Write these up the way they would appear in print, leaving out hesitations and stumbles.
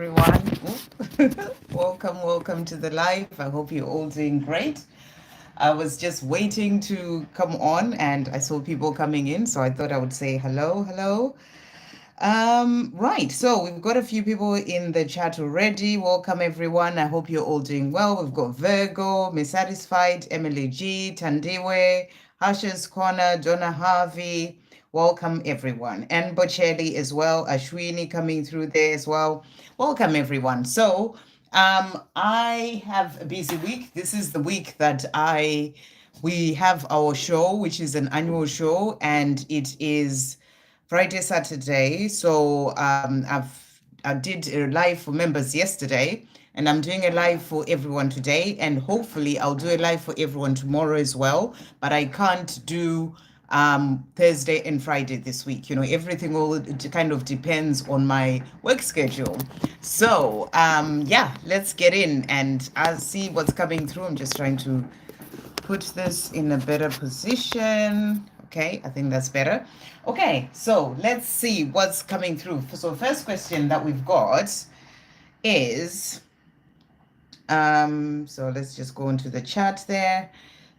Everyone. Welcome to the live. I hope you're all doing great. I was just waiting to come on and I saw people coming in, so I thought I would say hello. Right, so we've got a few people in the chat already. Welcome everyone. I hope you're all doing well. We've got Virgo, Miss Satisfied, Emily G, Tandiwe, Hash's Corner, Donna Harvey. Welcome everyone. And Bocelli as well, Ashwini coming through there as well. Welcome everyone. So I have a busy week. This is the week that we have our show, which is an annual show, and it is Friday, Saturday. So I did a live for members yesterday, and I'm doing a live for everyone today, and hopefully I'll do a live for everyone tomorrow as well. But I can't do Thursday and Friday this week. Everything all it kind of depends on my work schedule. So yeah, let's get in and I'll see what's coming through. I'm just trying to put this in a better position. Okay, I think that's better. Okay, so let's see what's coming through. So first question that we've got is, so let's just go into the chat there.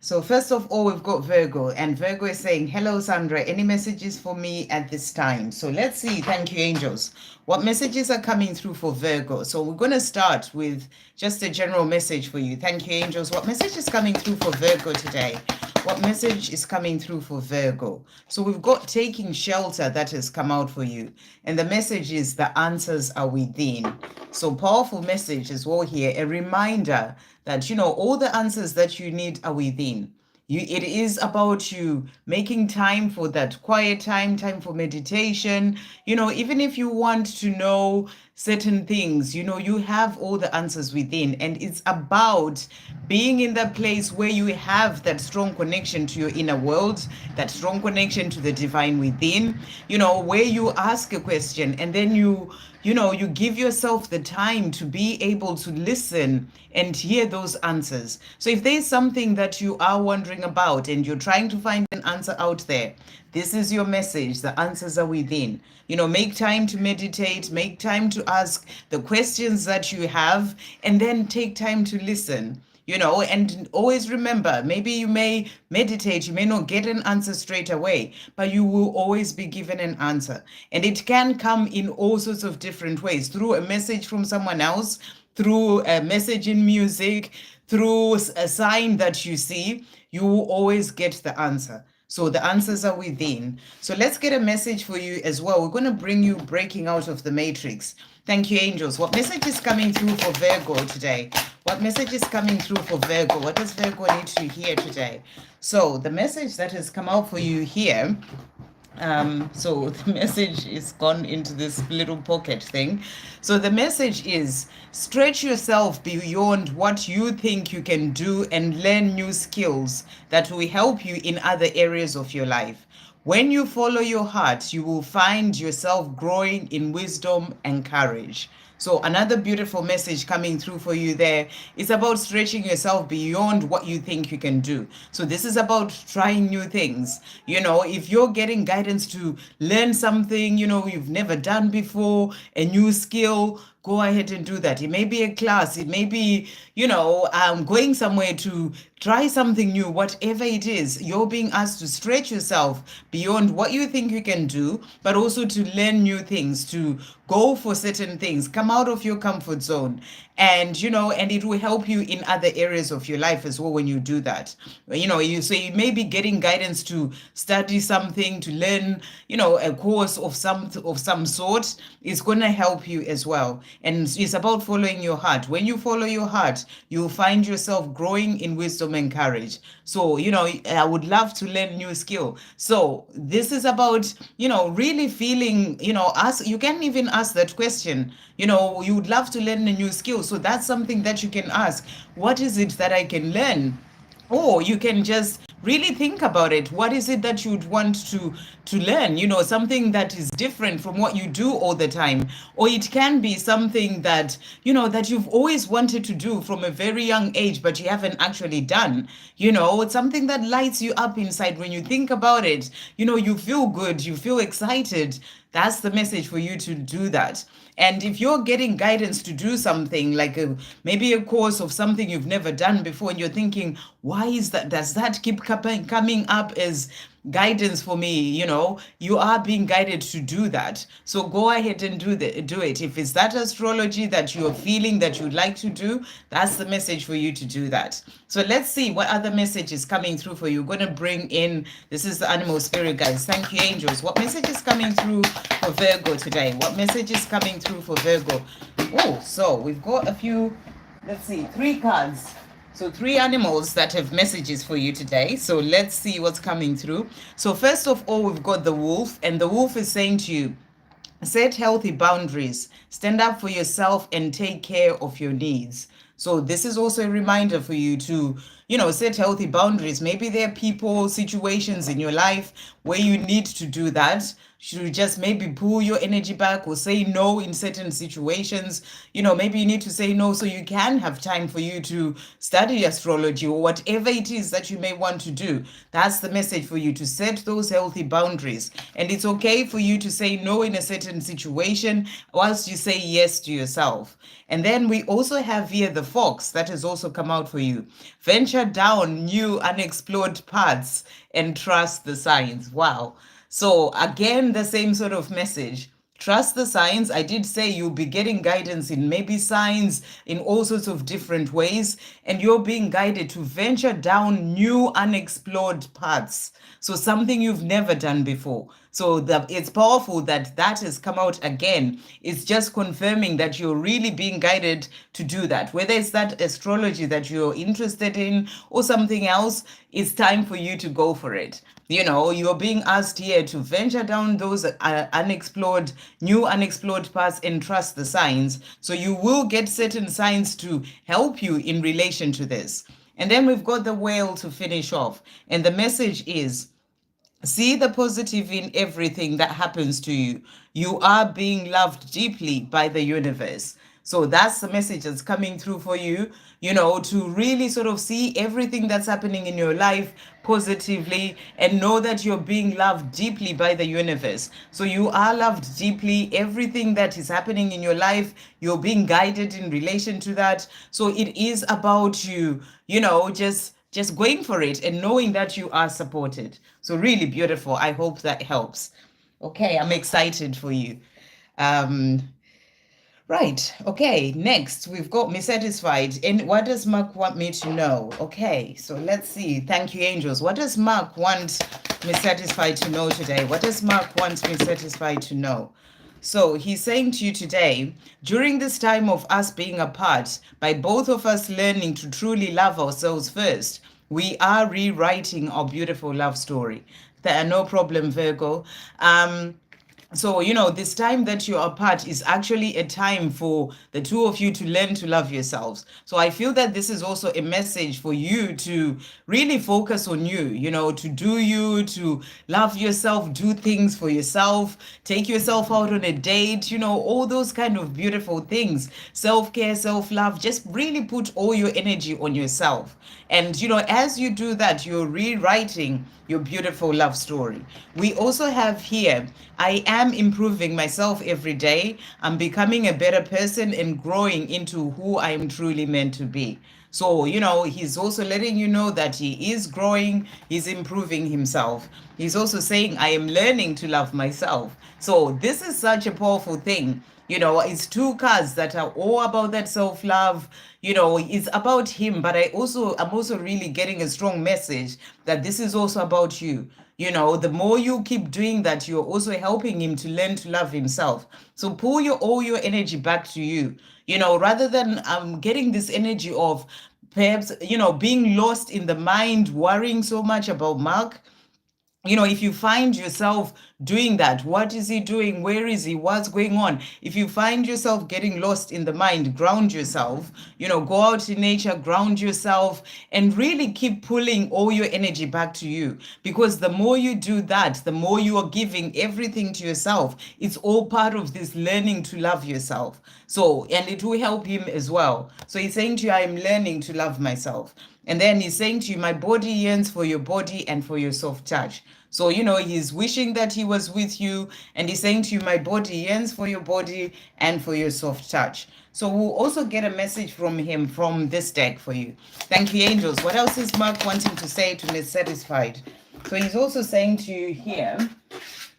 So first of all, we've got Virgo, and Virgo is saying, hello, Sandra, any messages for me at this time? So let's see, thank you, angels. What messages are coming through for Virgo? So we're going to start with just a general message for you. Thank you, angels. What message is coming through for Virgo today? What message is coming through for Virgo? So we've got taking shelter that has come out for you. And the message is the answers are within. So powerful message as well here. A reminder that, all the answers that you need are within. It is about you making time for that quiet time for meditation. Even if you want to know certain things, you have all the answers within. And it's about being in that place where you have that strong connection to your inner world, that strong connection to the divine within, where you ask a question and then you give yourself the time to be able to listen and hear those answers. So if there's something that you are wondering about and you're trying to find an answer out there, this is your message. The answers are within. Make time to meditate, make time to ask the questions that you have, and then take time to listen. And always remember, maybe you may meditate, you may not get an answer straight away, but you will always be given an answer. And it can come in all sorts of different ways, through a message from someone else, through a message in music, through a sign that you see. You will always get the answer. So the answers are within. So let's get a message for you as well. We're going to bring you breaking out of the matrix. Thank you, angels. What message is coming through for Virgo today? What message is coming through for Virgo? What does Virgo need to hear today? So the message that has come out for you here, so the message is gone into this little pocket thing. So the message is, stretch yourself beyond what you think you can do and learn new skills that will help you in other areas of your life. When you follow your heart, you will find yourself growing in wisdom and courage. So another beautiful message coming through for you there is about stretching yourself beyond what you think you can do. So this is about trying new things. If you're getting guidance to learn something, you've never done before, a new skill, go ahead and do that. It may be a class, it may be, going somewhere to try something new, whatever it is. You're being asked to stretch yourself beyond what you think you can do, but also to learn new things, to go for certain things, come out of your comfort zone. And it will help you in other areas of your life as well when you do that. You may be getting guidance to study something, to learn, a course of some sort. It's going to help you as well. And it's about following your heart. When you follow your heart, you'll find yourself growing in wisdom and courage. So, I would love to learn new skill. So this is about, really feeling, you can even ask that question. You would love to learn a new skill. So that's something that you can ask. What is it that I can learn? Or you can just really think about it. What is it that you'd want to learn? Something that is different from what you do all the time. Or it can be something that, that you've always wanted to do from a very young age, but you haven't actually done. It's something that lights you up inside when you think about it. You feel good, you feel excited. That's the message for you to do that. And if you're getting guidance to do something like maybe a course of something you've never done before, and you're thinking, why is that? Does that keep coming up as guidance for me? You are being guided to do that. So go ahead and do it. If it's that astrology that you're feeling that you'd like to do, that's the message for you to do that. So let's see what other message is coming through for you. We're going to bring in, this is the animal spirit guys. Thank you, angels. What message is coming through for Virgo today? What message is coming through for Virgo? Oh, so we've got a few, let's see, 3 cards. So 3 animals that have messages for you today. So let's see what's coming through. So first of all, we've got the wolf, and the wolf is saying to you, set healthy boundaries, stand up for yourself, and take care of your needs. So this is also a reminder for you to, set healthy boundaries. Maybe there are people, situations in your life where you need to do that. Should you just maybe pull your energy back or say no in certain situations? Maybe you need to say no so you can have time for you to study astrology or whatever it is that you may want to do. That's the message for you, to set those healthy boundaries. And it's okay for you to say no in a certain situation whilst you say yes to yourself. And then we also have here the fox that has also come out for you. Venture down new unexplored paths and trust the signs. Wow. So again, the same sort of message. Trust the signs. I did say you'll be getting guidance in maybe signs in all sorts of different ways, and you're being guided to venture down new unexplored paths. So something you've never done before. So it's powerful that has come out again. It's just confirming that you're really being guided to do that. Whether it's that astrology that you're interested in or something else, it's time for you to go for it. You're being asked here to venture down those new unexplored paths and trust the signs. So you will get certain signs to help you in relation to this. And then we've got the whale to finish off. And the message is, see the positive in everything that happens to you. You are being loved deeply by the universe. So that's the message that's coming through for you, to really sort of see everything that's happening in your life positively and know that you're being loved deeply by the universe. So you are loved deeply. Everything that is happening in your life, you're being guided in relation to that. So it is about you, just going for it and knowing that you are supported. So really beautiful. I hope that helps. Okay, I'm excited for you. Right. Okay. Next, we've got me satisfied. And what does Mark want me to know? Okay. So let's see. Thank you, angels. What does Mark want me satisfied to know today? What does Mark want me satisfied to know? So he's saying to you today, during this time of us being apart, by both of us learning to truly love ourselves first, we are rewriting our beautiful love story. No problem, Virgo. So, this time that you're apart is actually a time for the two of you to learn to love yourselves. So I feel that this is also a message for you to really focus on you, to do you, to love yourself, do things for yourself, take yourself out on a date, all those kind of beautiful things. Self-care, self-love, just really put all your energy on yourself. And, as you do that, you're rewriting your beautiful love story. We also have here, I am improving myself every day. I'm becoming a better person and growing into who I am truly meant to be. So, he's also letting you know that he is growing, he's improving himself. He's also saying, I am learning to love myself. So this is such a powerful thing. It's 2 cards that are all about that self-love. It's about him, but I'm also really getting a strong message that this is also about you. The more you keep doing that, you're also helping him to learn to love himself. So pull all your energy back to you, rather than getting this energy of perhaps, being lost in the mind, worrying so much about Mark. If you find yourself doing that, what is he doing? Where is he? What's going on? If you find yourself getting lost in the mind, ground yourself, go out in nature, ground yourself, and really keep pulling all your energy back to you. Because the more you do that, the more you are giving everything to yourself. It's all part of this learning to love yourself. So, and it will help him as well. So he's saying to you, I am learning to love myself. And then he's saying to you, my body yearns for your body and for your soft touch. So, he's wishing that he was with you, and he's saying to you, my body yearns for your body and for your soft touch. So we'll also get a message from him from this deck for you. Thank you, angels. What else is Mark wanting to say to Miss Satisfied? So he's also saying to you here,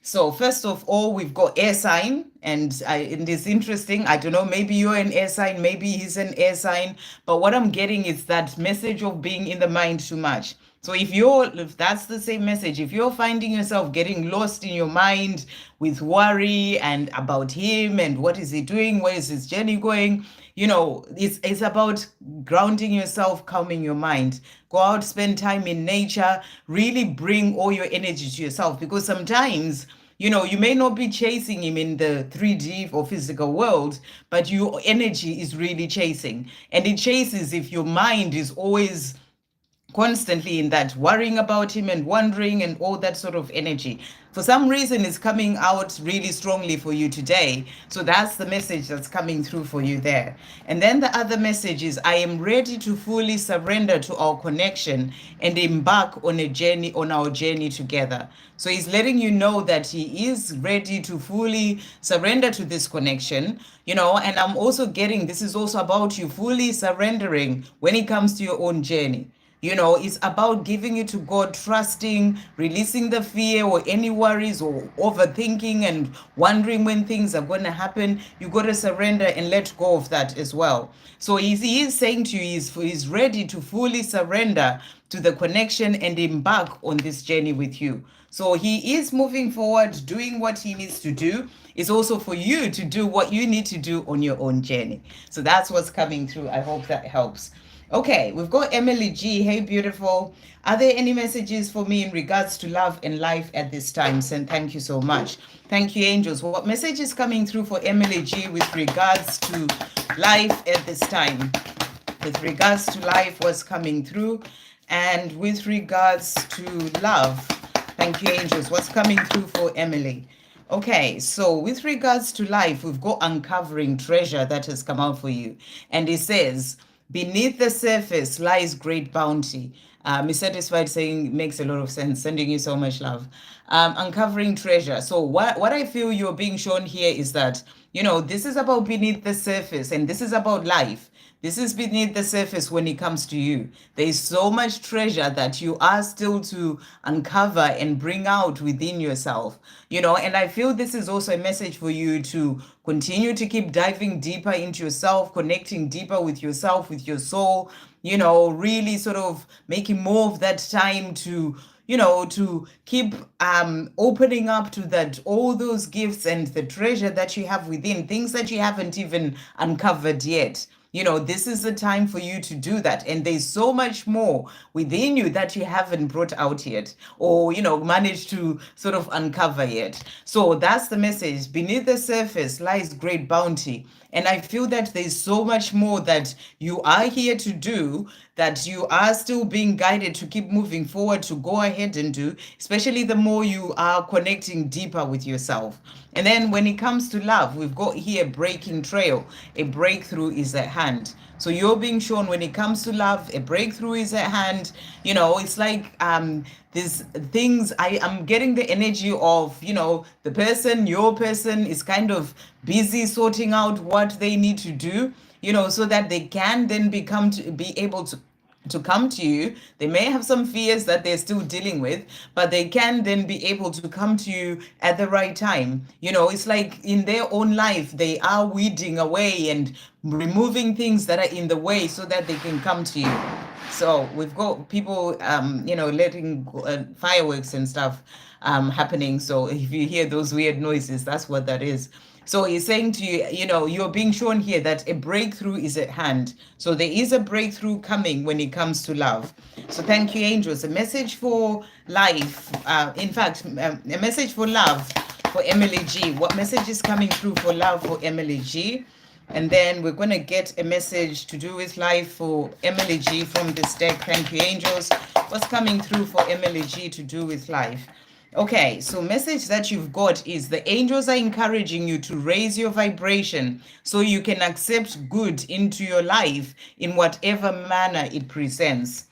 so first of all, we've got air sign, and it is interesting. I don't know, maybe you're an air sign, maybe he's an air sign, but what I'm getting is that message of being in the mind too much. So if that's the same message, if you're finding yourself getting lost in your mind with worry and about him and what is he doing, where is his journey going, it's about grounding yourself, calming your mind. Go out, spend time in nature, really bring all your energy to yourself, because sometimes you may not be chasing him in the 3D or physical world, but your energy is really chasing. And it chases if your mind is always constantly in that worrying about him and wondering and all that sort of energy. For some reason, it's coming out really strongly for you today. So that's the message that's coming through for you there. And then the other message is, I am ready to fully surrender to our connection and embark on our journey together. So he's letting you know that he is ready to fully surrender to this connection, and I'm also getting, this is also about you fully surrendering when it comes to your own journey. It's about giving it to God, trusting, releasing the fear or any worries or overthinking and wondering when things are going to happen. You got to surrender and let go of that as well. So he is saying to you, he's ready to fully surrender to the connection and embark on this journey with you. So he is moving forward, doing what he needs to do. It's also for you to do what you need to do on your own journey. So that's what's coming through. I hope that helps. Okay, we've got Emily G. Hey, beautiful. Are there any messages for me in regards to love and life at this time? And thank you so much. Thank you, angels. What message is coming through for Emily G with regards to life at this time? With regards to life, what's coming through? And with regards to love, thank you, angels. What's coming through for Emily? Okay, so with regards to life, we've got uncovering treasure that has come out for you. And it says, beneath the surface lies great bounty. Miss Satisfied saying makes a lot of sense. Sending you so much love. Uncovering treasure. So what I feel you're being shown here is that, this is about beneath the surface, and this is about life. This is beneath the surface when it comes to you. There is so much treasure that you are still to uncover and bring out within yourself, and I feel this is also a message for you to continue to keep diving deeper into yourself, connecting deeper with yourself, with your soul, really sort of making more of that time to to keep opening up to that, all those gifts and the treasure that you have within, things that you haven't even uncovered yet. This is the time for you to do that. And there's so much more within you that you haven't brought out yet, or, managed to sort of uncover yet. So that's the message. Beneath the surface lies great bounty. And I feel that there's so much more that you are here to do, that you are still being guided to keep moving forward, to go ahead and do, especially the more you are connecting deeper with yourself. And then when it comes to love, we've got here breaking trail. A breakthrough is at hand. So you're being shown when it comes to love, a breakthrough is at hand. It's like these things, I'm getting the energy of, your person is kind of busy sorting out what they need to do, so that they can then be able to come to you. They may have some fears that they're still dealing with, but they can then be able to come to you at the right time. It's like in their own life, they are weeding away and removing things that are in the way so that they can come to you. So we've got people, letting fireworks and stuff happening. So if you hear those weird noises, that's what that is. So he's saying to you, you're being shown here that a breakthrough is at hand. So there is a breakthrough coming when it comes to love. So thank you, angels. A message for life. A message for love for Emily G. What message is coming through for love for Emily G? And then we're going to get a message to do with life for Emily G from this deck. Thank you, angels. What's coming through for Emily G to do with life? Okay, so message that you've got is the angels are encouraging you to raise your vibration so you can accept good into your life in whatever manner it presents.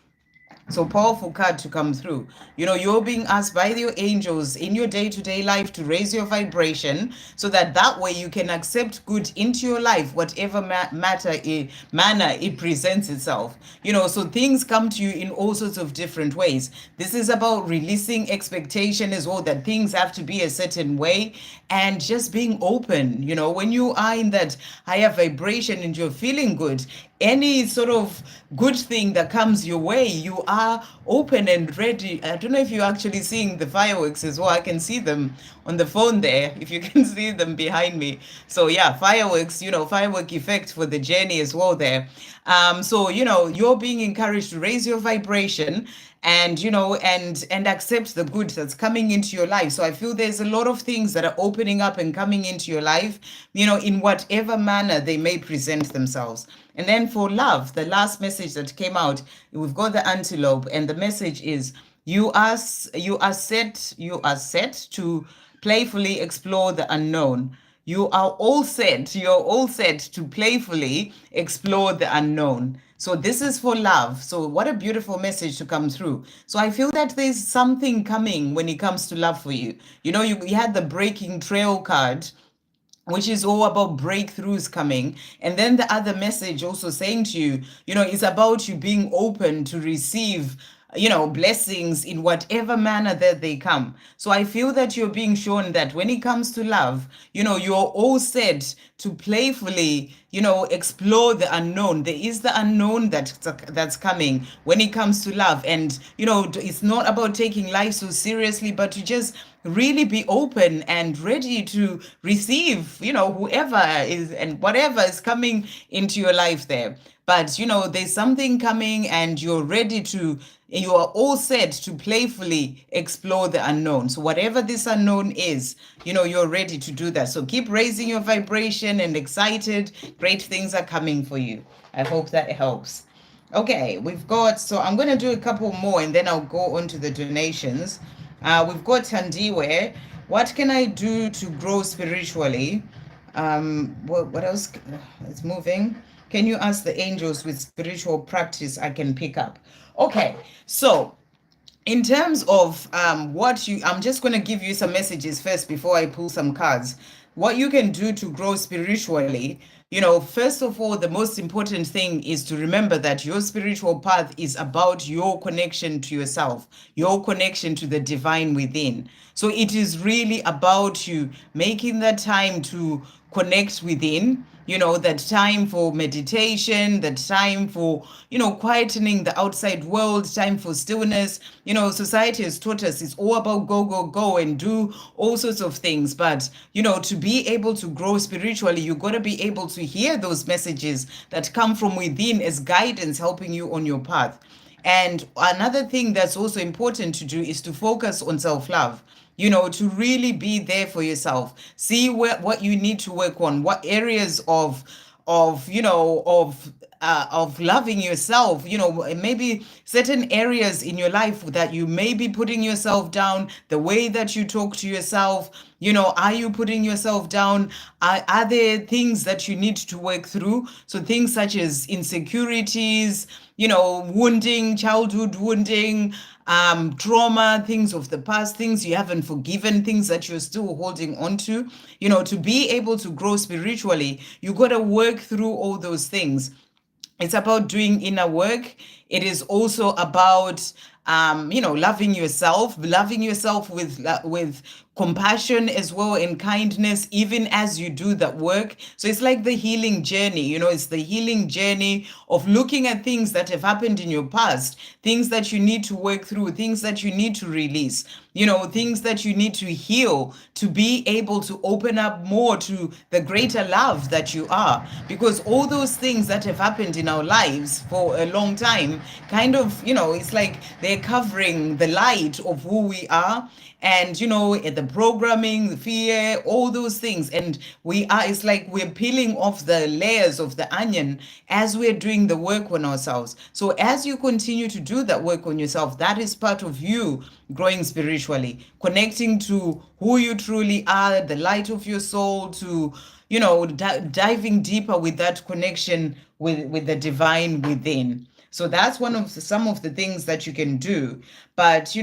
So powerful card to come through. You know, you're being asked by your angels in your day-to-day life to raise your vibration so that way you can accept good into your life, whatever manner it presents itself. You know, so things come to you in all sorts of different ways. This is about releasing expectation as well, that things have to be a certain way, and just being open. You know, when you are in that higher vibration and you're feeling good, any sort of good thing that comes your way, you are open and ready. I don't know if you're actually seeing the fireworks as well. I can see them on the phone there, if you can see them behind me. So yeah, fireworks, you know, firework effect for the journey as well there. So you know, you're being encouraged to raise your vibration, and you know, and accept the good that's coming into your life. So I feel there's a lot of things that are opening up and coming into your life, you know, in whatever manner they may present themselves. And then for love, the last message that came out, we've got the antelope, and the message is you are set to playfully explore the unknown. You're all set to playfully explore the unknown. So this is for love. So what a beautiful message to come through. So I feel that there's something coming when it comes to love for you. You know, you had the breaking trail card, which is all about breakthroughs coming. And then the other message also saying to you, you know, it's about you being open to receive, you know, blessings in whatever manner that they come. So I feel that you're being shown that when it comes to love, you know, you're all set to playfully, you know, explore the unknown. There is the unknown that's coming when it comes to love. And, you know, it's not about taking life so seriously, but to just really be open and ready to receive, you know, whoever is and whatever is coming into your life there. But, you know, there's something coming, and you are all set to playfully explore the unknown. So whatever this unknown is, you know, you're ready to do that. So keep raising your vibration and excited. Great things are coming for you. I hope that helps. Okay, so I'm going to do a couple more and then I'll go on to the donations. We've got Tandiwe. What can I do to grow spiritually? What else? It's moving. Can you ask the angels with spiritual practice I can pick up? Okay, so in terms of I'm just going to give you some messages first before I pull some cards. What you can do to grow spiritually, you know, first of all, the most important thing is to remember that your spiritual path is about your connection to yourself, your connection to the divine within. So it is really about you making that time to connect within, you know, that time for meditation, that time for, you know, quietening the outside world, time for stillness. You know, society has taught us it's all about go, go, go and do all sorts of things. But, you know, to be able to grow spiritually, you got to be able to hear those messages that come from within as guidance, helping you on your path. And another thing that's also important to do is to focus on self-love, you know, to really be there for yourself. See what you need to work on, what areas of loving yourself, you know, maybe certain areas in your life that you may be putting yourself down, the way that you talk to yourself, you know, are you putting yourself down? Are there things that you need to work through? So things such as insecurities, you know, wounding, childhood wounding, trauma, things of the past, things you haven't forgiven, things that you're still holding on to. You know, to be able to grow spiritually, you got to work through all those things. It's about doing inner work. It is also about you know, loving yourself with compassion as well, and kindness, even as you do that work. So it's like the healing journey, you know, it's the healing journey of looking at things that have happened in your past, things that you need to work through, things that you need to release, you know, things that you need to heal to be able to open up more to the greater love that you are. Because all those things that have happened in our lives for a long time, kind of, you know, it's like they're covering the light of who we are. And, you know, the programming, the fear, all those things. And it's like we're peeling off the layers of the onion as we're doing the work on ourselves. So as you continue to do that work on yourself, that is part of you growing spiritually, connecting to who you truly are, the light of your soul, to, you know, diving deeper with that connection with the divine within. So that's one of some of the things that you can do. But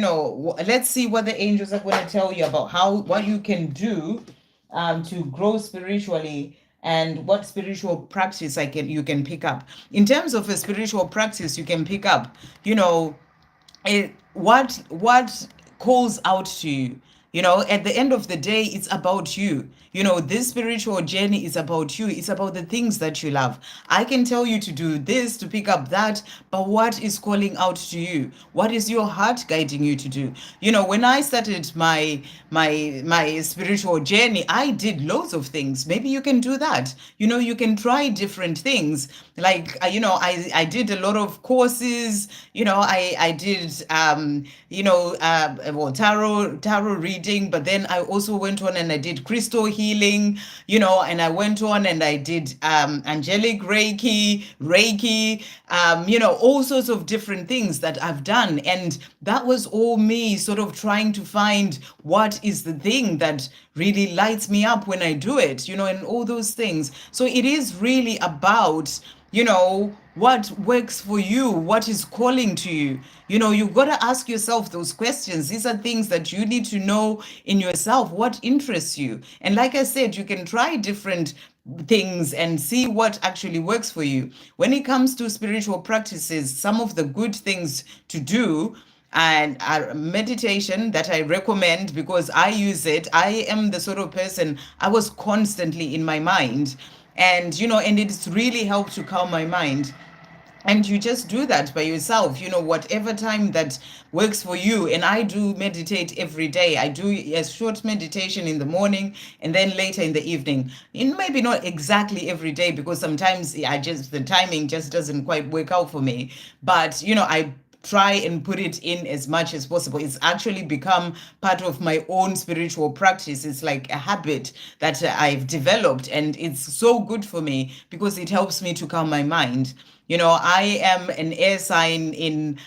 let's see what the angels are going to tell you about what you can do to grow spiritually, and what spiritual practice you can pick up. In terms of a spiritual practice you can pick up, what calls out to you. At the end of the day, it's about you. This spiritual journey is about you. It's about the things that you love. I can tell you to do this, to pick up that, but what is calling out to you? What is your heart guiding you to do? When I started my spiritual journey, I did loads of things. Maybe you can do that. You can try different things. Like I did a lot of courses. I did well, tarot reading, but then I also went on and I did crystal healing, and I went on and I did angelic reiki, all sorts of different things that I've done. And that was all me sort of trying to find what is the thing that really lights me up when I do it, and all those things. So it is really about what works for you, what is calling to you. You've got to ask yourself those questions. These are things that you need to know in yourself, what interests you. And like I said, you can try different things and see what actually works for you. When it comes to spiritual practices, some of the good things to do and meditation that I recommend, because I use it. I am the sort of person, I was constantly in my mind, and it's really helped to calm my mind. And you just do that by yourself, whatever time that works for you. And I do meditate every day. I do a short meditation in the morning and then later in the evening. And maybe not exactly every day, because sometimes the timing just doesn't quite work out for me. But I try and put it in as much as possible. It's actually become part of my own spiritual practice. It's like a habit that I've developed, and it's so good for me because it helps me to calm my mind. I am an air sign in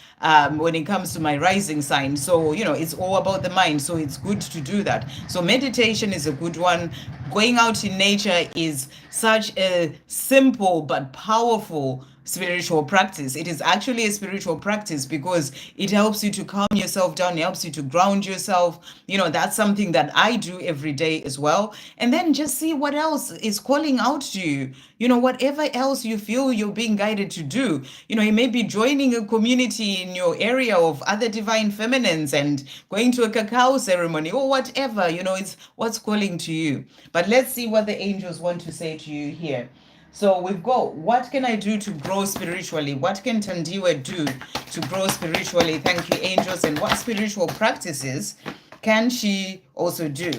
when it comes to my rising sign. So, it's all about the mind. So it's good to do that. So meditation is a good one. Going out in nature is such a simple but powerful spiritual practice. It is actually a spiritual practice because it helps you to calm yourself down, it helps you to ground yourself. That's something that I do every day as well. And then just see what else is calling out to you. Whatever else you feel you're being guided to do. You may be joining a community in your area of other divine feminines and going to a cacao ceremony or whatever. It's what's calling to you. But let's see what the angels want to say to you here. So we've got, what can I do to grow spiritually? What can Tandiwe do to grow spiritually? Thank you, angels. And what spiritual practices can she also do?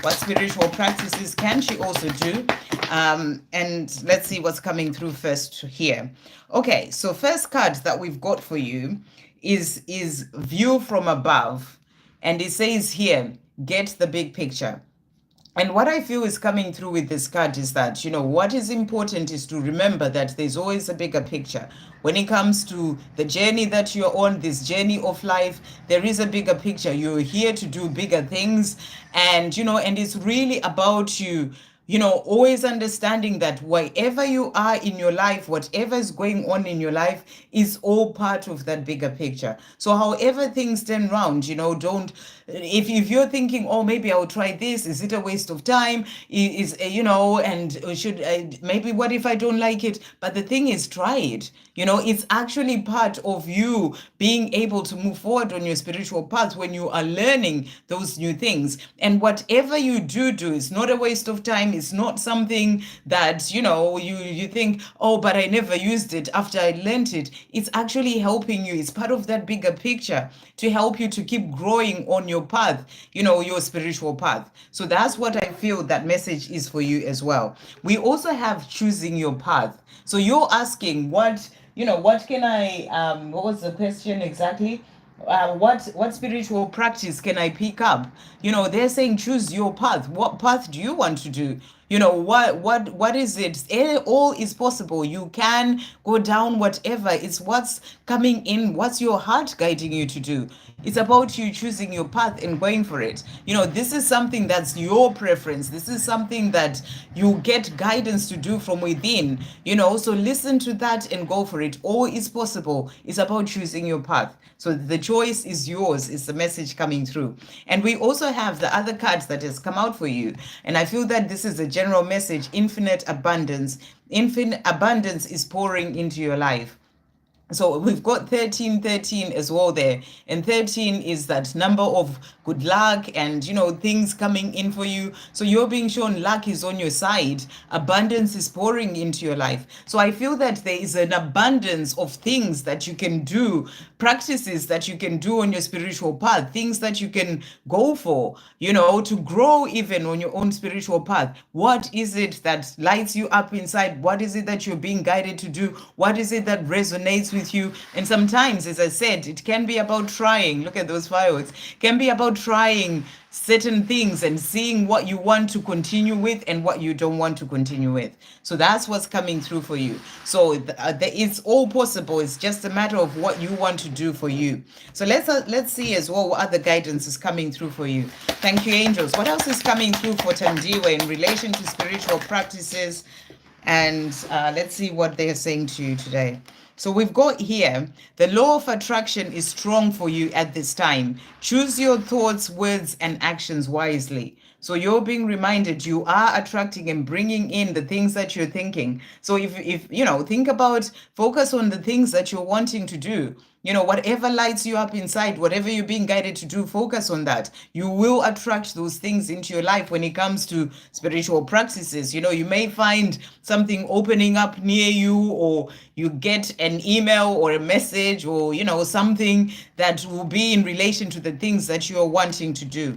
What spiritual practices can she also do? And let's see what's coming through first here. Okay, so first card that we've got for you is view from above. And it says here, get the big picture. And what I feel is coming through with this card is that, what is important is to remember that there's always a bigger picture. When it comes to the journey that you're on, this journey of life, there is a bigger picture. You're here to do bigger things. And, and it's really about you, always understanding that wherever you are in your life, whatever is going on in your life is all part of that bigger picture. So however things turn around, don't, if you're thinking, oh, maybe I'll try this, is it a waste of time? And should maybe what if I don't like it? But the thing is, try it. It's actually part of you being able to move forward on your spiritual path when you are learning those new things. And whatever you do, it's not a waste of time. It's not something that, you think, oh, but I never used it after I learned it. It's actually helping you. It's part of that bigger picture to help you to keep growing on your path, your spiritual path. So that's what I feel that message is for you as well. We also have choosing your path. So you're asking what can I, what was the question exactly? What spiritual practice can I pick up? They're saying choose your path. What path do you want to do? You know, what is it? All is possible. You can go down whatever. It's what's coming in, what's your heart guiding you to do. It's about you choosing your path and going for it. You know, this is something that's your preference. This is something that you get guidance to do from within. You know, so listen to that and go for it. All is possible. It's about choosing your path. So the choice is yours, is the message coming through. And we also have the other cards that has come out for you. And I feel that this is a general message: infinite abundance. Infinite abundance is pouring into your life. So we've got 1313 as well there, and 13 is that number of good luck and, you know, things coming in for you. So you're being shown luck is on your side, abundance is pouring into your life. So I feel that there is an abundance of things that you can do, practices that you can do on your spiritual path, things that you can go for, you know, to grow even on your own spiritual path. What is it that lights you up inside? What is it that you're being guided to do? What is it that resonates with you? And sometimes, as I said, it can be about trying. Look at those fireworks. Can be about trying certain things and seeing what you want to continue with and what you don't want to continue with. So that's what's coming through for you. So it's all possible. It's just a matter of what you want to do for you. So let's see as well what other guidance is coming through for you. Thank you, angels. What else is coming through for Tandiwe in relation to spiritual practices? And let's see what they're saying to you today. So we've got here, the law of attraction is strong for you at this time. Choose your thoughts, words, and actions wisely. So you're being reminded you are attracting and bringing in the things that you're thinking. So if you know, think about, focus on the things that you're wanting to do. You know, whatever lights you up inside, whatever you're being guided to do, focus on that. You will attract those things into your life when it comes to spiritual practices. You know, you may find something opening up near you, or you get an email or a message, or, you know, something that will be in relation to the things that you're wanting to do.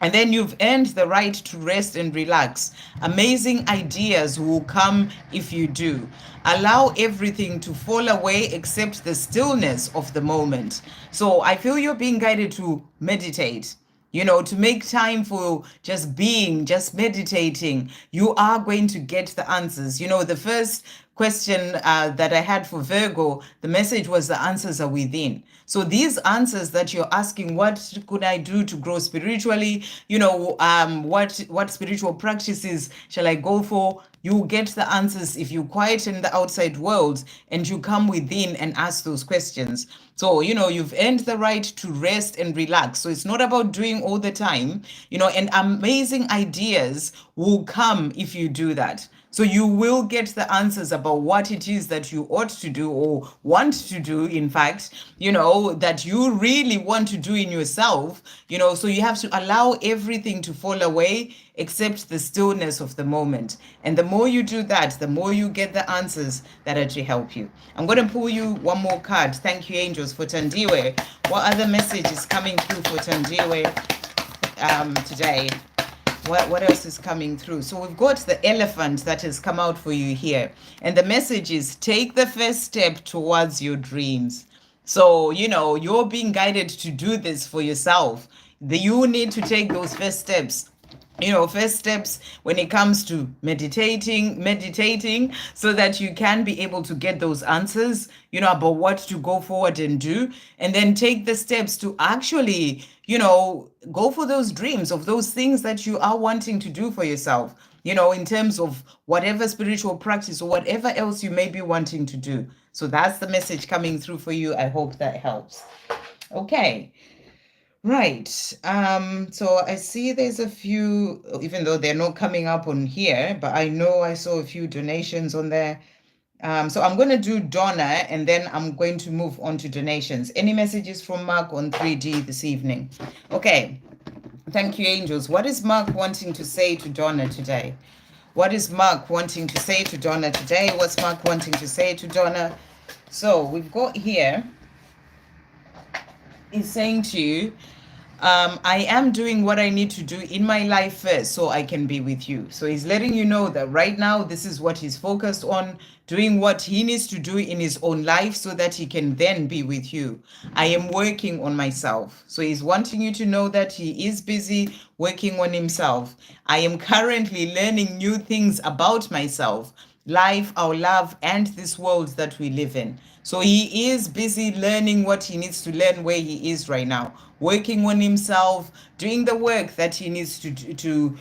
And then you've earned the right to rest and relax. Amazing ideas will come if you do. Allow everything to fall away except the stillness of the moment. So I feel you're being guided to meditate, you know, to make time for just being, just meditating. You are going to get the answers. You know, the first question that I had for Virgo, the message was the answers are within. So these answers that you're asking, what could I do to grow spiritually? You know, what spiritual practices shall I go for? You get the answers if you quieten the outside world and you come within and ask those questions. So, you know, you've earned the right to rest and relax. So it's not about doing all the time, you know, and amazing ideas will come if you do that. So you will get the answers about what it is that you ought to do, or want to do, in fact, you know, that you really want to do in yourself, you know. So you have to allow everything to fall away except the stillness of the moment. And the more you do that, the more you get the answers that actually help you. I'm going to pull you one more card. Thank you, angels, for Tandiwe. What other message is coming through for Tandiwe today? What else is coming through? So we've got the elephant that has come out for you here. And the message is, take the first step towards your dreams. So, you know, you're being guided to do this for yourself. You need to take those first steps. You know, first steps when it comes to meditating, so that you can be able to get those answers, you know, about what to go forward and do, and then take the steps to actually, you know, go for those dreams of those things that you are wanting to do for yourself, you know, in terms of whatever spiritual practice or whatever else you may be wanting to do. So that's the message coming through for you. I hope that helps. Okay. Right. So I see there's a few, even though they're not coming up on here, but I know I saw a few donations on there. So I'm going to do Donna, and then I'm going to move on to donations. Any messages from Mark on 3D this evening? Okay. Thank you, angels. What is Mark wanting to say to Donna today? What is Mark wanting to say to Donna today? What's Mark wanting to say to Donna? So we've got here, he's saying to you, I am doing what I need to do in my life first so I can be with you. So he's letting you know that right now, this is what he's focused on, doing what he needs to do in his own life so that he can then be with you. I am working on myself. So he's wanting you to know that he is busy working on himself. I am currently learning new things about myself, life, our love, and this world that we live in. So he is busy learning what he needs to learn where he is right now, working on himself, doing the work that he needs to do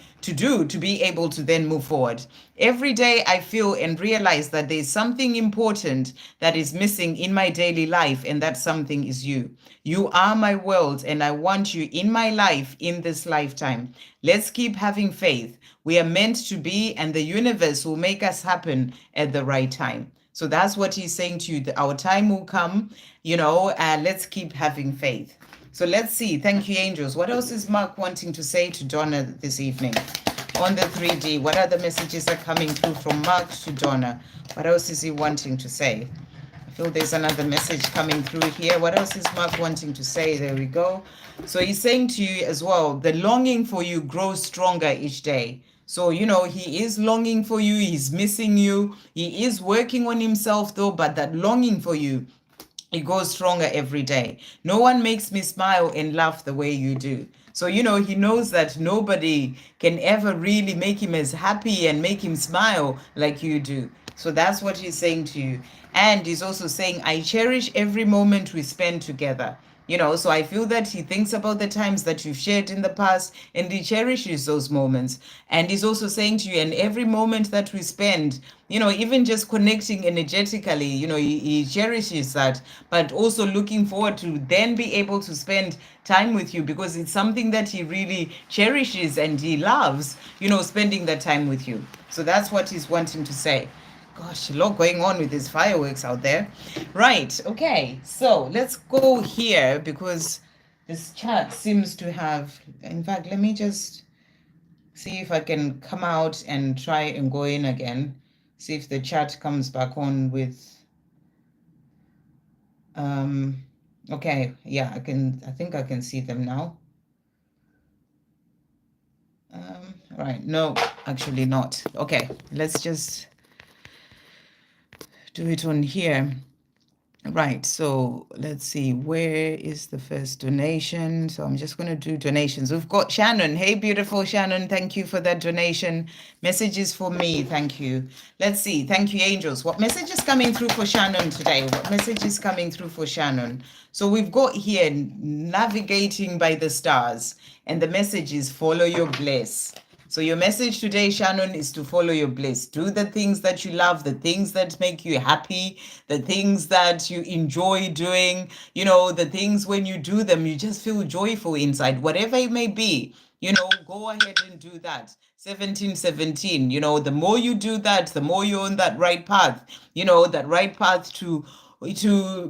to be able to then move forward. Every day I feel and realize that there's something important that is missing in my daily life, and that something is you. You are my world, and I want you in my life in this lifetime. Let's keep having faith. We are meant to be, and the universe will make us happen at the right time. So that's what he's saying to you. Our time will come, let's keep having faith. So let's see. Thank you, angels. What else is Mark wanting to say to Donna this evening? On the 3D, what other messages are coming through from Mark to Donna? What else is he wanting to say? I feel there's another message coming through here. What else is Mark wanting to say? There we go. So he's saying to you as well, the longing for you grows stronger each day. So, he is longing for you. He's missing you. He is working on himself, though, but that longing for you, it goes stronger every day. No one makes me smile and laugh the way you do. So, he knows that nobody can ever really make him as happy and make him smile like you do. So that's what he's saying to you. And he's also saying, I cherish every moment we spend together. So I feel that he thinks about the times that you've shared in the past, and he cherishes those moments. And he's also saying to you, and every moment that we spend, even just connecting energetically, he cherishes that, but also looking forward to then be able to spend time with you, because it's something that he really cherishes and he loves, spending that time with you. So that's what he's wanting to say. Gosh, a lot going on with these fireworks out there. Right, okay, so let's go here because this chat seems to have, in fact, let me just see if I can come out and try and go in again. See if the chat comes back on with, okay, yeah, I think I can see them now. Right, no, actually not. Okay, let's just do it on here. Right, so let's see, where is the first donation? So I'm just going to do donations. We've got Shannon. Hey, beautiful Shannon, thank you for that donation. Messages for me, thank you. Let's see, thank you, angels. What message is coming through for Shannon today? What message is coming through for Shannon? So we've got here, navigating by the stars, and the message is follow your bliss. So your message today, Shannon, is to follow your bliss. Do the things that you love, the things that make you happy, the things that you enjoy doing, the things when you do them, you just feel joyful inside, whatever it may be, go ahead and do that. 1717, the more you do that, the more you're on that right path, that right path to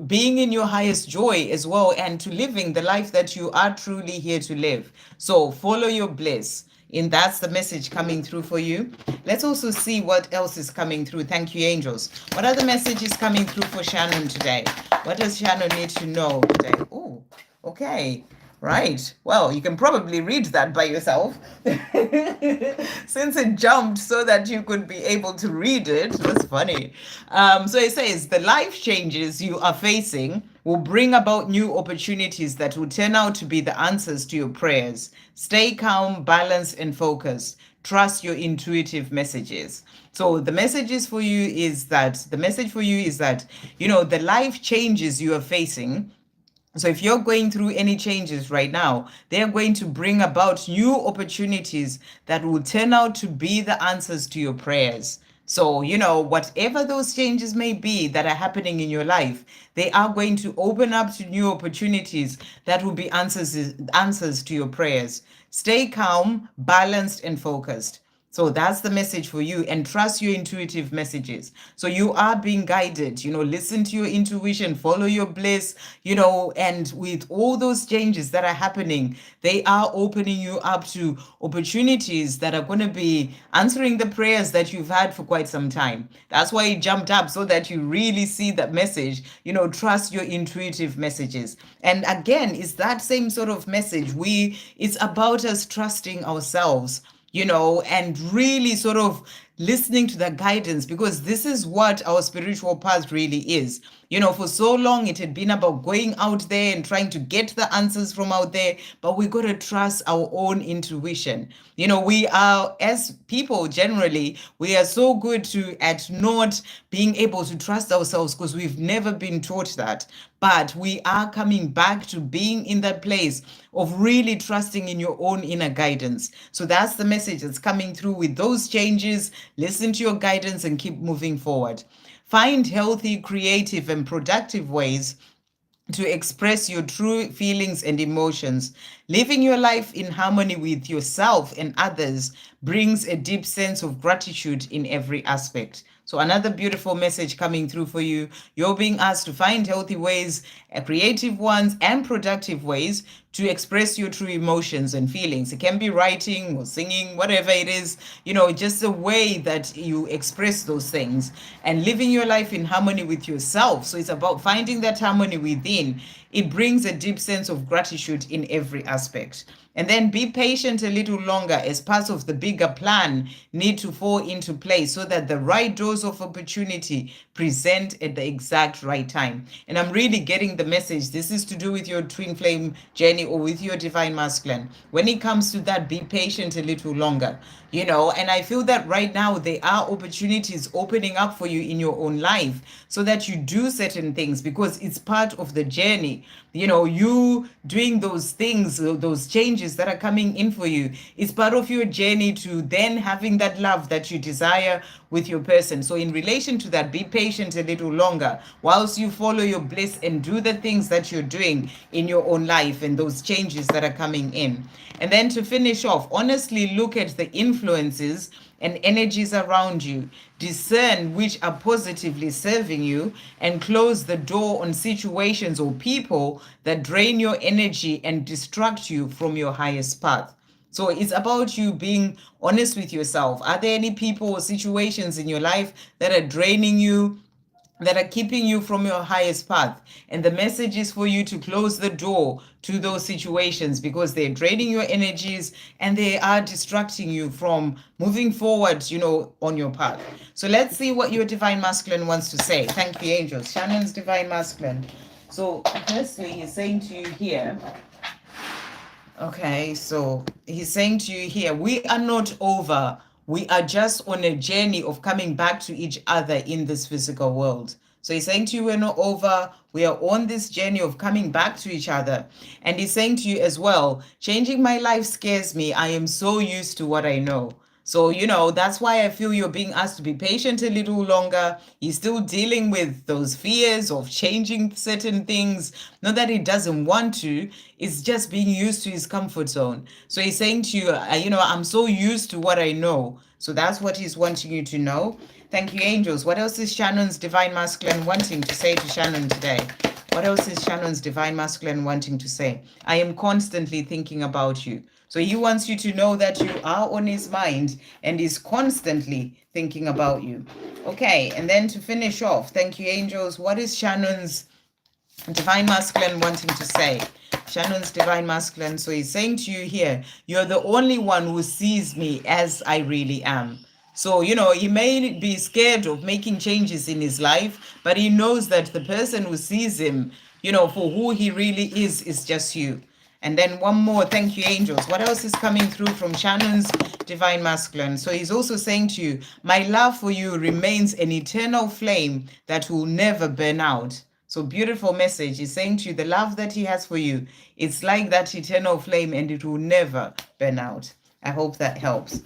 being in your highest joy as well, and to living the life that you are truly here to live. So follow your bliss. And that's the message coming through for you. Let's also see what else is coming through. Thank you, angels. What other message is coming through for Shannon today? What does Shannon need to know today? Oh, okay. Right. Well, you can probably read that by yourself since it jumped so that you could be able to read it. That's funny. So it says, the life changes you are facing will bring about new opportunities that will turn out to be the answers to your prayers. Stay calm, balanced, and focused. Trust your intuitive messages. So the message for you is that, the life changes you are facing. So if you're going through any changes right now, they're going to bring about new opportunities that will turn out to be the answers to your prayers. So, whatever those changes may be that are happening in your life, they are going to open up to new opportunities that will be answers to your prayers. Stay calm, balanced, and focused. So that's the message for you, and trust your intuitive messages. So you are being guided, listen to your intuition, follow your bliss, and with all those changes that are happening, they are opening you up to opportunities that are going to be answering the prayers that you've had for quite some time. That's why it jumped up, so that you really see that message, trust your intuitive messages. And again, it's that same sort of message. It's about us trusting ourselves, and really sort of listening to the guidance, because this is what our spiritual path really is. For so long it had been about going out there and trying to get the answers from out there, but we got to trust our own intuition. We are, as people generally, we are so good at not being able to trust ourselves because we've never been taught that. But we are coming back to being in that place of really trusting in your own inner guidance. So that's the message that's coming through with those changes. Listen to your guidance and keep moving forward. Find healthy, creative, and productive ways to express your true feelings and emotions. Living your life in harmony with yourself and others brings a deep sense of gratitude in every aspect. So another beautiful message coming through for you. You're being asked to find healthy ways, creative ones, and productive ways to express your true emotions and feelings. It can be writing or singing, whatever it is, just a way that you express those things, and living your life in harmony with yourself. So it's about finding that harmony within. It brings a deep sense of gratitude in every aspect. And then be patient a little longer, as parts of the bigger plan need to fall into place so that the right doors of opportunity present at the exact right time. And I'm really getting the message. This is to do with your twin flame journey or with your divine masculine. When it comes to that, be patient a little longer. And I feel that right now there are opportunities opening up for you in your own life so that you do certain things, because it's part of the journey. You doing those things, those changes that are coming in for you, it's part of your journey to then having that love that you desire with your person. So in relation to that, be patient a little longer whilst you follow your bliss and do the things that you're doing in your own life and those changes that are coming in. And then to finish off, honestly look at the influences and energies around you. Discern which are positively serving you, and close the door on situations or people that drain your energy and distract you from your highest path. So it's about you being honest with yourself. Are there any people or situations in your life that are draining you, that are keeping you from your highest path? And the message is for you to close the door to those situations, because they're draining your energies and they are distracting you from moving forward, on your path. So let's see what your divine masculine wants to say. Thank you, angels. Shannon's divine masculine. So firstly, he's saying to you here, okay, so he's saying to you here, we are not over. We are just on a journey of coming back to each other in this physical world. So he's saying to you, we're not over. We are on this journey of coming back to each other. And he's saying to you as well, changing my life scares me. I am so used to what I know. So, that's why I feel you're being asked to be patient a little longer. He's still dealing with those fears of changing certain things. Not that he doesn't want to, it's just being used to his comfort zone. So he's saying to you, I'm so used to what I know. So that's what he's wanting you to know. Thank you, angels. What else is Shannon's divine masculine wanting to say to Shannon today? What else is Shannon's divine masculine wanting to say? I am constantly thinking about you. So he wants you to know that you are on his mind and is constantly thinking about you. Okay, and then to finish off, thank you, angels. What is Shannon's divine masculine wanting to say? Shannon's divine masculine. So he's saying to you here, you're the only one who sees me as I really am. So, he may be scared of making changes in his life, but he knows that the person who sees him, for who he really is just you. And then one more, thank you, angels. What else is coming through from Shannon's divine masculine? So he's also saying to you, my love for you remains an eternal flame that will never burn out. So beautiful message. He's saying to you, the love that he has for you, it's like that eternal flame and it will never burn out. I hope that helps.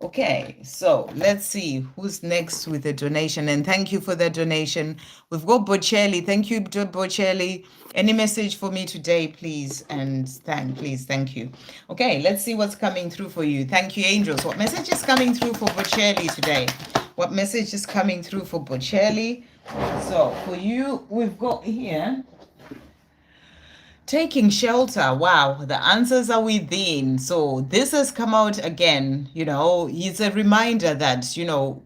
Okay, so let's see who's next with a donation. And thank you for the donation. We've got Bocelli. Thank you, Bocelli. Any message for me today, please? And thank you. Okay, let's see what's coming through for you. Thank you, angels. What message is coming through for Bocelli today? What message is coming through for Bocelli? So for you, we've got here taking shelter. Wow, the answers are within. So this has come out again. It's a reminder that,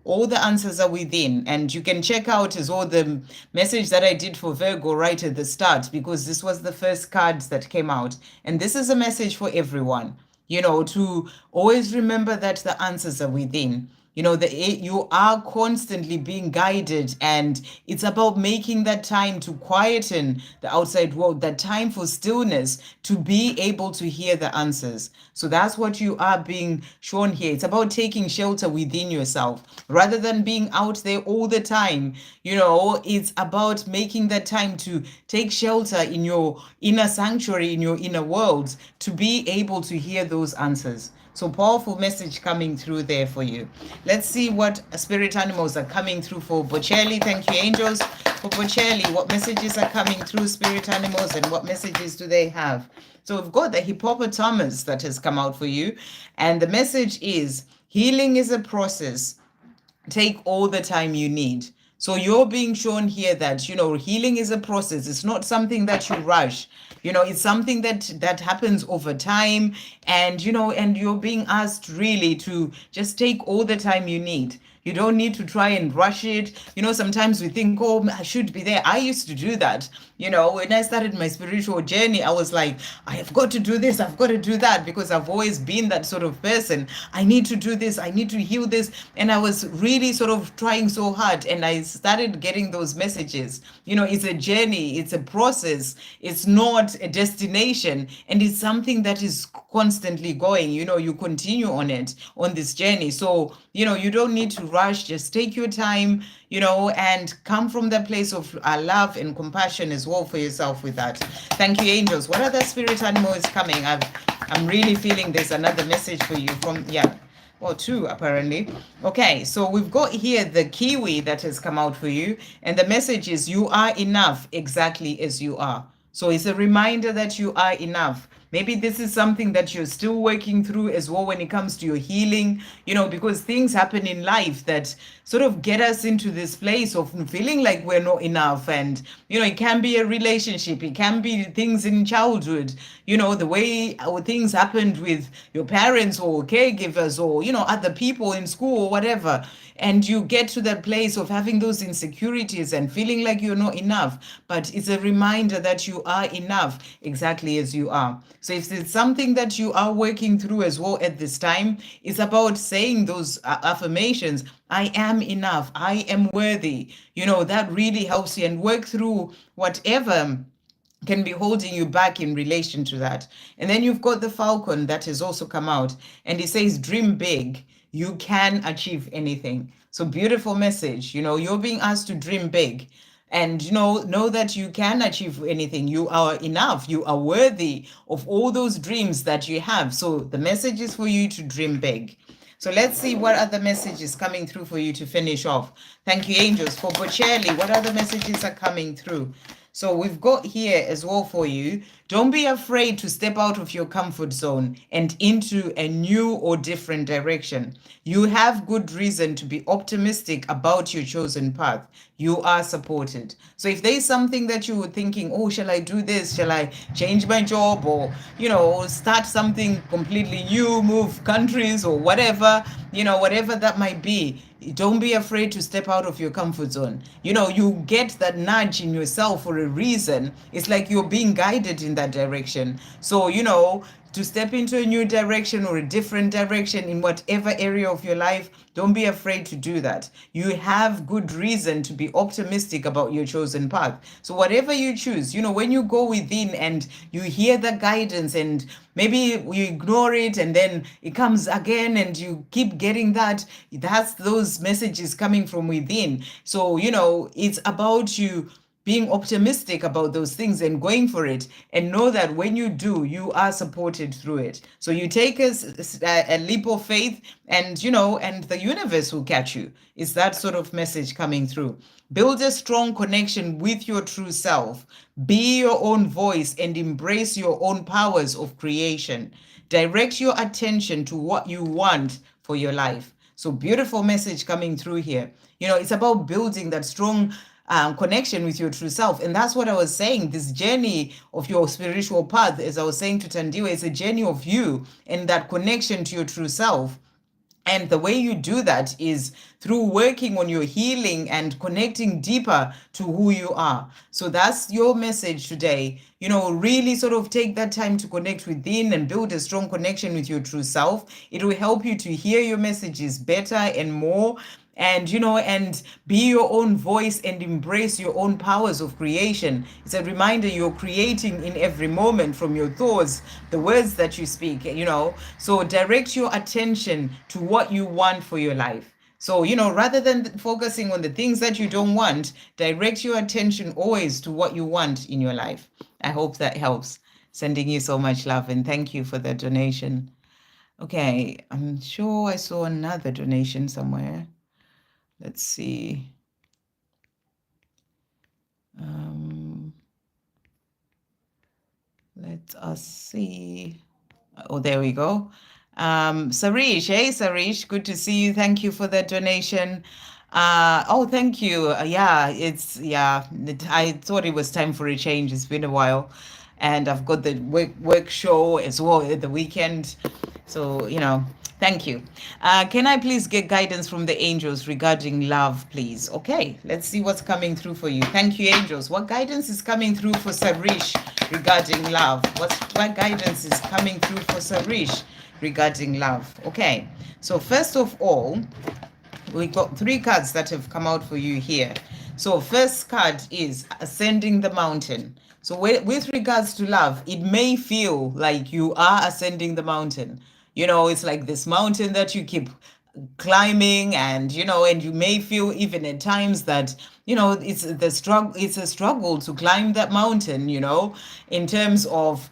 all the answers are within. And you can check out as well the message that I did for Virgo right at the start, because this was the first cards that came out. And this is a message for everyone, to always remember that the answers are within. You are constantly being guided, and it's about making that time to quieten the outside world, that time for stillness, to be able to hear the answers. So that's what you are being shown here. It's about taking shelter within yourself rather than being out there all the time. It's about making that time to take shelter in your inner sanctuary, in your inner world, to be able to hear those answers. So powerful message coming through there for you. Let's see what spirit animals are coming through for Bocelli. Thank you, angels, for Bocelli. What messages are coming through, spirit animals, and what messages do they have? So we've got the hippopotamus that has come out for you. And the message is, healing is a process. Take all the time you need. So you're being shown here that, healing is a process. It's not something that you rush. It's something that happens over time. And, and you're being asked really to just take all the time you need. You don't need to try and rush it. Sometimes we think, oh, I should be there. I used to do that. When I started my spiritual journey, I was like, I have got to do this. I've got to do that, because I've always been that sort of person. I need to do this. I need to heal this. And I was really sort of trying so hard. And I started getting those messages. It's a journey. It's a process. It's not a destination. And it's something that is constantly going. You continue on this journey. So, you don't need to rush. Just take your time, and come from the place of love and compassion as well for yourself with that. Thank you, angels. What other spirit animal is coming? I'm really feeling there's another message for you from, well, two apparently. Okay, so we've got here the kiwi that has come out for you, and the message is, you are enough exactly as you are. So it's a reminder that you are enough. Maybe this is something that you're still working through as well when it comes to your healing, because things happen in life that sort of get us into this place of feeling like we're not enough. And, it can be a relationship. It can be things in childhood, the way things happened with your parents or caregivers or, other people in school or whatever. And you get to that place of having those insecurities and feeling like you're not enough. But it's a reminder that you are enough exactly as you are. So if it's something that you are working through as well at this time, it's about saying those affirmations. I am enough. I am worthy. That really helps you, and work through whatever can be holding you back in relation to that. And then you've got the falcon that has also come out, and it says, dream big. You can achieve anything. So beautiful message. You're being asked to dream big. And know that you can achieve anything. You are enough. You are worthy of all those dreams that you have. So the message is for you to dream big. So let's see what other messages coming through for you to finish off. Thank you, angels. For Bocelli, what other messages are coming through? So we've got here as well for you. Don't be afraid to step out of your comfort zone and into a new or different direction. You have good reason to be optimistic about your chosen path. You are supported. So if there's something that you were thinking, oh, shall I do this? Shall I change my job, or, start something completely new, move countries or whatever, whatever that might be, don't be afraid to step out of your comfort zone. You get that nudge in yourself for a reason. It's like you're being guided in that direction. So, to step into a new direction or a different direction in whatever area of your life, don't be afraid to do that. You have good reason to be optimistic about your chosen path. So whatever you choose, when you go within and you hear the guidance and maybe you ignore it and then it comes again and you keep getting that's those messages coming from within. So, it's about you being optimistic about those things and going for it, and know that when you do, you are supported through it. So you take a leap of faith, and and the universe will catch you. It's that sort of message coming through. Build a strong connection with your true self. Be your own voice and embrace your own powers of creation. Direct your attention to what you want for your life. So beautiful message coming through here. It's about building that strong connection with your true self. And that's what I was saying. This journey of your spiritual path, as I was saying to Tandiwe, is a journey of you and that connection to your true self. And the way you do that is through working on your healing and connecting deeper to who you are. So that's your message today. Really sort of take that time to connect within and build a strong connection with your true self. It will help you to hear your messages better and more. And and be your own voice and embrace your own powers of creation. It's a reminder you're creating in every moment from your thoughts, the words that you speak. So direct your attention to what you want for your life. So rather than focusing on the things that you don't want, direct your attention always to what you want in your life. I hope that helps. Sending you so much love, and thank you for the donation. Okay, I'm sure I saw another donation somewhere. Let's see. Let us see. Oh, there we go. Sarish, hey Sarish, good to see you. Thank you for that donation. Oh, thank you. I thought it was time for a change. It's been a while, and I've got the work show as well at the weekend. So thank you. Can I please get guidance from the angels regarding love, please? Okay, let's see what's coming through for you. Thank you, angels. What guidance is coming through for Sarish regarding love? What guidance is coming through for Sarish regarding love? Okay, so first of all, we got 3 cards that have come out for you here. So first card is ascending the mountain. So with regards to love, it may feel like you are ascending the mountain. It's like this mountain that you keep climbing, and and you may feel even at times that it's a struggle to climb that mountain, in terms of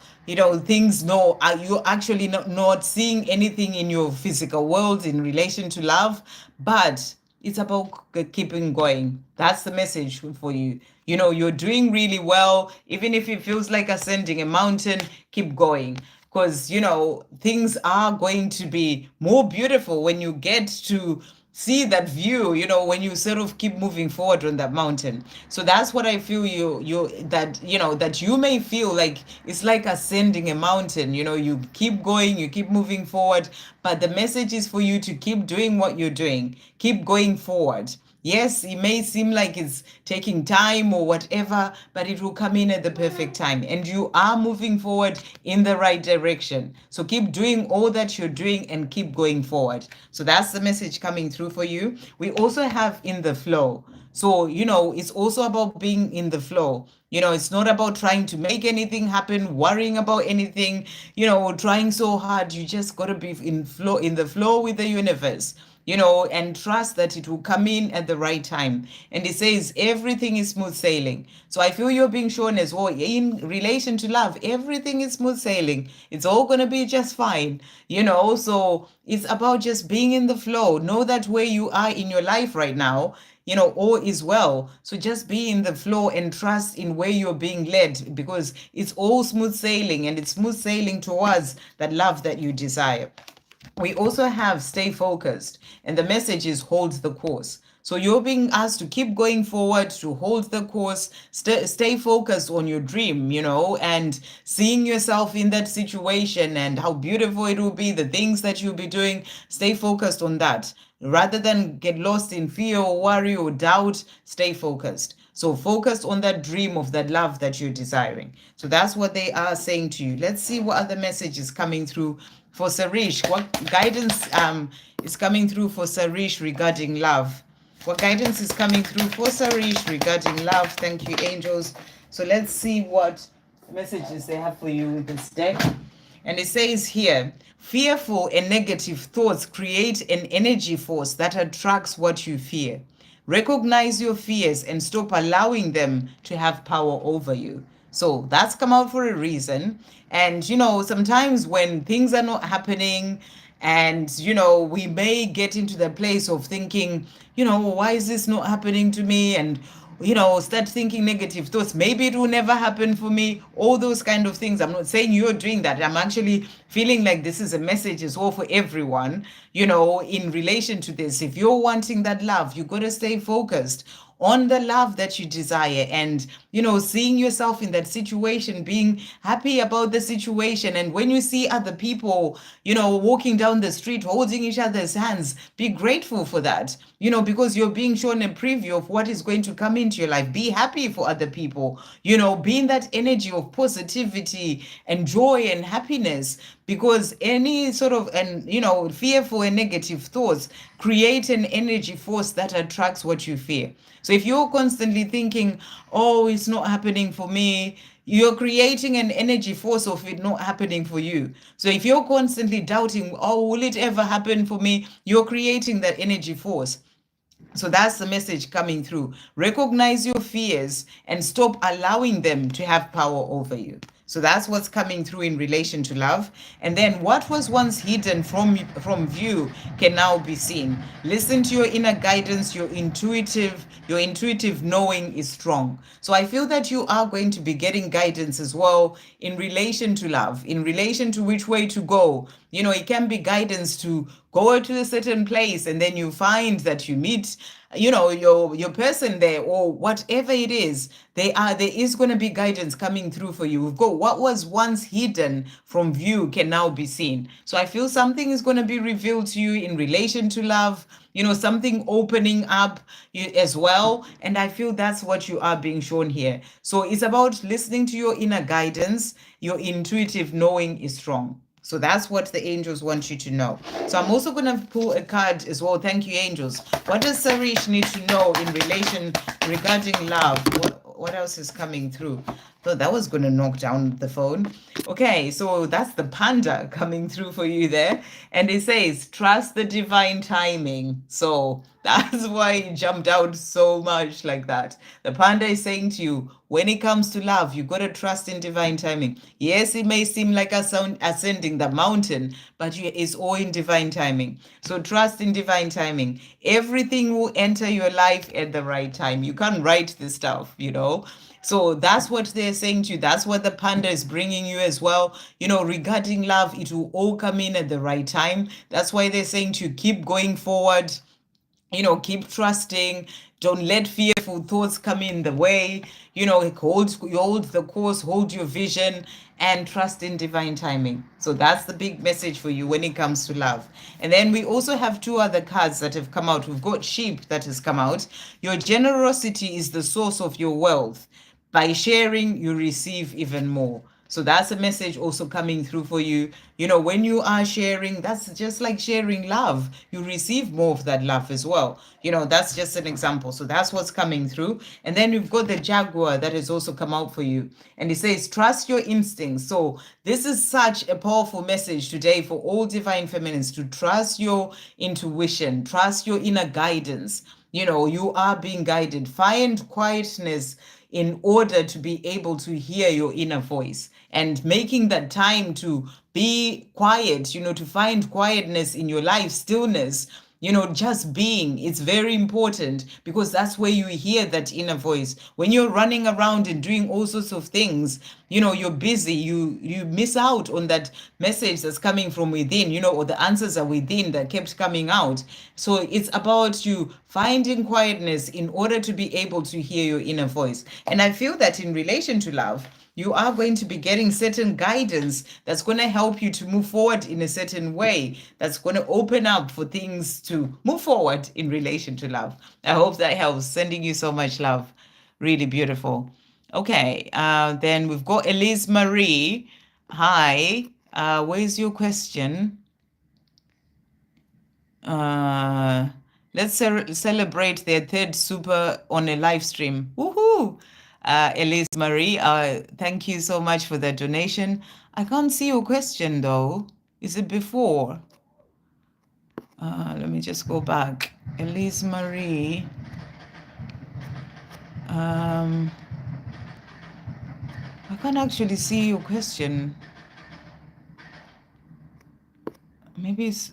things. No, are you actually not seeing anything in your physical world in relation to love, but it's about keeping going. That's the message for you. You're doing really well. Even if it feels like ascending a mountain, keep going. Because, things are going to be more beautiful when you get to see that view, when you sort of keep moving forward on that mountain. So that's what I feel that you may feel like it's like ascending a mountain. You keep going, you keep moving forward, but the message is for you to keep doing what you're doing, keep going forward. Yes, it may seem like it's taking time or whatever, but it will come in at the perfect time. And you are moving forward in the right direction. So keep doing all that you're doing and keep going forward. So that's the message coming through for you. We also have in the flow. So, it's also about being in the flow. It's not about trying to make anything happen, worrying about anything, trying so hard. You just got to be in the flow with the universe. And trust that it will come in at the right time. And it says everything is smooth sailing. So I feel you're being shown as well in relation to love. Everything is smooth sailing. It's all going to be just fine. So it's about just being in the flow. Know that where you are in your life right now, all is well. So just be in the flow and trust in where you're being led, because it's all smooth sailing, and it's smooth sailing towards that love that you desire. We also have stay focused, and the message is hold the course. So you're being asked to keep going forward, to hold the course, stay focused on your dream, and seeing yourself in that situation and how beautiful it will be, the things that you'll be doing. Stay focused on that. Rather than get lost in fear or worry or doubt, stay focused. So focus on that dream of that love that you're desiring. So that's what they are saying to you. Let's see what other message is coming through for Sarish. What guidance is coming through for Sarish regarding love? What guidance is coming through for Sarish regarding love? Thank you, angels. So let's see what messages they have for you with this deck. And it says here, fearful and negative thoughts create an energy force that attracts what you fear. Recognize your fears and stop allowing them to have power over you. So that's come out for a reason. And, sometimes when things are not happening, and, we may get into the place of thinking, why is this not happening to me? And, start thinking negative thoughts. Maybe it will never happen for me. All those kind of things. I'm not saying you're doing that. I'm actually feeling like this is a message as well for everyone, in relation to this. If you're wanting that love, you got to stay focused on the love that you desire, and seeing yourself in that situation, being happy about the situation. And when you see other people walking down the street holding each other's hands, be grateful for that, because you're being shown a preview of what is going to come into your life. Be happy for other people, be in that energy of positivity and joy and happiness, because any sort of fearful and negative thoughts create an energy force that attracts what you fear. So if you're constantly thinking, oh, it's not happening for me, you're creating an energy force of it not happening for you. So if you're constantly doubting, oh, will it ever happen for me, you're creating that energy force. So that's the message coming through. Recognize your fears and stop allowing them to have power over you. So that's what's coming through in relation to love. And then what was once hidden from view can now be seen. Listen to your inner guidance. Your intuitive knowing is strong. So I feel that you are going to be getting guidance as well in relation to love, in relation to which way to go. It can be guidance to go to a certain place, and then you find that you meet your person there, or whatever it is. There is going to be guidance coming through for you. We've got what was once hidden from view can now be seen. So I feel something is going to be revealed to you in relation to love, something opening up as well. And I feel that's what you are being shown here. So it's about listening to your inner guidance. Your intuitive knowing is strong. So that's what the angels want you to know. So I'm also going to pull a card as well. Thank you, angels. What does Sarish need to know in relation regarding love? What else is coming through? Thought that was going to knock down the phone. Okay, so that's the panda coming through for you there. And it says, trust the divine timing. So that's why it jumped out so much like that. The panda is saying to you, when it comes to love, you got to trust in divine timing. Yes, it may seem like ascending the mountain, but it's all in divine timing. So trust in divine timing. Everything will enter your life at the right time. You can't write this stuff, So that's what they're saying to you. That's what the panda is bringing you as well. Regarding love, it will all come in at the right time. That's why they're saying to you, keep going forward. Keep trusting. Don't let fearful thoughts come in the way. Hold the course, hold your vision, and trust in divine timing. So that's the big message for you when it comes to love. And then we also have two other cards that have come out. We've got sheep that has come out. Your generosity is the source of your wealth. By sharing, you receive even more. So that's a message also coming through for you. When you are sharing, that's just like sharing love. You receive more of that love as well. That's just an example. So that's what's coming through. And then we've got the jaguar that has also come out for you. And it says, trust your instincts. So this is such a powerful message today for all divine feminines, to trust your intuition, trust your inner guidance. You are being guided. Find quietness in order to be able to hear your inner voice, and making that time to be quiet, to find quietness in your life, stillness, just being. It's very important, because that's where you hear that inner voice. When you're running around and doing all sorts of things, you're busy, you miss out on that message that's coming from within, or the answers are within that kept coming out. So it's about you finding quietness in order to be able to hear your inner voice. And I feel that in relation to love, you are going to be getting certain guidance that's going to help you to move forward in a certain way, that's going to open up for things to move forward in relation to love. I hope that helps. Sending you so much love. Really beautiful. Okay, then we've got Elise Marie. Hi, where's your question? Let's celebrate their third super on a live stream. Woohoo! Elise Marie, thank you so much for that donation. I can't see your question though. Is it before? Let me just go back. Elise Marie. Um, I can't actually see your question. Maybe it's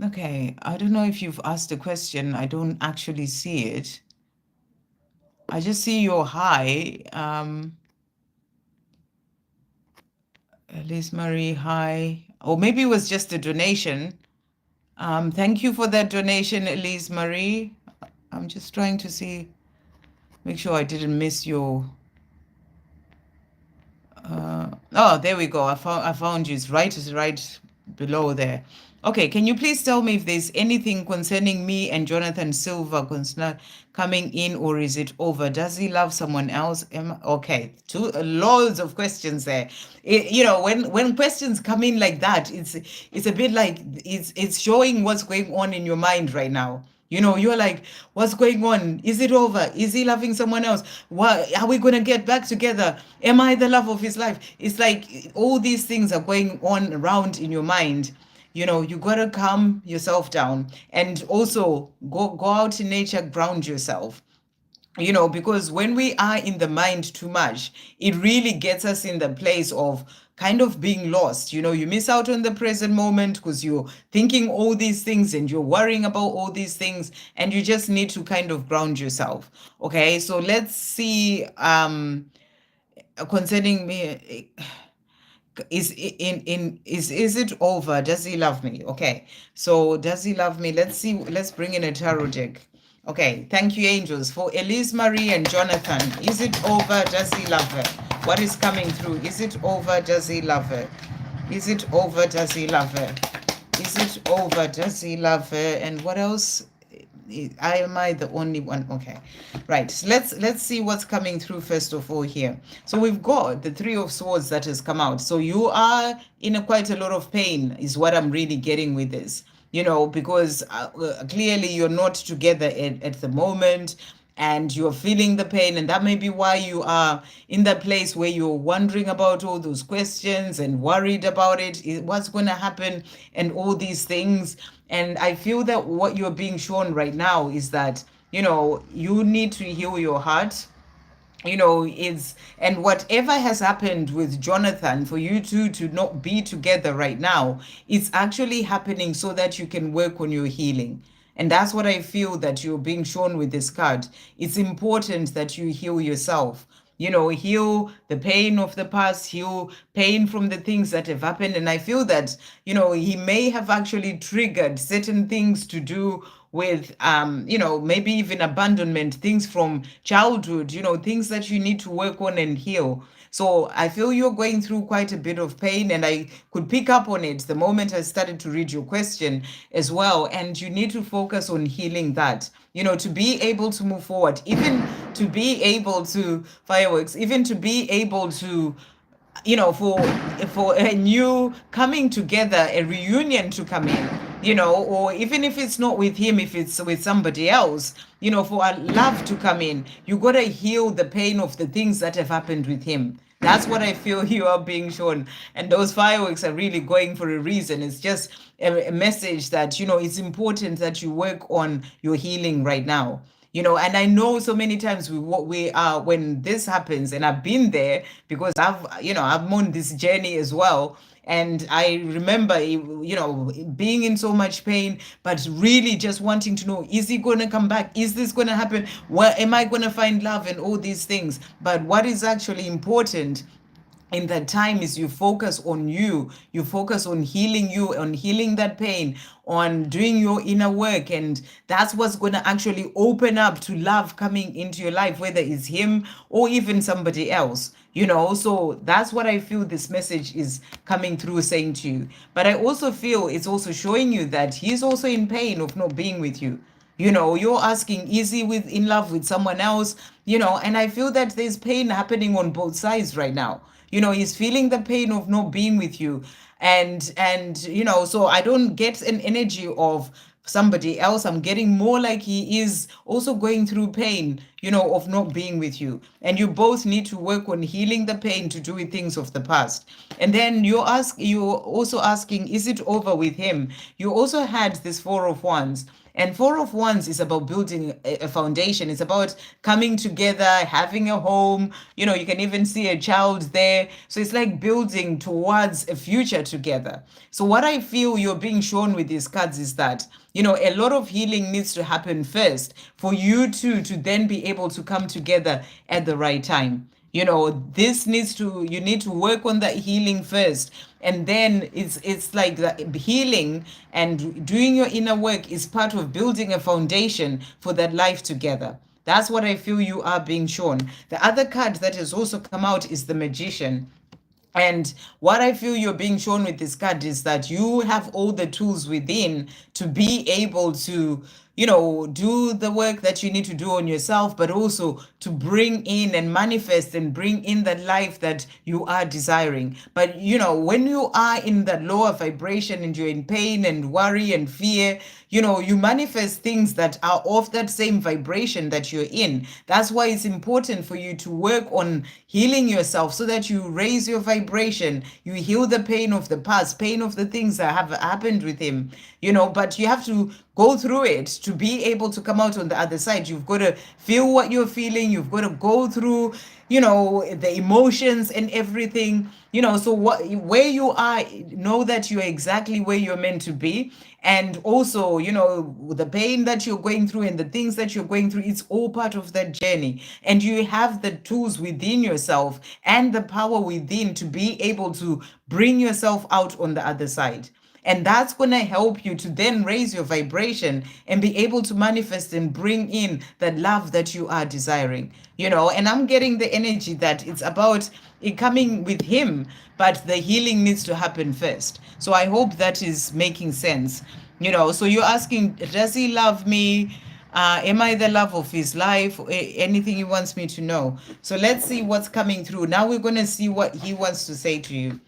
okay. I don't know if you've asked a question. I don't actually see it. I just see your hi. Elise Marie, hi. Or maybe it was just a donation. Thank you for that donation, Elise Marie. I'm just trying to see, make sure I didn't miss your. Oh, there we go. I found you. It's right below there. Okay, can you please tell me if there's anything concerning me and Jonathan Silver coming in, or is it over? Does he love someone else? Okay, loads of questions there. When questions come in like that, it's a bit like it's showing what's going on in your mind right now. You're like, what's going on? Is it over? Is he loving someone else? What are we gonna get back together? Am I the love of his life? It's like all these things are going on around in your mind. You gotta calm yourself down and also go out in nature, ground yourself. Because when we are in the mind too much, it really gets us in the place of kind of being lost. You miss out on the present moment because you're thinking all these things and you're worrying about all these things, and you just need to kind of ground yourself. Okay, so let's see. Concerning me, is it over? Does he love me? Okay, so does he love me? Let's see. Let's bring in a tarot deck. Okay, thank you, angels. For Elise Marie and Jonathan, is it over? Does he love her? What is coming through? Is it over? Does he love her? Is it over? Does he love her? Is it over? Does he love her? And what else? Am I the only one? Okay, right. So let's see what's coming through first of all here. So we've got the Three of Swords that has come out. So you are in quite a lot of pain, is what I'm really getting with this. Because clearly you're not together at the moment, and you're feeling the pain, and that may be why you are in that place where you're wondering about all those questions and worried about what's going to happen and all these things. And I feel that what you're being shown right now is that you need to heal your heart. It's, and whatever has happened with Jonathan, for you two to not be together right now, it's actually happening so that you can work on your healing. And that's what I feel that you're being shown with this card. It's important that you heal yourself. Heal the pain of the past, heal pain from the things that have happened. And I feel that, he may have actually triggered certain things to do with maybe even abandonment, things from childhood, things that you need to work on and heal. So I feel you're going through quite a bit of pain, and I could pick up on it the moment I started to read your question as well. And you need to focus on healing that, to be able to move forward, even to be able to fireworks, even to be able to for a new coming together, a reunion to come in, or even if it's not with him, if it's with somebody else, for a love to come in, you got to heal the pain of the things that have happened with him. That's what I feel you are being shown. And those fireworks are really going for a reason. It's just a message that, it's important that you work on your healing right now. And I know so many times what we are when this happens, and I've been there because I'm on this journey as well. And I remember, being in so much pain, but really just wanting to know, is he going to come back? Is this going to happen? Where am I going to find love and all these things? But what is actually important in that time is you focus on you focus on healing you, on healing that pain, on doing your inner work, and that's what's going to actually open up to love coming into your life, whether it's him or even somebody else. So that's what I feel this message is coming through saying to you. But I also feel it's also showing you that he's also in pain of not being with you. You're asking, is he in love with someone else? And I feel that there's pain happening on both sides right now. He's feeling the pain of not being with you. And so I don't get an energy of somebody else. I'm getting more like he is also going through pain, of not being with you. And you both need to work on healing the pain to do with things of the past. And then you're also asking, is it over with him? You also had this Four of Wands. And Four of Wands is about building a foundation. It's about coming together, having a home. You can even see a child there. So it's like building towards a future together. So what I feel you're being shown with these cards is that, a lot of healing needs to happen first for you two to then be able to come together at the right time. You need to work on that healing first, and then it's like the healing and doing your inner work is part of building a foundation for that life together. That's what I feel you are being shown. The other card that has also come out is the Magician. And what I feel you're being shown with this card is that you have all the tools within to be able to, do the work that you need to do on yourself, but also to bring in and manifest and bring in that life that you are desiring. But, when you are in that lower vibration and you're in pain and worry and fear, you manifest things that are of that same vibration that you're in. That's why it's important for you to work on healing yourself so that you raise your vibration. You heal the pain of the past, pain of the things that have happened with him, but you have to go through it to be able to come out on the other side. You've got to feel what you're feeling. You've got to go through, the emotions and everything, so where you are, know that you're exactly where you're meant to be. And also, the pain that you're going through and the things that you're going through, it's all part of that journey. And you have the tools within yourself and the power within to be able to bring yourself out on the other side. And that's going to help you to then raise your vibration and be able to manifest and bring in that love that you are desiring. And I'm getting the energy that it's about it coming with him, but the healing needs to happen first. So I hope that is making sense. So you're asking, does he love me? Am I the love of his life? Anything he wants me to know. So let's see what's coming through. Now we're going to see what he wants to say to you.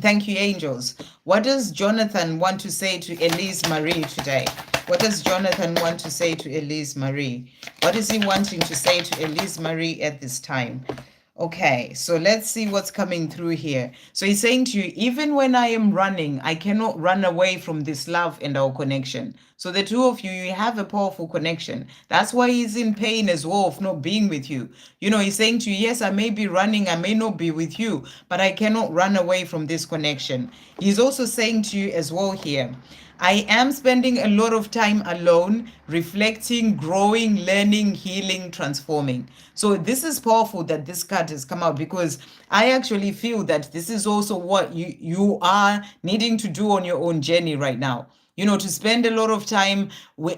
Thank you, angels. What does Jonathan want to say to Elise Marie today? What does Jonathan want to say to Elise Marie? What is he wanting to say to Elise Marie at this time? Okay, so let's see what's coming through here. So he's saying to you, even when I am running, I cannot run away from this love and our connection. So the two of you, you have a powerful connection. That's why he's in pain as well of not being with you. He's saying to you, yes, I may be running, I may not be with you, but I cannot run away from this connection. He's also saying to you as well here, I am spending a lot of time alone, reflecting, growing, learning, healing, transforming. So this is powerful that this card has come out, because I actually feel that this is also what you are needing to do on your own journey right now. To spend a lot of time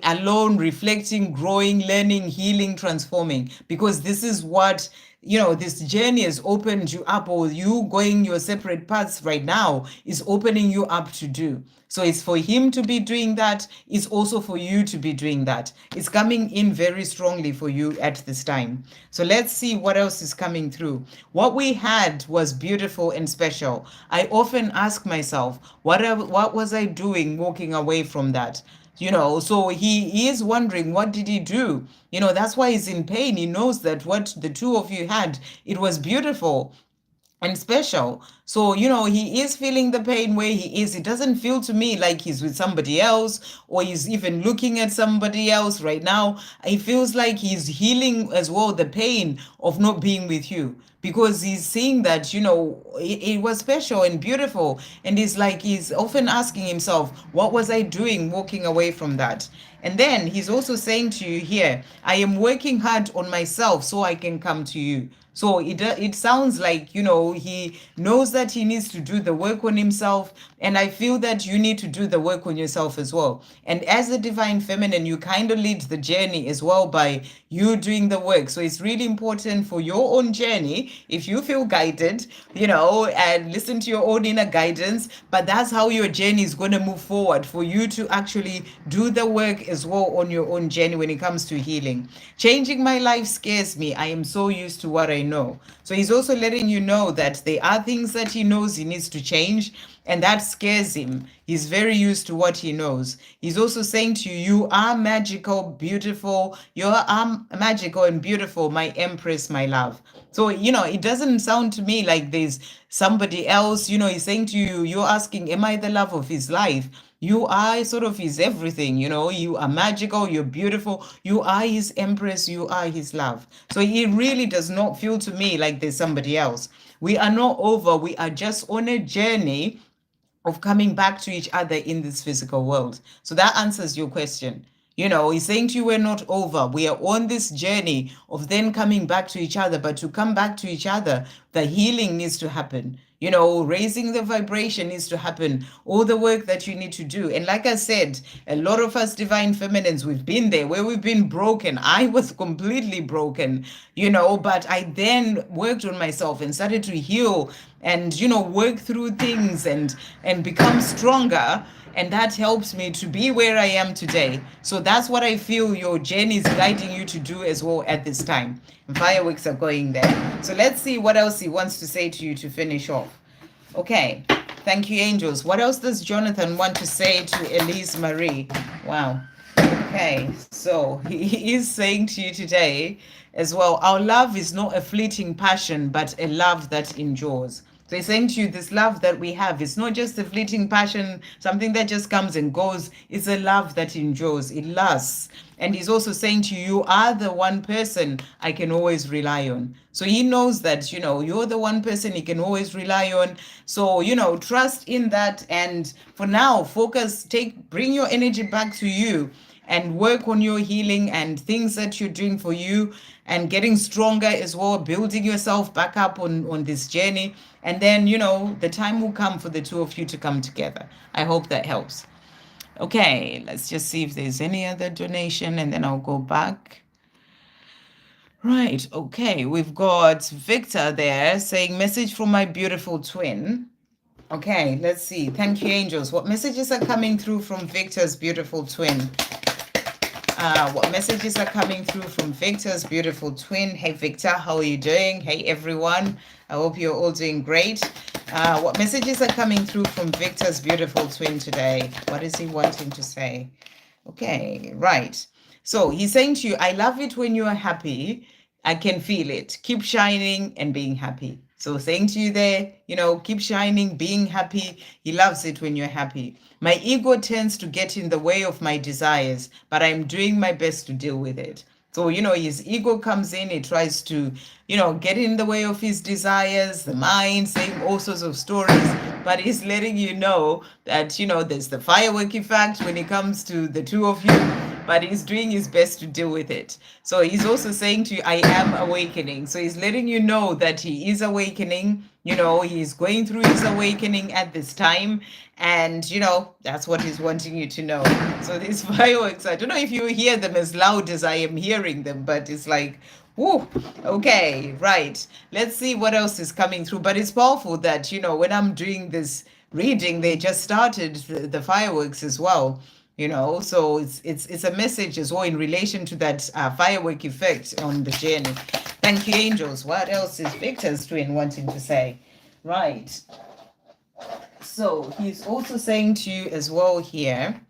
alone, reflecting, growing, learning, healing, transforming, because this is what, this journey has opened you up, or you going your separate paths right now is opening you up to do. So it's for him to be doing that. It's also for you to be doing that. It's coming in very strongly for you at this time. So let's see what else is coming through. What we had was beautiful and special. I often ask myself, what was I doing walking away from that? So he is wondering, what did he do? That's why he's in pain. He knows that what the two of you had, it was beautiful and special. So, he is feeling the pain where he is. It doesn't feel to me like he's with somebody else or he's even looking at somebody else right now. It feels like he's healing as well the pain of not being with you, because he's seeing that, it was special and beautiful. And he's often asking himself, what was I doing walking away from that? And then he's also saying to you here, I am working hard on myself so I can come to you. So it sounds like, he knows that he needs to do the work on himself. And I feel that you need to do the work on yourself as well. And as a divine feminine, you kind of lead the journey as well by you doing the work. So it's really important for your own journey, if you feel guided, and listen to your own inner guidance. But that's how your journey is going to move forward, for you to actually do the work as well on your own journey when it comes to healing. Changing my life scares me. I am so used to what I know. So he's also letting you know that there are things that he knows he needs to change, and that scares him. He's very used to what he knows. He's also saying to you, you are magical, beautiful. You are magical and beautiful, my empress, my love. So, it doesn't sound to me like there's somebody else. He's saying to you, you're asking, am I the love of his life? You are sort of his everything, you know, you are magical, you're beautiful, you are his empress, you are his love. So he really does not feel to me like there's somebody else. We are not over, we are just on a journey of coming back to each other in this physical world. So that answers your question. You know, he's saying to you, we're not over. We are on this journey of then coming back to each other. But to come back to each other, the healing needs to happen. You know, raising the vibration needs to happen. All the work that you need to do. And like I said, a lot of us divine feminines, we've been there where we've been broken. I was completely broken, you know, but I then worked on myself and started to heal and, you know, work through things and become stronger, and that helps me to be where I am today. So that's what I feel your journey is guiding you to do as well at this time. And fireworks are going there. So let's see what else he wants to say to you to finish off. Okay, thank you, angels. What else does Jonathan want to say to Elise Marie? Wow. Okay, so he is saying to you today as well, our love is not a fleeting passion, but a love that endures. So he's saying to you, this love that we have, it's not just a fleeting passion, something that just comes and goes. It's a love that endures, it lasts. And he's also saying to you, you are the one person I can always rely on. So he knows that, you know, you're the one person he can always rely on. So, you know, trust in that. And for now, focus, bring your energy back to you and work on your healing and things that you're doing for you and getting stronger as well, building yourself back up on this journey. And then, you know, the time will come for the two of you to come together. I hope that helps. Okay, let's just see if there's any other donation and then I'll go back. Right, okay, we've got Victor there saying, message from my beautiful twin. Okay, let's see. Thank you, angels. What messages are coming through from Victor's beautiful twin? What messages are coming through from Victor's beautiful twin? Hey, Victor, how are you doing? Hey, everyone. I hope you're all doing great. What messages are coming through from Victor's beautiful twin today? What is he wanting to say? Okay, right. So he's saying to you, I love it when you are happy. I can feel it. Keep shining and being happy. So saying to you there, you know, keep shining, being happy. He loves it when you're happy. My ego tends to get in the way of my desires, but I'm doing my best to deal with it. So, you know, his ego comes in, he tries to, you know, get in the way of his desires, the mind, saying all sorts of stories, but he's letting you know that, you know, there's the firework effect when it comes to the two of you, but he's doing his best to deal with it. So he's also saying to you, I am awakening. So he's letting you know that he is awakening. You know, he's going through his awakening at this time. And, you know, that's what he's wanting you to know. So these fireworks, I don't know if you hear them as loud as I am hearing them, but it's like, whoo, okay, right. Let's see what else is coming through. But it's powerful that, you know, when I'm doing this reading, they just started the fireworks as well. You know, so it's a message as well in relation to that firework effect on the journey. Thank you, angels. What else is Victor's twin wanting to say? Right. So he's also saying to you as well here,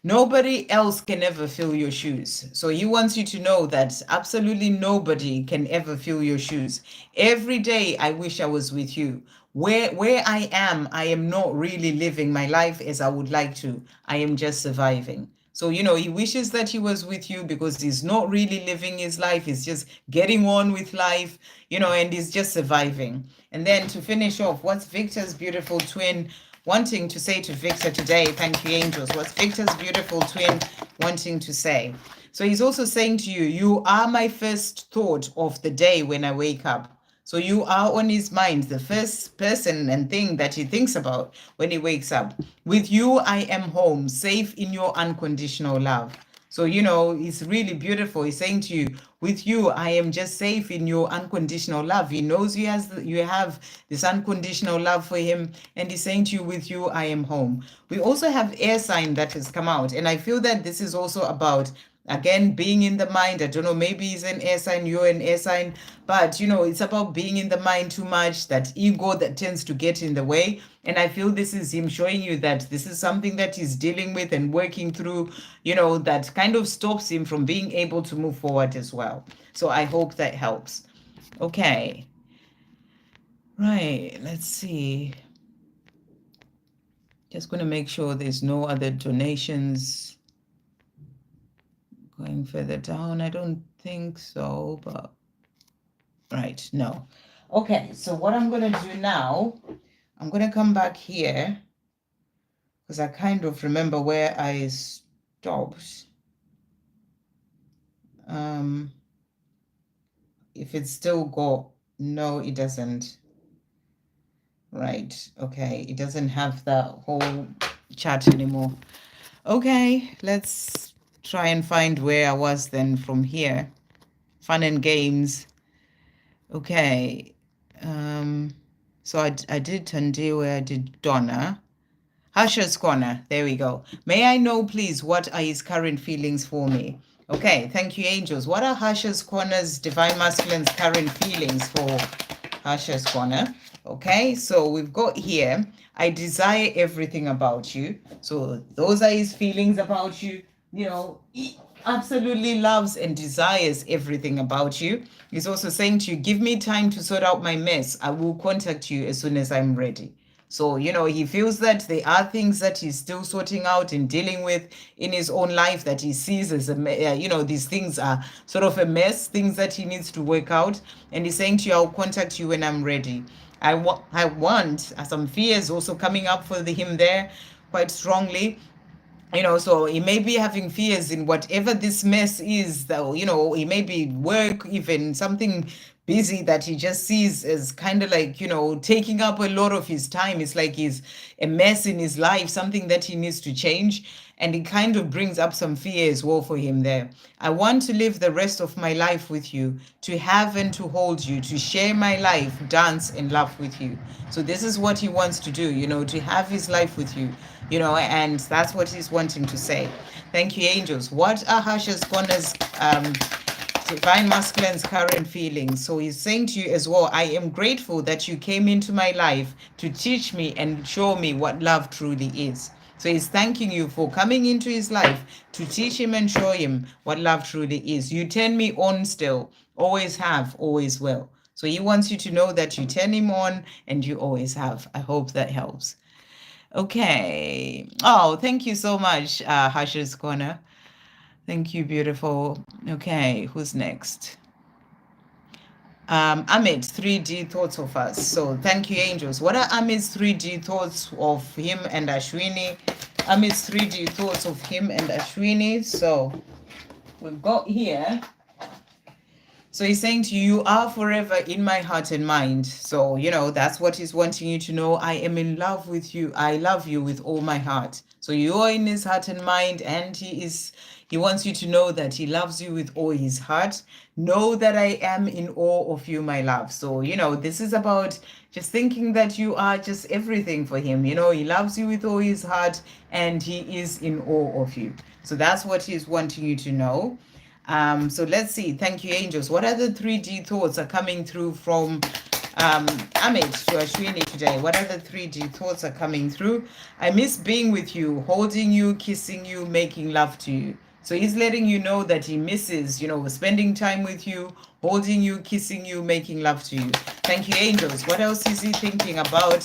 nobody else can ever fill your shoes. So he wants you to know that absolutely nobody can ever fill your shoes. Every day I wish I was with you. Where I am not really living my life as I would like to. I am just surviving. So, you know, he wishes that he was with you because he's not really living his life. He's just getting on with life, you know, and he's just surviving. And then to finish off, what's Victor's beautiful twin wanting to say to Victor today? Thank you, angels. What's Victor's beautiful twin wanting to say? So he's also saying to you, you are my first thought of the day when I wake up. So you are on his mind, the first person and thing that he thinks about when he wakes up. With you, I am home, safe in your unconditional love. So, you know, it's really beautiful. He's saying to you, with you, I am just safe in your unconditional love. He knows you have this unconditional love for him. And he's saying to you, with you, I am home. We also have air sign that has come out. And I feel that this is also about, again, being in the mind. I don't know, maybe he's an air sign, you're an air sign, but you know, it's about being in the mind too much, that ego that tends to get in the way. And I feel this is him showing you that this is something that he's dealing with and working through, you know, that kind of stops him from being able to move forward as well. So I hope that helps. Okay. Right, let's see. Just going to make sure there's no other donations going further down. I don't think so, but right, no. Okay, so what I'm going to do now, I'm going to come back here because I kind of remember where I stopped. If it's still got, no, it doesn't. Right, okay, it doesn't have that whole chat anymore. Okay, let's try and find where I was then from here. Fun and games. Okay, so I did Tanda, I did Donna. Husher's Corner, there we go. May I know, please, what are his current feelings for me? Okay, thank you, angels. What are Husher's Corner's Divine Masculine's current feelings for Husher's Corner? Okay, so we've got here, I desire everything about you. So those are his feelings about you. You know, he absolutely loves and desires everything about you. He's also saying to you, give me time to sort out my mess. I will contact you as soon as I'm ready. So, you know, he feels that there are things that he's still sorting out and dealing with in his own life that he sees as you know, these things are sort of a mess, things that he needs to work out. And he's saying to you, I'll contact you when I'm ready. I want some fears also coming up for him there quite strongly. You know, so he may be having fears in whatever this mess is, though, you know, he may be work, even something busy that he just sees as kind of like, you know, taking up a lot of his time. It's like he's a mess in his life, something that he needs to change. And it kind of brings up some fear as well for him there. I want to live the rest of my life with you, to have and to hold you, to share my life, dance and laugh with you. So this is what he wants to do, you know, to have his life with you, you know, and that's what he's wanting to say. Thank you, angels. What are Hash's Corner's Divine Masculine's current feelings? So he's saying to you as well, I am grateful that you came into my life to teach me and show me what love truly is. So he's thanking you for coming into his life to teach him and show him what love truly is. You turn me on still, always have, always will. So he wants you to know that you turn him on and you always have. I hope that helps. Okay. Oh, thank you so much, Hash's Corner. Thank you, beautiful. Okay, who's next? Amit's 3D thoughts of us. So thank you, angels. What are Amit's 3D thoughts of him and Ashwini? Amit's 3D thoughts of him and Ashwini. So we've got here. So he's saying to you, you are forever in my heart and mind. So, you know, that's what he's wanting you to know. I am in love with you. I love you with all my heart. So you are in his heart and mind, and he wants you to know that he loves you with all his heart. Know that I am in awe of you, my love. So, you know, this is about just thinking that you are just everything for him. You know, he loves you with all his heart and he is in awe of you. So that's what he's wanting you to know. So let's see. Thank you, angels. What other 3D thoughts are coming through from Amit to Ashwini today? What other 3D thoughts are coming through? I miss being with you, holding you, kissing you, making love to you. So he's letting you know that he misses, you know, spending time with you, holding you, kissing you, making love to you. Thank you, angels. What else is he thinking about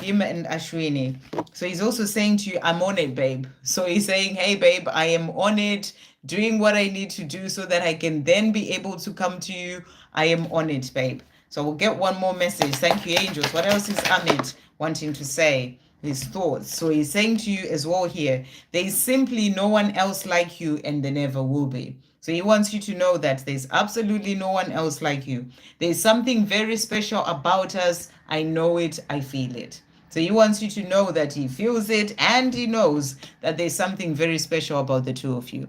him and Ashwini? So he's also saying to you, I'm on it, babe. So he's saying, hey, babe, I am on it, doing what I need to do so that I can then be able to come to you. I am on it, babe. So we'll get one more message. Thank you, angels. What else is Amit wanting to say? His thoughts. So he's saying to you as well here, there is simply no one else like you and there never will be. So he wants you to know that there's absolutely no one else like you. There's something very special about us. I know it. I feel it. So he wants you to know that he feels it and he knows that there's something very special about the two of you.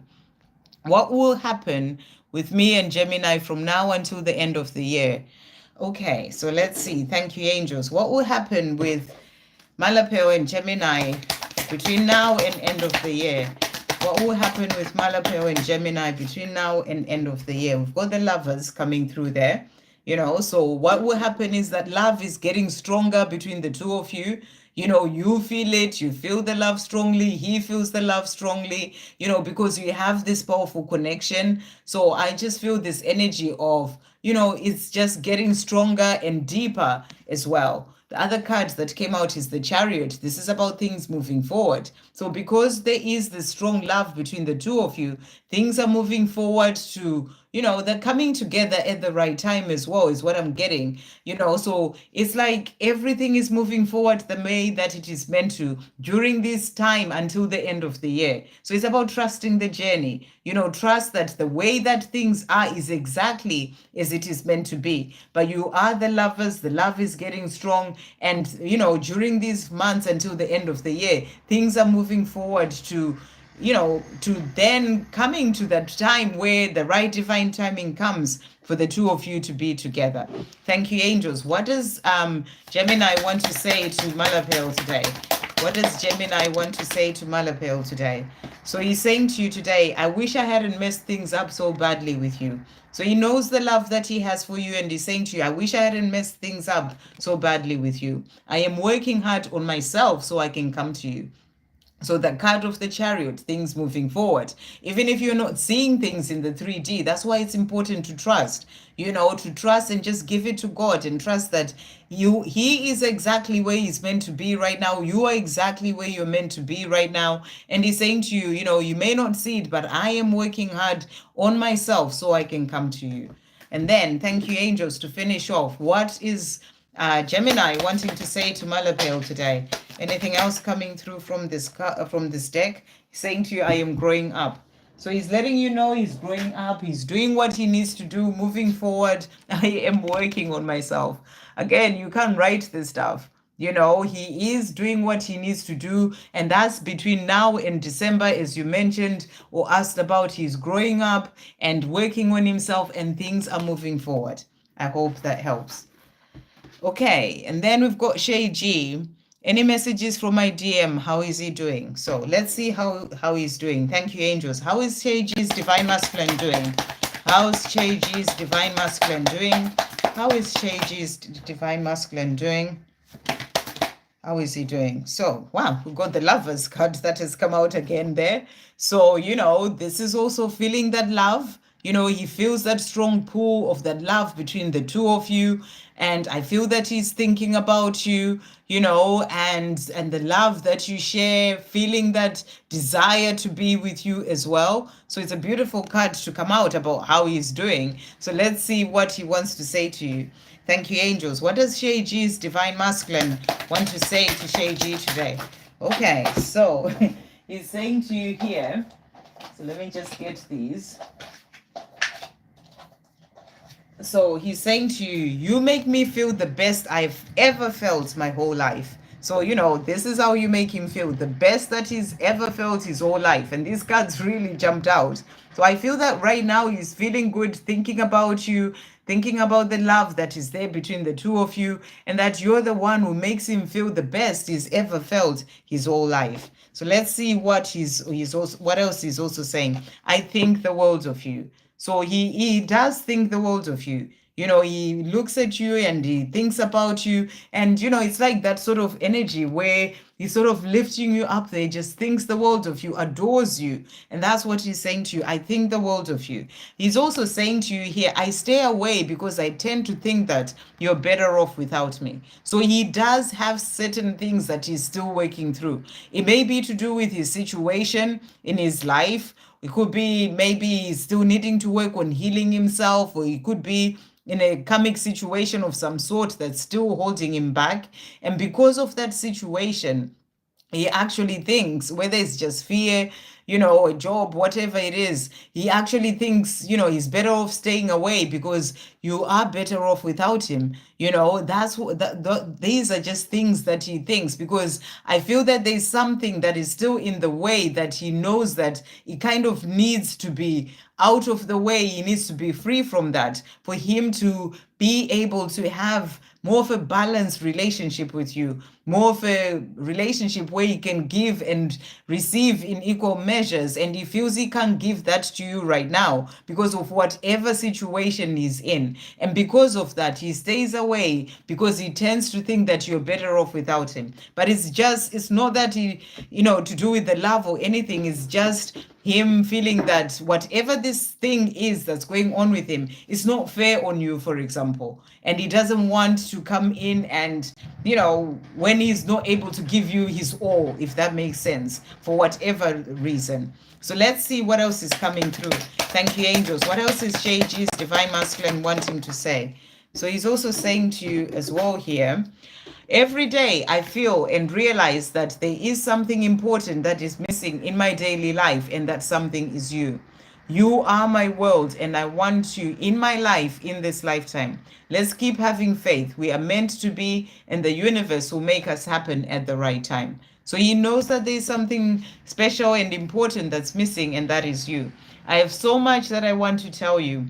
What will happen with me and Gemini from now until the end of the year? Okay, so let's see. Thank you, angels. What will happen with Malapeo and Gemini between now and end of the year? What will happen with Malapeo and Gemini between now and end of the year? We've got the lovers coming through there. You know, so what will happen is that love is getting stronger between the two of you. You know, you feel it, you feel the love strongly, he feels the love strongly, you know, because you have this powerful connection. So I just feel this energy of, you know, it's just getting stronger and deeper as well. The other card that came out is the Chariot. This is about things moving forward. So because there is this strong love between the two of you, things are moving forward to, they're coming together at the right time as well, is what I'm getting. So it's like everything is moving forward the way that it is meant to during this time until the end of the year. So it's about trusting the journey. Trust that the way that things are is exactly as it is meant to be. But you are the lovers, the love is getting strong. And, during these months until the end of the year, things are moving forward to to then coming to that time where the right divine timing comes for the two of you to be together. Thank you, angels. What does Gemini want to say to Malapel today? What does Gemini want to say to Malapel today? So he's saying to you today, I wish I hadn't messed things up so badly with you. So he knows the love that he has for you, and he's saying to you, I wish I hadn't messed things up so badly with you. I am working hard on myself so I can come to you. So the card of the Chariot, things moving forward. Even if you're not seeing things in the 3D, that's why it's important to trust, to trust and just give it to God and trust that he is exactly where he's meant to be right now. You are exactly where you're meant to be right now. And he's saying to you, you may not see it, but I am working hard on myself so I can come to you. And then, thank you, angels, to finish off. What is Gemini wanting to say to Malapel today? Anything else coming through from this deck? He's saying to you, I am growing up. So he's letting you know he's growing up. He's doing what he needs to do, moving forward. I am working on myself. Again, you can't write this stuff. He is doing what he needs to do. And that's between now and December, as you mentioned or asked about. He's growing up and working on himself, and things are moving forward. I hope that helps. Okay, and then we've got Shay G. Any messages from my DM? How is he doing? So let's see how he's doing. Thank you, angels. How is Shay G's Divine Masculine doing? How's Shay G's Divine Masculine doing? How is Shay G's Divine Masculine doing? How is he doing? So, wow, we've got the Lovers card that has come out again there. So, this is also feeling that love. He feels that strong pull of that love between the two of you. And I feel that he's thinking about you, and the love that you share, feeling that desire to be with you as well. So it's a beautiful card to come out about how he's doing. So let's see what he wants to say to you. Thank you, angels. What does Shay G's Divine Masculine want to say to Shay G today? Okay, so he's saying to you here. So let me just get these. So he's saying to you, you make me feel the best I've ever felt my whole life. So, this is how you make him feel, the best that he's ever felt his whole life. And these cards really jumped out. So I feel that right now he's feeling good, thinking about you, thinking about the love that is there between the two of you, and that you're the one who makes him feel the best he's ever felt his whole life. So let's see what what else he's also saying. I think the world of you. So he does think the world of you. He looks at you and he thinks about you. And, it's like that sort of energy where he's sort of lifting you up there, just thinks the world of you, adores you. And that's what he's saying to you. I think the world of you. He's also saying to you here, I stay away because I tend to think that you're better off without me. So he does have certain things that he's still working through. It may be to do with his situation in his life. It could be maybe he's still needing to work on healing himself, or he could be in a karmic situation of some sort that's still holding him back. And because of that situation, he actually thinks, whether it's just fear, a job, whatever it is, he actually thinks, he's better off staying away because you are better off without him. That's what these are just things that he thinks, because I feel that there's something that is still in the way that he knows that he kind of needs to be out of the way. He needs to be free from that for him to be able to have more of a balanced relationship with you, more of a relationship where he can give and receive in equal measures. And he feels he can't give that to you right now because of whatever situation he's in. And because of that, he stays away because he tends to think that you're better off without him. But it's not that he, to do with the love or anything. It's just him feeling that whatever this thing is that's going on with him is not fair on you, for example, and he doesn't want to come in and, you know, when he's not able to give you his all, if that makes sense, for whatever reason. So let's see what else is coming through. Thank you, angels. What else is Shay G's divine masculine wanting to say? So he's also saying to you as well here, every day I feel and realize that there is something important that is missing in my daily life, and that something is you. You are my world, and I want you in my life in this lifetime. Let's keep having faith. We are meant to be, and the universe will make us happen at the right time. So he knows that there's something special and important that's missing, and that is you. I have so much that I want to tell you.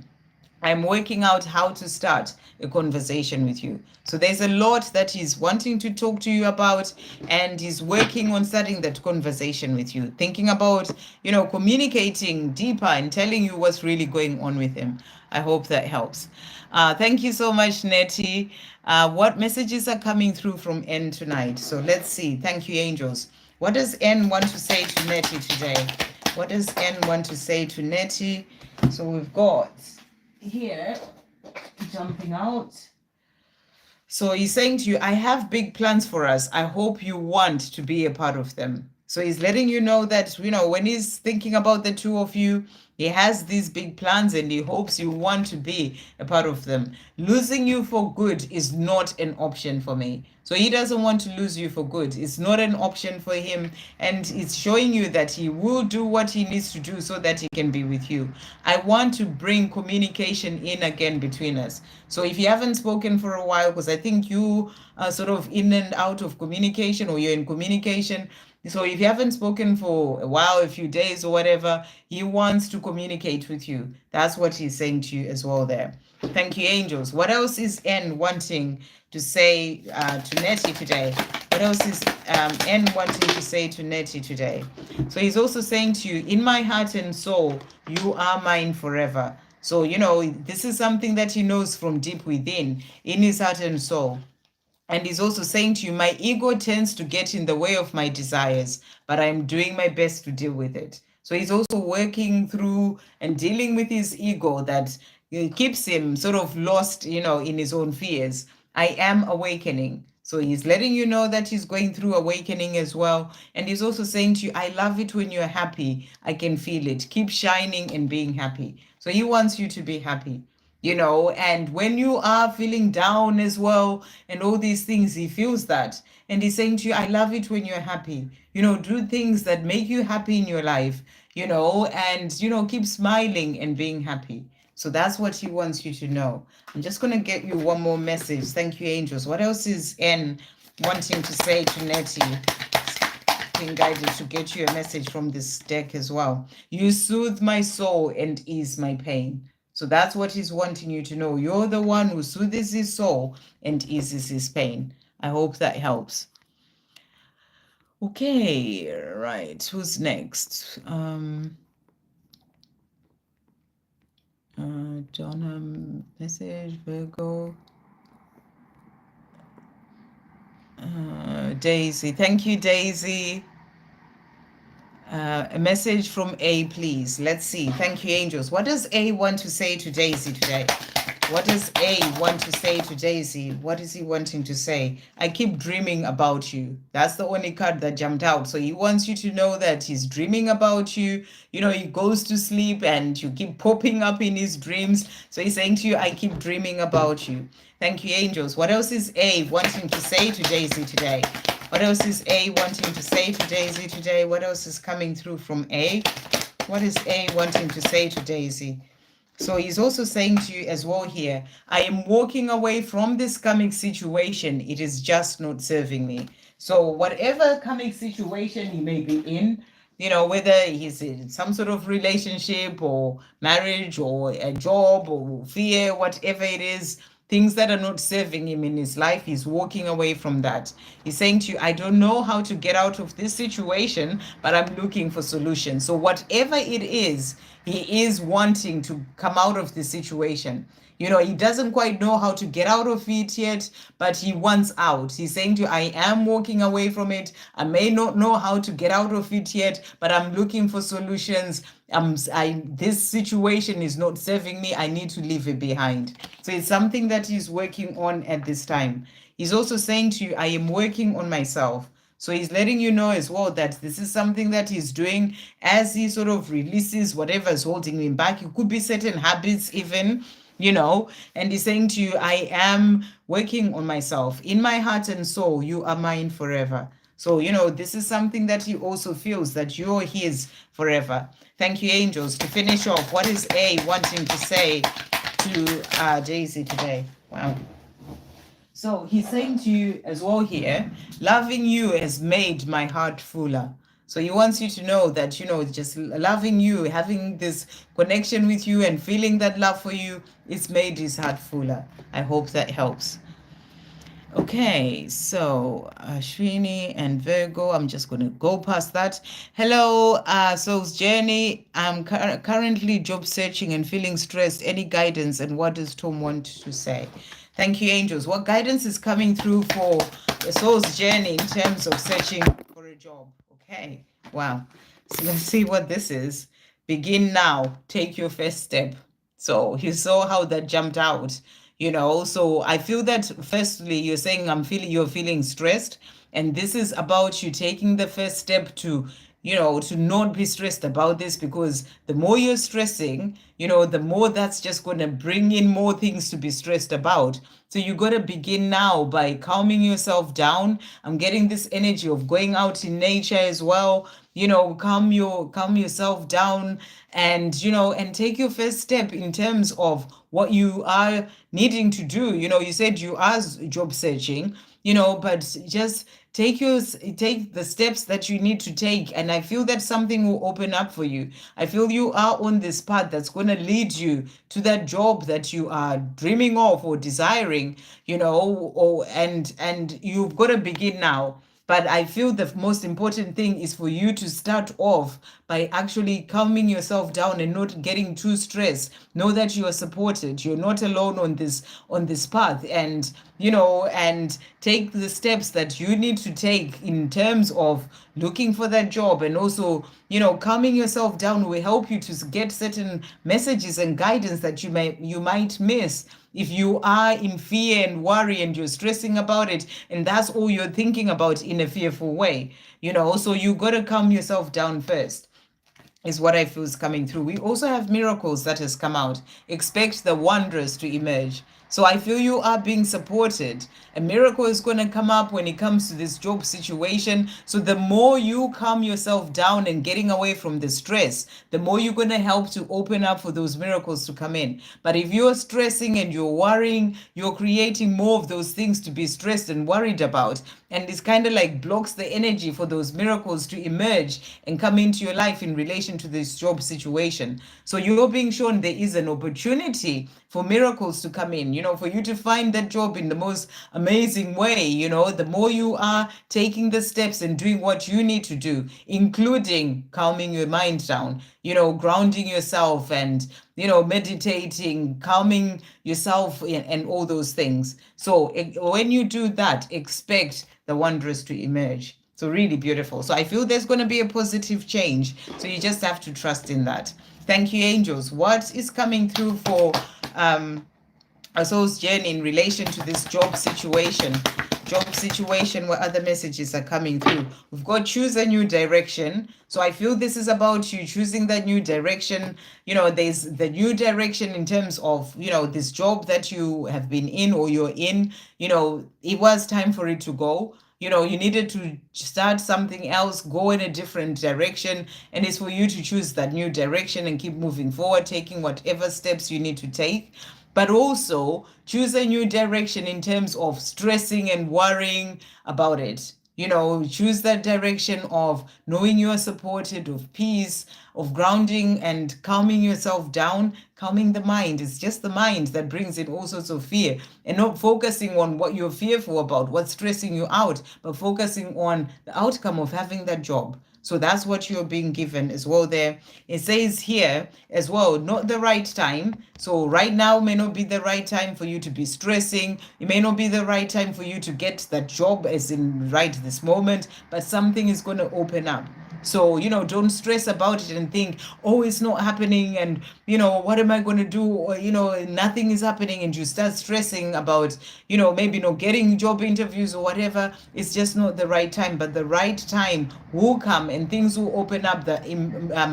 I'm working out how to start a conversation with you. So there's a lot that he's wanting to talk to you about, and he's working on starting that conversation with you, thinking about, you know, communicating deeper and telling you what's really going on with him. I hope that helps. Thank you so much, Nettie. What messages are coming through from N tonight? So let's see. Thank you, angels. What does N want to say to Nettie today? What does N want to say to Nettie? So we've got here jumping out. So he's saying to you, I have big plans for us. I hope you want to be a part of them. So he's letting you know that, you know, when he's thinking about the two of you, he has these big plans and he hopes you want to be a part of them. Losing you for good is not an option for me. So he doesn't want to lose you for good. It's not an option for him. And it's showing you that he will do what he needs to do so that he can be with you. I want to bring communication in again between us. So if you haven't spoken for a while, because I think you are sort of in and out of communication, or you're in communication. So if you haven't spoken for a while, a few days or whatever, he wants to communicate with you. That's what he's saying to you as well there. Thank you, angels. What else is N wanting to say to Nettie today? What else is N wanting to say to Nettie today? So he's also saying to you, in my heart and soul, you are mine forever. So, you know, this is something that he knows from deep within, in his heart and soul. And he's also saying to you, my ego tends to get in the way of my desires, but I'm doing my best to deal with it. So he's also working through and dealing with his ego that keeps him sort of lost, you know, in his own fears. I am awakening. So he's letting you know that he's going through awakening as well. And he's also saying to you, I love it when you're happy. I can feel it. Keep shining and being happy. So he wants you to be happy. You know, and when you are feeling down as well and all these things, he feels that. And he's saying to you, I love it when you're happy. You know, do things that make you happy in your life, you know, and, you know, keep smiling and being happy. So that's what he wants you to know. I'm just going to get you one more message. Thank you, angels. What else is N wanting to say to Nettie? Being guided to get you a message from this deck as well. You soothe my soul and ease my pain. So that's what he's wanting you to know. You're the one who soothes his soul and eases his pain. I hope that helps. Okay, right. Who's next? Donna, message, Virgo. Daisy. Thank you, Daisy. A message from A, please. Let's see. Thank you, angels. What does A want to say to Daisy today? What does A want to say to Daisy? What is he wanting to say? I keep dreaming about you. That's the only card that jumped out. So he wants you to know that he's dreaming about you. You know, he goes to sleep and you keep popping up in his dreams. So he's saying to you, I keep dreaming about you. Thank you, angels. What else is A wanting to say to Daisy today? What else is A wanting to say to Daisy today? What else is coming through from A? What is A wanting to say to Daisy? So he's also saying to you as well here, I am walking away from this karmic situation. It is just not serving me. So whatever karmic situation he may be in, you know, whether he's in some sort of relationship or marriage or a job or fear, whatever it is, things that are not serving him in his life, he's walking away from that. He's saying to you, I don't know how to get out of this situation, but I'm looking for solutions. So whatever it is, he is wanting to come out of the situation. You know, he doesn't quite know how to get out of it yet, but he wants out. He's saying to you, I am walking away from it. I may not know how to get out of it yet, but I'm looking for solutions. This situation is not serving me. I need to leave it behind. So it's something that he's working on at this time. He's also saying to you, I am working on myself. So he's letting you know as well that this is something that he's doing as he sort of releases whatever is holding him back. It could be certain habits even, you know, and he's saying to you, I am working on myself. In my heart and soul, you are mine forever. So, you know, this is something that he also feels that you're his forever. Thank you, angels. To finish off, what is A wanting to say to Daisy today? Wow. So he's saying to you as well here, loving you has made my heart fuller. So he wants you to know that, you know, just loving you, having this connection with you and feeling that love for you, it's made his heart fuller. I hope that helps. Okay, so Shrini and Virgo, I'm just going to go past that. Hello, Soul's Journey. I'm currently job searching and feeling stressed. Any guidance, and what does Tom want to say? Thank you, angels. What guidance is coming through for the Soul's Journey in terms of searching for a job? Okay, wow. So let's see what this is. Begin now. Take your first step. So you saw how that jumped out. You know, so I feel that firstly, you're saying you're feeling stressed. And this is about you taking the first step to, you know, to not be stressed about this, because the more you're stressing, you know, the more that's just going to bring in more things to be stressed about. So you got to begin now by calming yourself down. I'm getting this energy of going out in nature as well. You know, calm yourself down and, you know, and take your first step in terms of what you are needing to do. You know, you said you are job searching, you know, but just take the steps that you need to take, and I feel that something will open up for you. I feel you are on this path that's going to lead you to that job that you are dreaming of or desiring, you know, and you've got to begin now. But I feel the most important thing is for you to start off by actually calming yourself down and not getting too stressed. Know that you are supported. You're not alone on this path, and you know, and take the steps that you need to take in terms of looking for that job, and also, you know, calming yourself down will help you to get certain messages and guidance that you might miss if you are in fear and worry and you're stressing about it, and that's all you're thinking about in a fearful way, you know. So you got to calm yourself down first, is what I feel is coming through. We also have miracles that has come out. Expect the wondrous to emerge. So I feel you are being supported. A miracle is going to come up when it comes to this job situation. So the more you calm yourself down and getting away from the stress, the more you're going to help to open up for those miracles to come in. But if you're stressing and you're worrying, you're creating more of those things to be stressed and worried about. And it's kind of like blocks the energy for those miracles to emerge and come into your life in relation to this job situation. So you're being shown there is an opportunity for miracles to come in, you know, for you to find that job in the most amazing way. You know, the more you are taking the steps and doing what you need to do, including calming your mind down, you know, grounding yourself and, you know, meditating, calming yourself and all those things. So when you do that, expect the wondrous to emerge. So really beautiful. So I feel there's going to be a positive change. So you just have to trust in that. Thank you, angels. What is coming through for our soul's journey in relation to this job situation? Job situation, where other messages are coming through. We've got choose a new direction. So I feel this is about you choosing that new direction. You know, there's the new direction in terms of, you know, this job that you have been in or you're in. You know, it was time for it to go. You know, you needed to start something else, go in a different direction, and it's for you to choose that new direction and keep moving forward, taking whatever steps you need to take. But also choose a new direction in terms of stressing and worrying about it. You know, choose that direction of knowing you are supported, of peace, of grounding and calming yourself down, calming the mind. It's just the mind that brings in all sorts of fear, and not focusing on what you're fearful about, what's stressing you out, but focusing on the outcome of having that job. So that's what you're being given as well there. It says here as well, not the right time. So right now may not be the right time for you to be stressing. It may not be the right time for you to get that job as in right this moment, but something is going to open up. So, don't stress about it and think, oh, it's not happening. And, what am I going to do? Or, nothing is happening. And you start stressing about, maybe not getting job interviews or whatever. It's just not the right time. But the right time will come and things will open up, the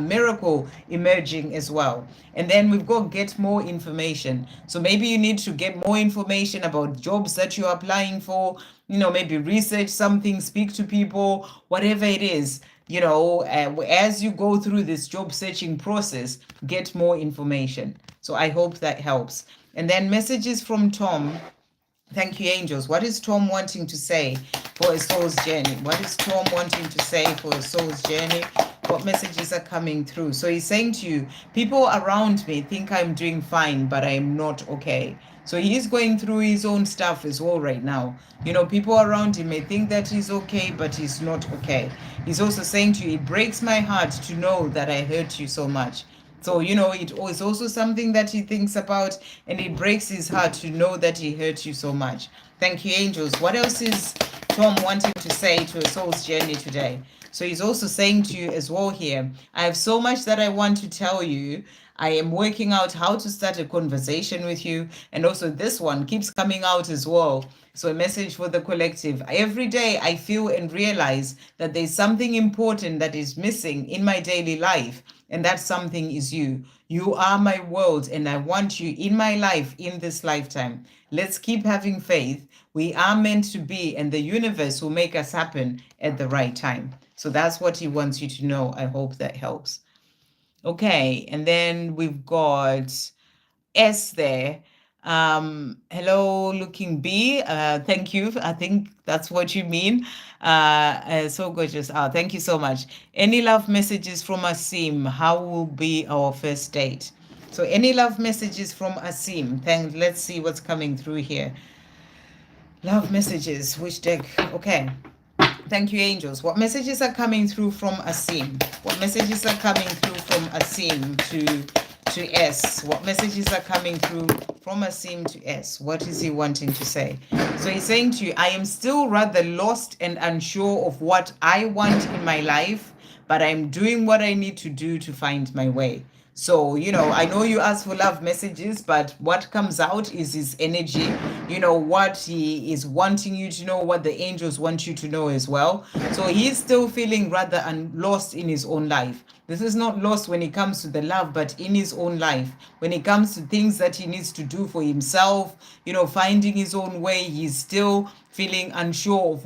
miracle emerging as well. And then we've got get more information. So maybe you need to get more information about jobs that you're applying for, maybe research something, speak to people, whatever it is. As you go through this job searching process, get more information. So I hope that helps. And then messages from Tom. Thank you, angels. What is Tom wanting to say for a soul's journey? What is Tom wanting to say for a soul's journey? What messages are coming through? So he's saying to you, people around me think I'm doing fine, but I'm not okay. So he's going through his own stuff as well right now. People around him may think that he's okay, but he's not okay. He's also saying to you, it breaks my heart to know that I hurt you so much. So, it is also something that he thinks about, and it breaks his heart to know that he hurt you so much. Thank you, angels. What else is Tom wanting to say to a soul's journey today? So he's also saying to you as well here, I have so much that I want to tell you. I am working out how to start a conversation with you. And also this one keeps coming out as well. So a message for the collective. Every day I feel and realize that there's something important that is missing in my daily life. And that something is you. You are my world, and I want you in my life in this lifetime. Let's keep having faith. We are meant to be, and the universe will make us happen at the right time. So that's what he wants you to know. I hope that helps. Okay, and then we've got S there. Hello, looking B. Thank you. I think that's what you mean. So gorgeous. Thank you so much. Any love messages from Asim? How will be our first date? So any love messages from Asim? Let's see what's coming through here. Love messages. Which deck? Okay. Thank you, angels. What messages are coming through from Asim? What messages are coming through from Asim to S? What messages are coming through from Asim to S? What is he wanting to say? So he's saying to you, I am still rather lost and unsure of what I want in my life, but I'm doing what I need to do to find my way. So, I know you asked for love messages, but what comes out is his energy, what he is wanting you to know, what the angels want you to know as well. So he's still feeling rather lost in his own life. This is not lost when it comes to the love, but in his own life. When it comes to things that he needs to do for himself, finding his own way, he's still feeling unsure of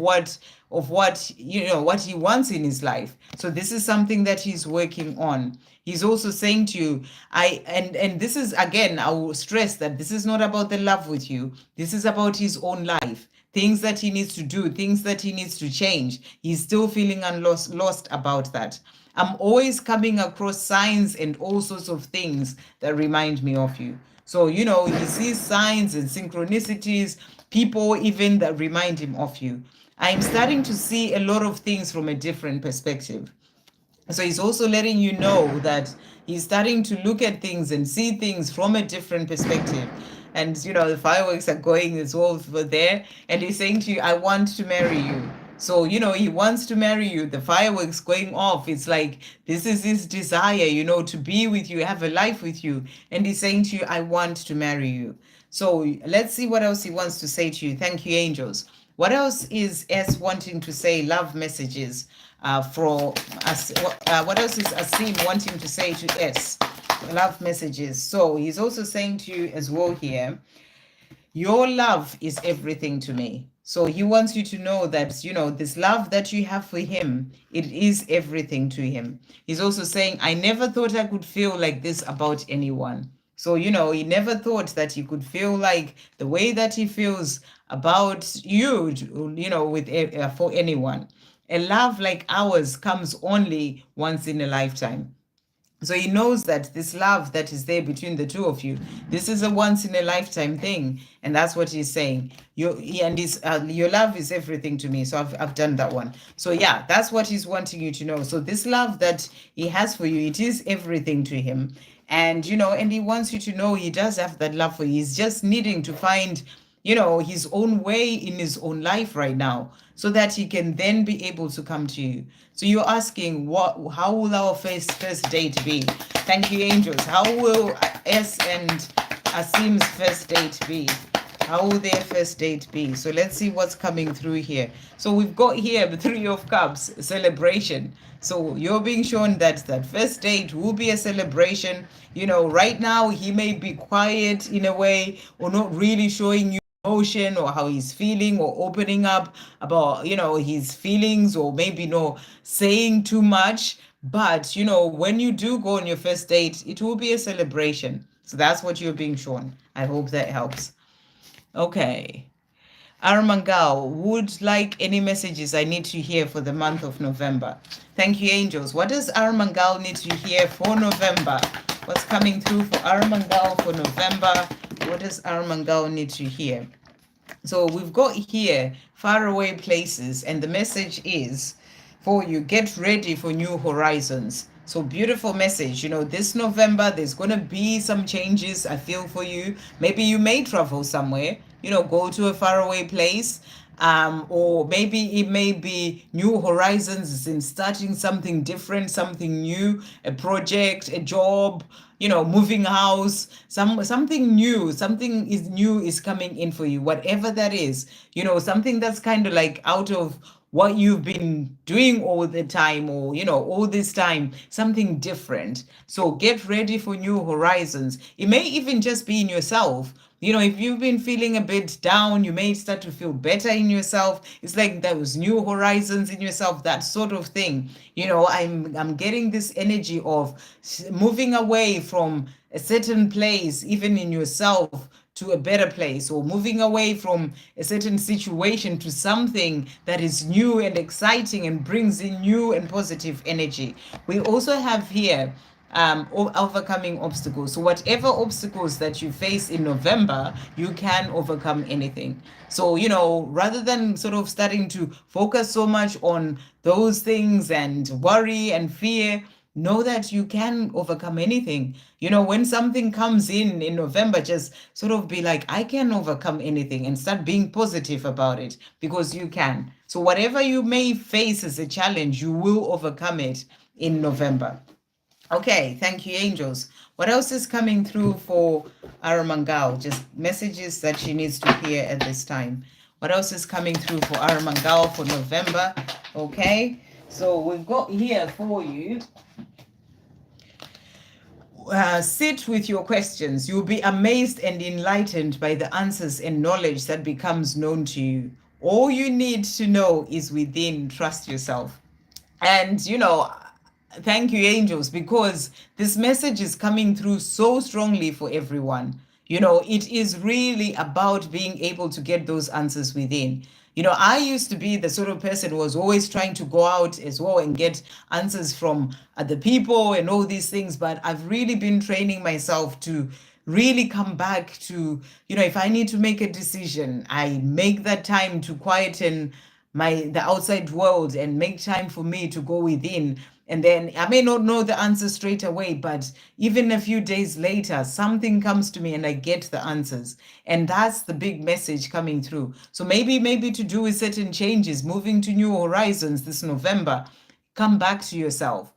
what he wants in his life. So this is something that he's working on. He's also saying to you, and this is, again, I will stress that this is not about the love with you. This is about his own life. Things that he needs to do, things that he needs to change. He's still feeling lost about that. I'm always coming across signs and all sorts of things that remind me of you. So, he sees signs and synchronicities, people even that remind him of you. I'm starting to see a lot of things from a different perspective. So he's also letting you know that he's starting to look at things and see things from a different perspective. And, the fireworks are going as well over there. And he's saying to you, I want to marry you. So, he wants to marry you. The fireworks going off. It's like, this is his desire, to be with you, have a life with you. And he's saying to you, I want to marry you. So let's see what else he wants to say to you. Thank you, angels. What else is S wanting to say? Love messages for us. What else is Asim wanting to say to S? Love messages. So he's also saying to you as well here, your love is everything to me. So he wants you to know that, this love that you have for him, it is everything to him. He's also saying, I never thought I could feel like this about anyone. So, he never thought that he could feel like the way that he feels about you, with for anyone. A love like ours comes only once in a lifetime. So he knows that this love that is there between the two of you, this is a once in a lifetime thing, and that's what he's saying. Your love is everything to me. So I've done that one. So yeah, that's what he's wanting you to know. So this love that he has for you, it is everything to him, and and he wants you to know he does have that love for you. He's just needing to find his own way in his own life right now, so that he can then be able to come to you. So you're asking, how will our first date be? Thank you, angels. How will S and Asim's first date be? How will their first date be? So let's see what's coming through here. So we've got here the Three of Cups, celebration. So you're being shown that that first date will be a celebration. Right now he may be quiet in a way, or not really showing you emotion or how he's feeling, or opening up about his feelings, or maybe no saying too much. But when you do go on your first date, it will be a celebration. So that's what you're being shown. I hope that helps. Okay. Mangal would like any messages I need to hear for the month of November. Thank you, angels. What does Mangal need to hear for November? What's coming through for Mangal for November? What does Mangal need to hear? So we've got here faraway places, and the message is for you, get ready for new horizons. So beautiful message. This November, there's going to be some changes, I feel, for you. Maybe you may travel somewhere, go to a faraway place. Or maybe it may be new horizons in starting something different, something new, a project, a job, moving house, something new, something is new is coming in for you, whatever that is, something that's kind of like out of what you've been doing all the time, or all this time, something different. So get ready for new horizons. It may even just be in yourself. If you've been feeling a bit down, you may start to feel better in yourself. It's like those new horizons in yourself, that sort of thing. I'm getting this energy of moving away from a certain place, even in yourself, to a better place, or moving away from a certain situation to something that is new and exciting and brings in new and positive energy. We also have here overcoming obstacles. So whatever obstacles that you face in November, you can overcome anything. So rather than sort of starting to focus so much on those things and worry and fear, know that you can overcome anything. When something comes in November, just sort of be like, I can overcome anything, and start being positive about it, because you can. So whatever you may face as a challenge, you will overcome it in November. Okay, thank you, angels. What else is coming through for Mangal? Just messages that she needs to hear at this time. What else is coming through for Mangal for November? Okay, so we've got here for you. Sit with your questions. You'll be amazed and enlightened by the answers and knowledge that becomes known to you. All you need to know is within. Trust yourself. And thank you, angels, because this message is coming through so strongly for everyone. It is really about being able to get those answers within. I used to be the sort of person who was always trying to go out as well and get answers from other people and all these things. But I've really been training myself to really come back to, if I need to make a decision, I make that time to quieten the outside world and make time for me to go within. And then I may not know the answer straight away, but even a few days later, something comes to me and I get the answers. And that's the big message coming through. So maybe to do with certain changes, moving to new horizons this November, come back to yourself.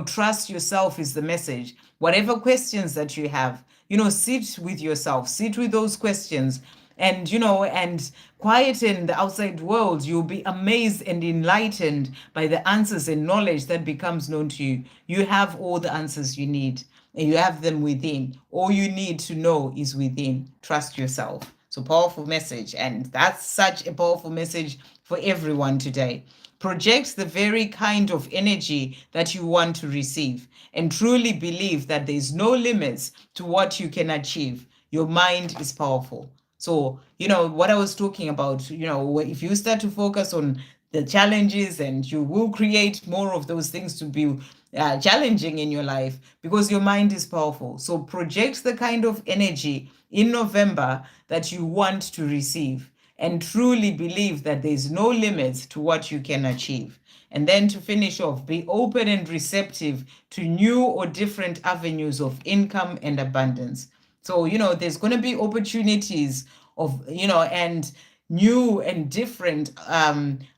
Trust yourself is the message. Whatever questions that you have, sit with yourself, sit with those questions, and and quieten the outside world. You'll be amazed and enlightened by the answers and knowledge that becomes known to you. You have all the answers you need, and you have them within. All you need to know is within. Trust yourself. So powerful message, and that's such a powerful message for everyone today. Project the very kind of energy that you want to receive, and truly believe that there's no limits to what you can achieve. Your mind is powerful. So, what I was talking about, if you start to focus on the challenges, and you will create more of those things to be challenging in your life, because your mind is powerful. So project the kind of energy in November that you want to receive, and truly believe that there's no limits to what you can achieve. And then to finish off, be open and receptive to new or different avenues of income and abundance. So, there's going to be opportunities of, and new and different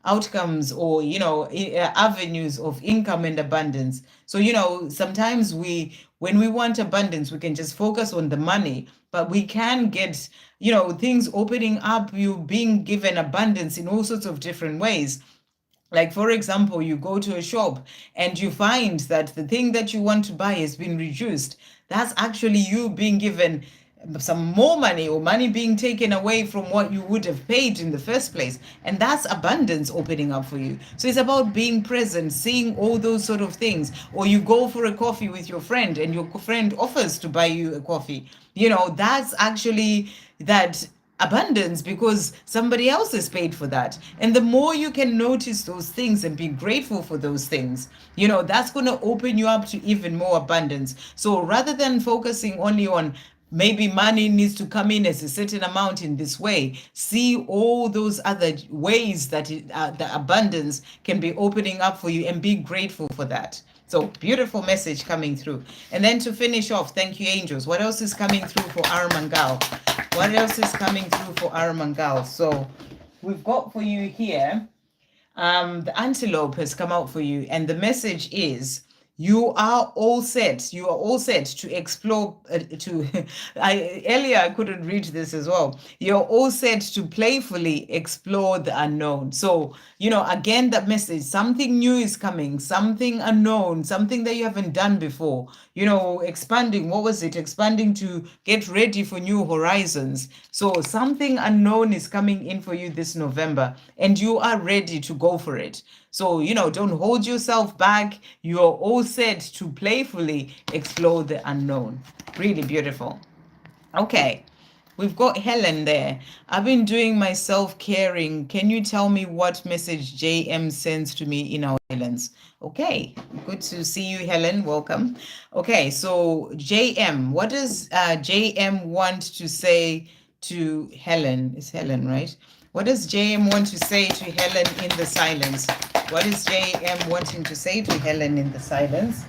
outcomes, or avenues of income and abundance. So sometimes when we want abundance, we can just focus on the money, but we can get things opening up, you being given abundance in all sorts of different ways. Like, for example, you go to a shop and you find that the thing that you want to buy has been reduced. That's actually you being given some more money, or money being taken away from what you would have paid in the first place. And that's abundance opening up for you. So it's about being present, seeing all those sort of things. Or you go for a coffee with your friend and your friend offers to buy you a coffee. That's actually that abundance, because somebody else has paid for that. And the more you can notice those things and be grateful for those things, that's going to open you up to even more abundance. So rather than focusing only on maybe money needs to come in as a certain amount in this way, see all those other ways that the abundance can be opening up for you, and be grateful for that. So beautiful message coming through. And then to finish off, thank you, angels. What else is coming through for Aram Mangal? What else is coming through for Aram Mangal? So we've got for you here, the antelope has come out for you, and the message is, you are all set. You are all set to explore. Earlier I couldn't read this as well. You're all set to playfully explore the unknown. So, again, that message, something new is coming, something unknown, something that you haven't done before. Expanding. What was it? Expanding to get ready for new horizons. So something unknown is coming in for you this November, and you are ready to go for it. So, don't hold yourself back. You're all set to playfully explore the unknown. Really beautiful. Okay, we've got Helen there. I've been doing my self-caring. Can you tell me what message JM sends to me in our silence? Okay, good to see you, Helen. Welcome. Okay, so JM, what does JM want to say to Helen? It's Helen, right? What does JM want to say to Helen in the silence? What is JM wanting to say to Helen in the silence?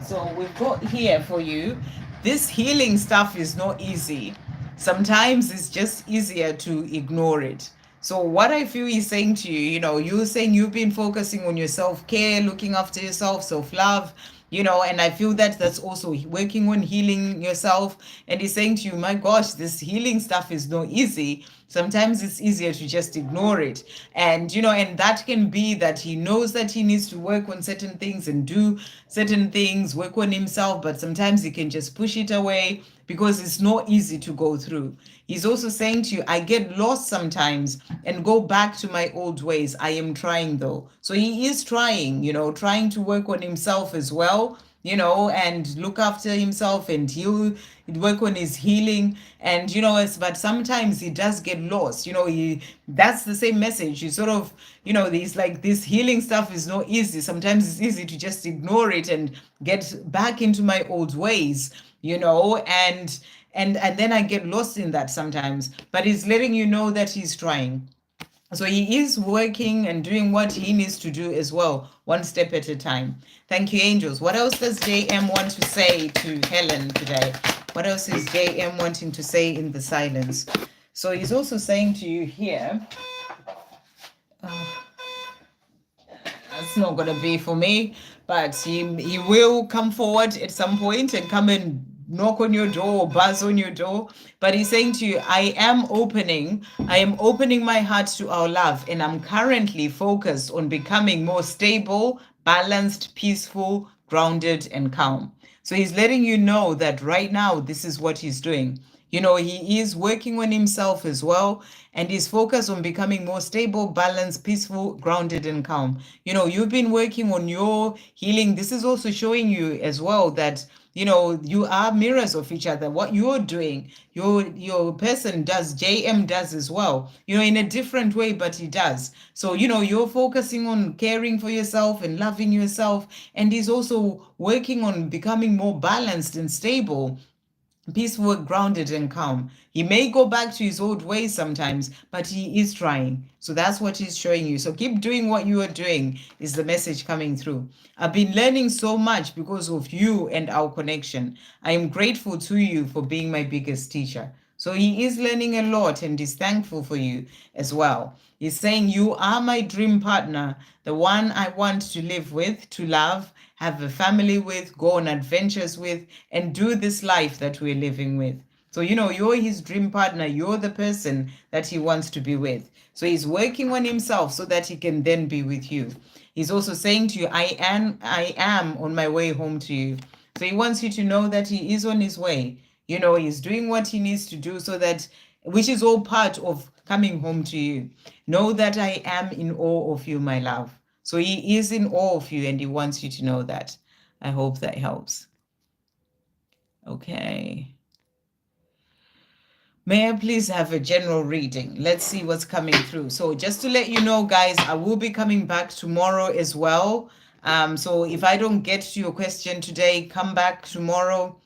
So we've got here for you, this healing stuff is not easy. Sometimes it's just easier to ignore it. So what I feel he's saying to you, you're saying you've been focusing on your self-care, looking after yourself, self-love, and I feel that that's also working on healing yourself. And he's saying to you, my gosh, this healing stuff is not easy. Sometimes it's easier to just ignore it. And, and that can be that he knows that he needs to work on certain things and do certain things, work on himself, but sometimes he can just push it away because it's not easy to go through. He's also saying to you, I get lost sometimes and go back to my old ways. I am trying though. So he is trying, trying to work on himself as well, and look after himself and heal, work on his healing. And, but sometimes he does get lost, that's the same message. You sort of, these like this healing stuff is not easy. Sometimes it's easy to just ignore it and get back into my old ways, and then I get lost in that sometimes, but he's letting you know that he's trying. So he is working and doing what he needs to do as well, one step at a time. Thank you, angels. What else does JM want to say to Helen today? What else is JM wanting to say in the silence? So he's also saying to you here, that's not going to be for me, but he will come forward at some point and come and knock on your door or buzz on your door. But he's saying to you, I am opening my heart to our love, and I'm currently focused on becoming more stable, balanced, peaceful, grounded, and calm. So he's letting you know that right now, this is what he's doing. You know, he is working on himself as well, and he's focused on becoming more stable, balanced, peaceful, grounded, and calm. You know, you've been working on your healing. This is also showing you as well that, you know, you are mirrors of each other. What you're doing, your person does, JM does as well, you know, in a different way, but he does. So, you know, you're focusing on caring for yourself and loving yourself, and he's also working on becoming more balanced and stable, peaceful, grounded, and calm. He may go back to his old ways sometimes, but he is trying. So that's what he's showing you. So keep doing what you are doing, is the message coming through. I've been learning so much because of you and our connection. I am grateful to you for being my biggest teacher. So he is learning a lot and is thankful for you as well. He's saying, you are my dream partner, the one I want to live with, to love, have a family with, go on adventures with, and do this life that we're living with. So, you know, you're his dream partner. You're the person that he wants to be with. So he's working on himself so that he can then be with you. He's also saying to you, I am on my way home to you. So he wants you to know that he is on his way. You know, he's doing what he needs to do so that, which is all part of coming home to you. Know that I am in awe of you, my love. So he is in awe of you and he wants you to know that. I hope that helps. Okay. May I please have a general reading? Let's see what's coming through. So just to let you know, guys, I will be coming back tomorrow as well. So if I don't get to your question today, come back tomorrow.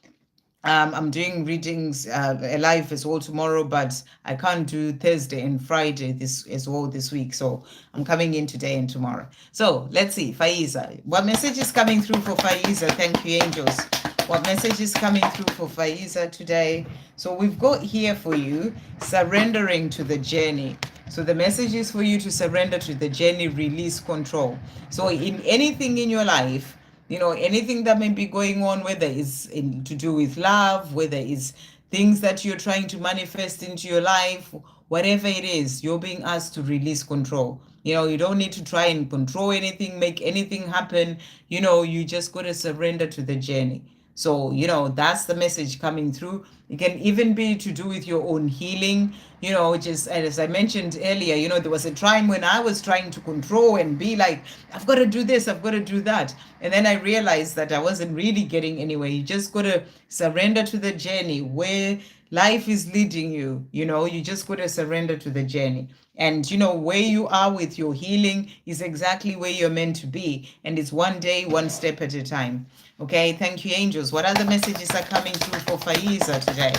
I'm doing readings live as well tomorrow, but I can't do Thursday and Friday this as well this week. So I'm coming in today and tomorrow. So let's see, Fiza. What message is coming through for Fiza? Thank you, angels. What message is coming through for Fiza today? So we've got here for you, surrendering to the journey. So the message is for you to surrender to the journey, release control. So in anything in your life, you know, anything that may be going on, whether it's to do with love, whether it's things that you're trying to manifest into your life, whatever it is, you're being asked to release control. You know, you don't need to try and control anything, make anything happen. You know, you just got to surrender to the journey. So, you know, that's the message coming through. It can even be to do with your own healing. You know, just as I mentioned earlier, you know, there was a time when I was trying to control and be like, I've got to do this, I've got to do that. And then I realized that I wasn't really getting anywhere. You just got to surrender to the journey where life is leading you. You know, you just got to surrender to the journey. And, you know, where you are with your healing is exactly where you're meant to be. And it's one day, one step at a time. Okay, thank you, angels. What other messages are coming through for Fiza today?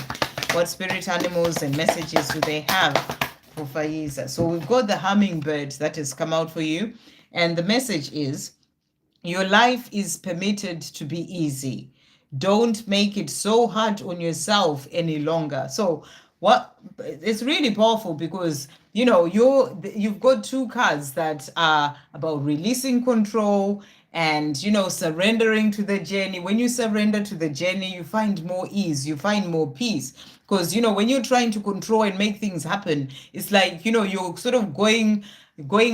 What spirit animals and messages do they have for Fiza? So we've got the hummingbird that has come out for you. And the message is, your life is permitted to be easy. Don't make it so hard on yourself any longer. So what it's really powerful because, you know, you've got two cards that are about releasing control and, you know, surrendering to the journey. When you surrender to the journey, you find more ease, you find more peace. Because, you know, when you're trying to control and make things happen, it's like, you know, you're sort of going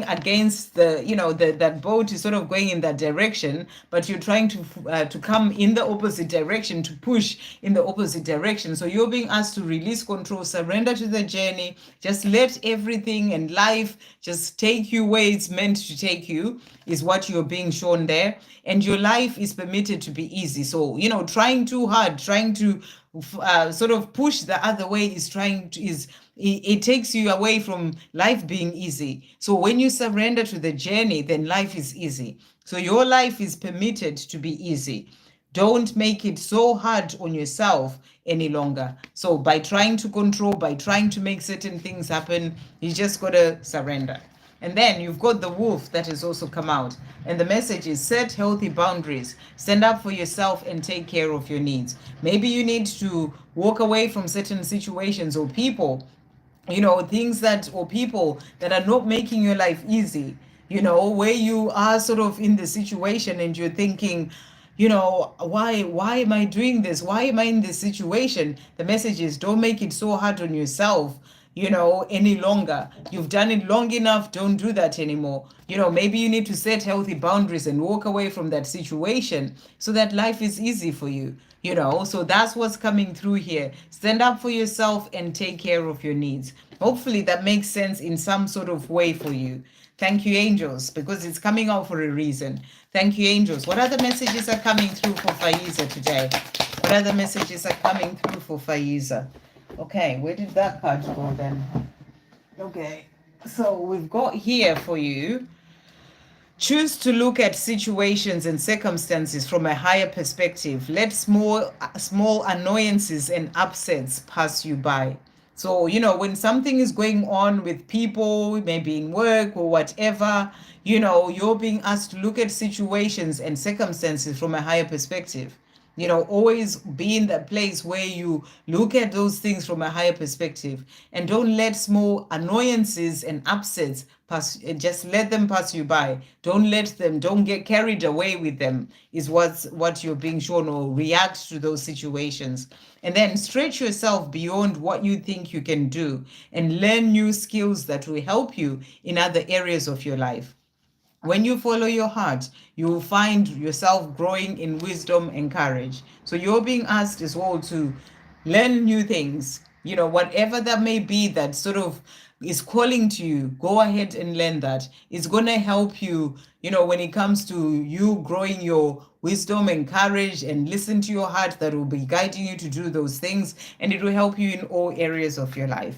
against the, you know, that boat is sort of going in that direction, but you're trying to come in the opposite direction, to push in the opposite direction. So you're being asked to release control, surrender to the journey, just let everything and life just take you where it's meant to take you, is what you're being shown there. And your life is permitted to be easy. So, you know, trying too hard, trying to sort of push the other way it takes you away from life being easy. So when you surrender to the journey, then life is easy. So your life is permitted to be easy. Don't make it so hard on yourself any longer. So by trying to control, by trying to make certain things happen, you just got to surrender. And then you've got the wolf that has also come out. And the message is, set healthy boundaries. Stand up for yourself and take care of your needs. Maybe you need to walk away from certain situations or people, you know, things that, or people that are not making your life easy, you know, where you are sort of in the situation and you're thinking, you know, why am I doing this? Why am I in this situation? The message is, don't make it so hard on yourself. any longer. You've done it long enough. Don't do that anymore. Maybe you need to set healthy boundaries and walk away from that situation so that life is easy for you. So that's what's coming through here. Stand up for yourself and take care of your needs. Hopefully that makes sense in some sort of way for you. Thank you, angels, because it's coming out for a reason. Thank you, angels. What other messages are coming through for Fiza today? What other messages are coming through for Fiza? Okay, where did that card go then? Okay, so we've got here for you. Choose to look at situations and circumstances from a higher perspective. Let small annoyances and upsets pass you by. So, when something is going on with people, maybe in work or whatever, you're being asked to look at situations and circumstances from a higher perspective. Always be in that place where you look at those things from a higher perspective and don't let small annoyances and upsets pass. Just let them pass you by. Don't get carried away with them, is what you're being shown, or react to those situations. And then stretch yourself beyond what you think you can do and learn new skills that will help you in other areas of your life. When you follow your heart, you will find yourself growing in wisdom and courage. So you're being asked as well to learn new things, whatever that may be that sort of is calling to you. Go ahead and learn that. It's going to help you, when it comes to you growing your wisdom and courage, and listen to your heart that will be guiding you to do those things, and it will help you in all areas of your life.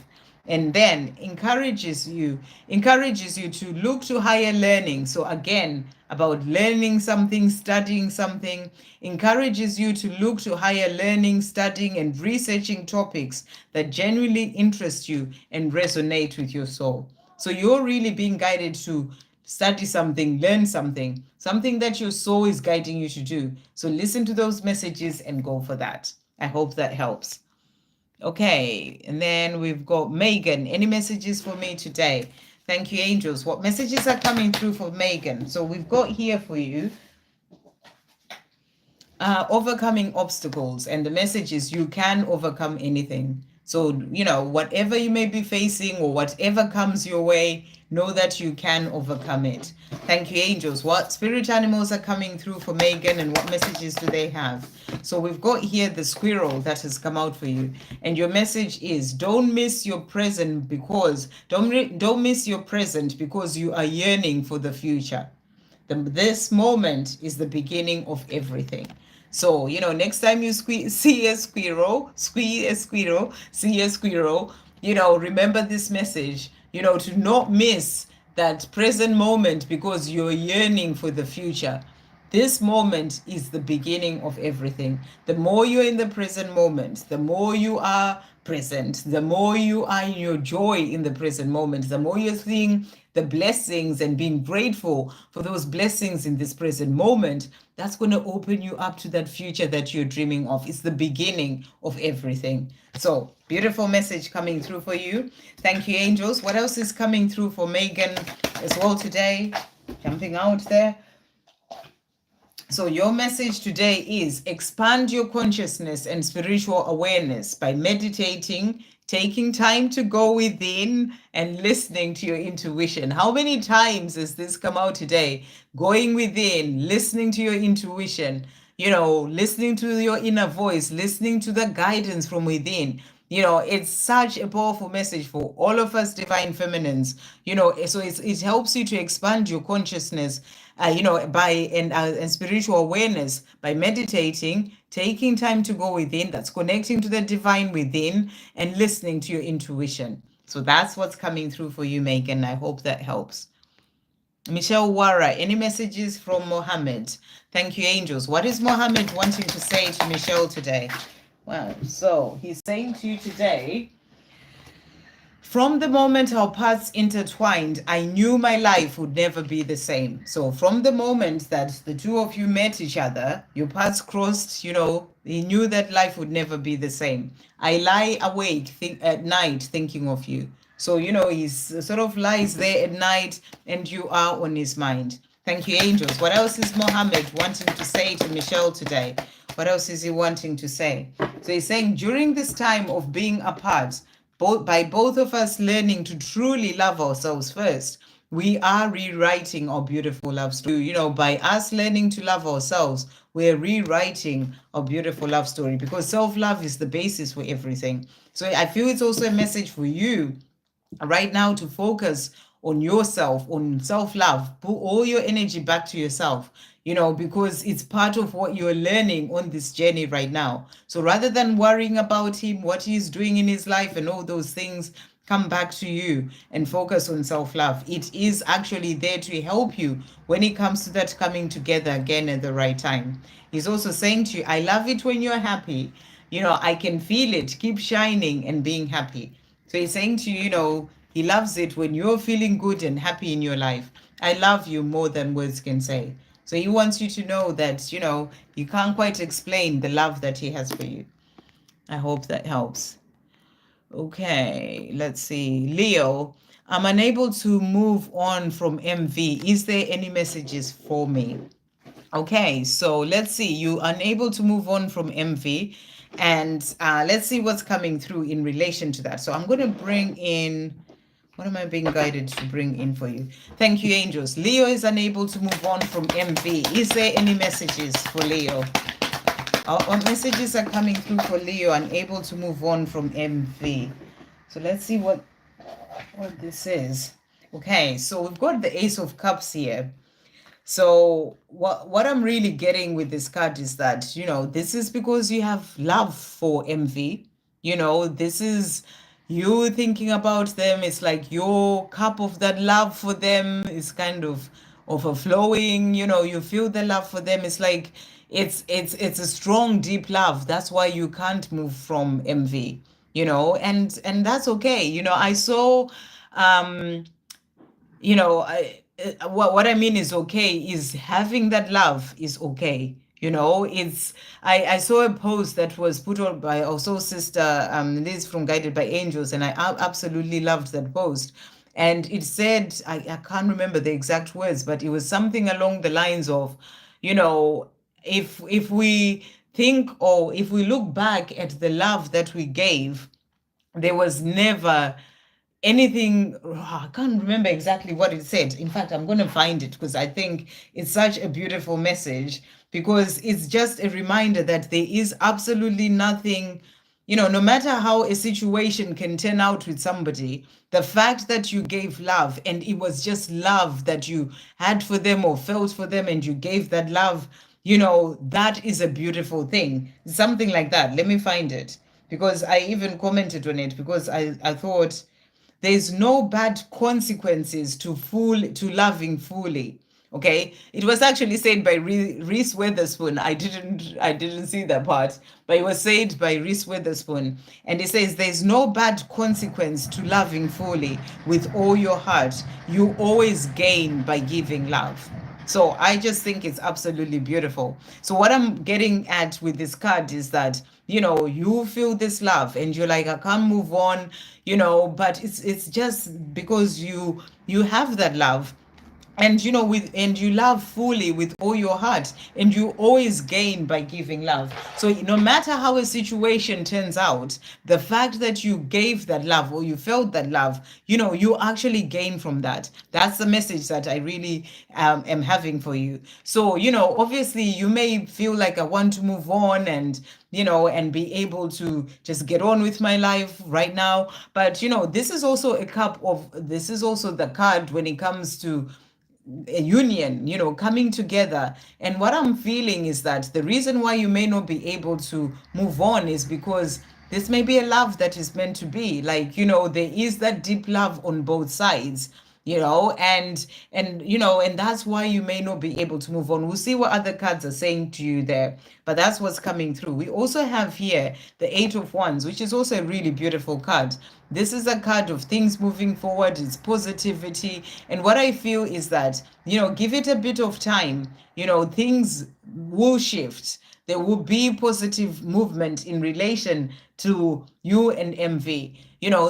And then encourages you to look to higher learning. So again, about learning something, studying something, encourages you to look to higher learning, studying, and researching topics that genuinely interest you and resonate with your soul. So you're really being guided to study something, learn something that your soul is guiding you to do. So listen to those messages and go for that. I hope that helps. Okay, and then we've got Megan. Any messages for me today? Thank you, angels. What messages are coming through for Megan? So we've got here for you overcoming obstacles, and the message is you can overcome anything. So, whatever you may be facing or whatever comes your way, know that you can overcome it. Thank you, angels. What spirit animals are coming through for Megan, and what messages do they have? So we've got here the squirrel that has come out for you, and your message is don't miss your present because don't miss your present because you are yearning for the future. This moment is the beginning of everything. So, next time you see a squirrel, remember this message, to not miss that present moment because you're yearning for the future. This moment is the beginning of everything. The more you're in the present moment, the more you are present, the more you are in your joy in the present moment, the more you're seeing the blessings and being grateful for those blessings in this present moment, that's going to open you up to that future that you're dreaming of. It's the beginning of everything. So, beautiful message coming through for you. Thank you, angels. What else is coming through for Megan as well today? Jumping out there. So your message today is expand your consciousness and spiritual awareness by meditating, taking time to go within, and listening to your intuition. How many times has this come out today? Going within, listening to your intuition, listening to your inner voice, listening to the guidance from within. It's such a powerful message for all of us divine feminines, so it helps you to expand your consciousness, and spiritual awareness by meditating, taking time to go within, that's connecting to the divine within, and listening to your intuition. So that's what's coming through for you, Megan. I hope that helps. Michelle Wara, any messages from Mohammed? Thank you, angels. What is Mohammed wanting to say to Michelle today? Well, so he's saying to you today, from the moment our paths intertwined, I knew my life would never be the same. So from the moment that the two of you met each other, your paths crossed, he knew that life would never be the same. I lie awake at night thinking of you. So, he sort of lies there at night and you are on his mind. Thank you, angels. What else is Mohammed wanting to say to Michelle today? What else is he wanting to say? So he's saying during this time of being apart, both of us learning to truly love ourselves first, we are rewriting our beautiful love story. By us learning to love ourselves, we're rewriting our beautiful love story, because self-love is the basis for everything. So I feel it's also a message for you right now to focus on yourself, on self-love. Put all your energy back to yourself, because it's part of what you're learning on this journey right now. So rather than worrying about him, what he's doing in his life and all those things, come back to you and focus on self-love. It is actually there to help you when it comes to that coming together again at the right time. He's also saying to you, I love it when you're happy. I can feel it. Keep shining and being happy. So he's saying to you, he loves it when you're feeling good and happy in your life. I love you more than words can say. So he wants you to know that, you can't quite explain the love that he has for you. I hope that helps. Okay, let's see. Leo, I'm unable to move on from MV. Is there any messages for me? Okay, so let's see. You unable to move on from MV, and let's see what's coming through in relation to that. So I'm going to bring in, what am I being guided to bring in for you? Thank you, angels. Leo is unable to move on from MV. Is there any messages for Leo? Our messages are coming through for Leo, unable to move on from MV. So let's see what this is. Okay, so we've got the Ace of Cups here. So what I'm really getting with this card is that, this is because you have love for MV. This is you thinking about them. It's like your cup of that love for them is kind of overflowing. You feel the love for them. It's like it's a strong, deep love. That's why you can't move from MV. And that's okay. I saw what I mean is okay is having that love is okay. It's I saw a post that was put on by also sister Liz from Guided by Angels, and I absolutely loved that post. And it said, I can't remember the exact words, but it was something along the lines of, if we think, or if we look back at the love that we gave, there was never anything. I can't remember exactly what it said. In fact, I'm going to find it, because I think it's such a beautiful message, because it's just a reminder that there is absolutely nothing, no matter how a situation can turn out with somebody, the fact that you gave love, and it was just love that you had for them or felt for them, and you gave that love, that is a beautiful thing. Something like that. Let me find it, because I even commented on it, because I thought, there's no bad consequences to loving fully. Okay, it was actually said by Reese Witherspoon. I didn't see that part, but it was said by Reese Witherspoon, and it says there's no bad consequence to loving fully with all your heart. You always gain by giving love. So I just think it's absolutely beautiful. So what I'm getting at with this card is that, you feel this love and you're like, I can't move on, but it's just because you have that love, and you love fully with all your heart, and you always gain by giving love. So no matter how a situation turns out, the fact that you gave that love, or you felt that love, you actually gain from that. That's the message that I really am having for you. So obviously you may feel like I want to move on and be able to just get on with my life right now, but this is also the card when it comes to a union, coming together. And what I'm feeling is that the reason why you may not be able to move on is because this may be a love that is meant to be. Like, there is that deep love on both sides, and that's why you may not be able to move on. We'll see what other cards are saying to you there, but that's what's coming through. We also have here the Eight of Wands, which is also a really beautiful card. This is a card of things moving forward. It's positivity, and what I feel is that, give it a bit of time, things will shift. There will be positive movement in relation to you and MV,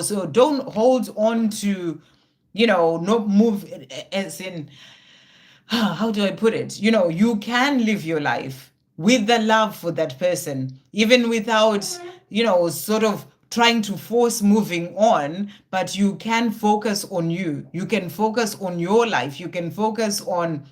so don't hold on to, not move, as in, how do I put it? You can live your life with the love for that person, even without, sort of trying to force moving on, but you can focus on you. You can focus on your life. You can focus on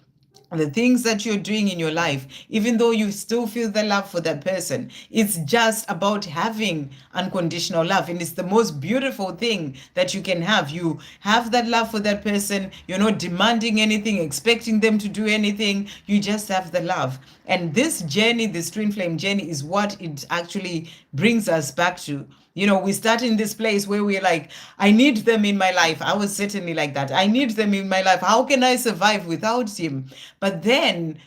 the things that you're doing in your life, even though you still feel the love for that person. It's just about having unconditional love. And it's the most beautiful thing that you can have. You have that love for that person. You're not demanding anything, expecting them to do anything. You just have the love. And this journey, this twin flame journey, is what it actually brings us back to. You know, we start in this place where we're like, I need them in my life. I was certainly like that. I need them in my life. How can I survive without him? But then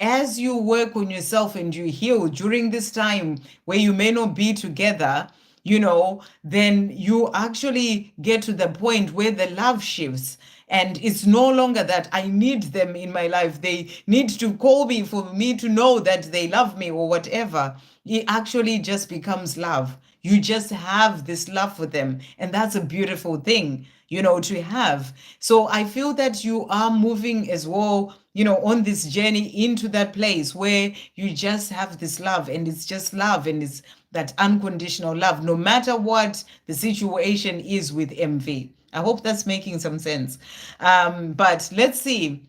as you work on yourself and you heal during this time where you may not be together, you know, then you actually get to the point where the love shifts. And it's no longer that I need them in my life. They need to call me for me to know that they love me or whatever. It actually just becomes love. You just have this love for them. And that's a beautiful thing, you know, to have. So I feel that you are moving as well, you know, on this journey into that place where you just have this love, and it's just love, and it's that unconditional love, no matter what the situation is with MV. I hope that's making some sense. But let's see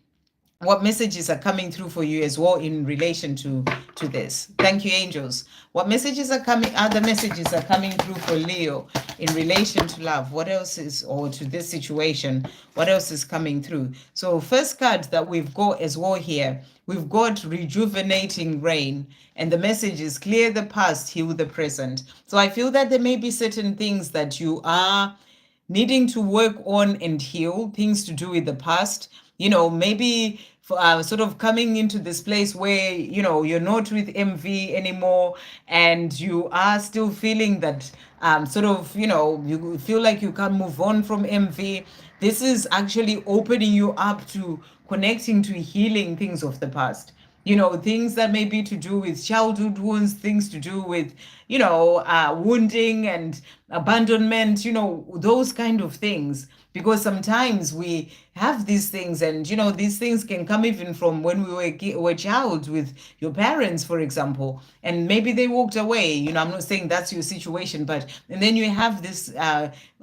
what messages are coming through for you as well in relation to this. Thank you, angels. What messages are coming? Other messages are coming through for Leo in relation to love. What else is, or to this situation, what else is coming through? So first card that we've got as well here, we've got rejuvenating rain, and the message is clear the past, heal the present. So I feel that there may be certain things that you are needing to work on and heal, things to do with the past. You know, maybe sort of coming into this place where, you know, you're not with MV anymore, and you are still feeling that sort of, you know, you feel like you can't move on from MV. This is actually opening you up to connecting to healing things of the past. You know, things that may be to do with childhood wounds, things to do with, you know, wounding and abandonment, you know, those kind of things. Because sometimes we have these things, and, you know, these things can come even from when we were a child with your parents, for example, and maybe they walked away. You know, I'm not saying that's your situation, but, and then you have this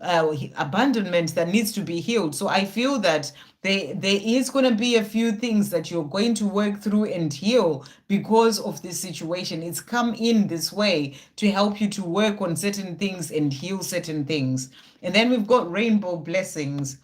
abandonment that needs to be healed. So I feel that there is going to be a few things that you're going to work through and heal because of this situation. It's come in this way to help you to work on certain things and heal certain things. And then we've got rainbow blessings.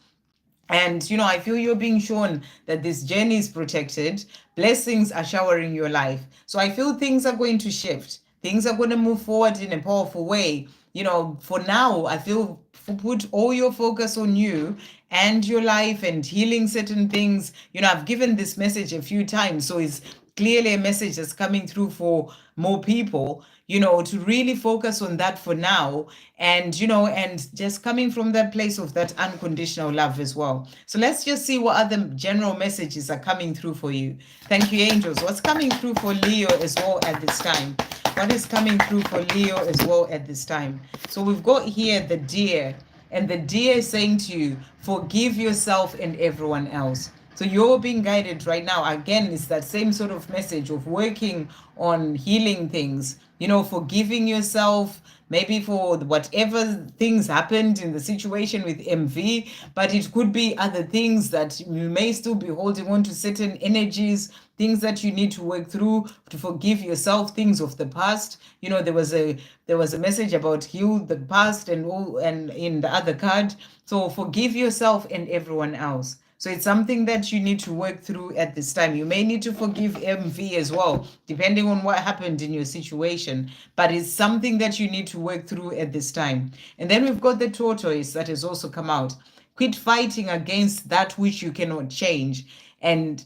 And, you know, I feel you're being shown that this journey is protected. Blessings are showering your life. So I feel things are going to shift. Things are going to move forward in a powerful way. You know, for now, I feel put all your focus on you and your life and healing certain things. You know, I've given this message a few times, so it's clearly a message that's coming through for more people, you know, to really focus on that for now. And, you know, and just coming from that place of that unconditional love as well. So let's just see what other general messages are coming through for you. Thank you, angels. What's coming through for Leo as well at this time? What is coming through for Leo as well at this time? So we've got here the deer, and the deer is saying to you, forgive yourself and everyone else. So you're being guided right now. Again, it's that same sort of message of working on healing things, you know, forgiving yourself, maybe for whatever things happened in the situation with MV, but it could be other things that you may still be holding on to, certain energies, things that you need to work through to forgive yourself, things of the past. You know, there was a message about heal the past and all, and in the other card. So forgive yourself and everyone else. So it's something that you need to work through at this time. You may need to forgive MV as well, depending on what happened in your situation. But it's something that you need to work through at this time. And then we've got the tortoise that has also come out. Quit fighting against that which you cannot change. And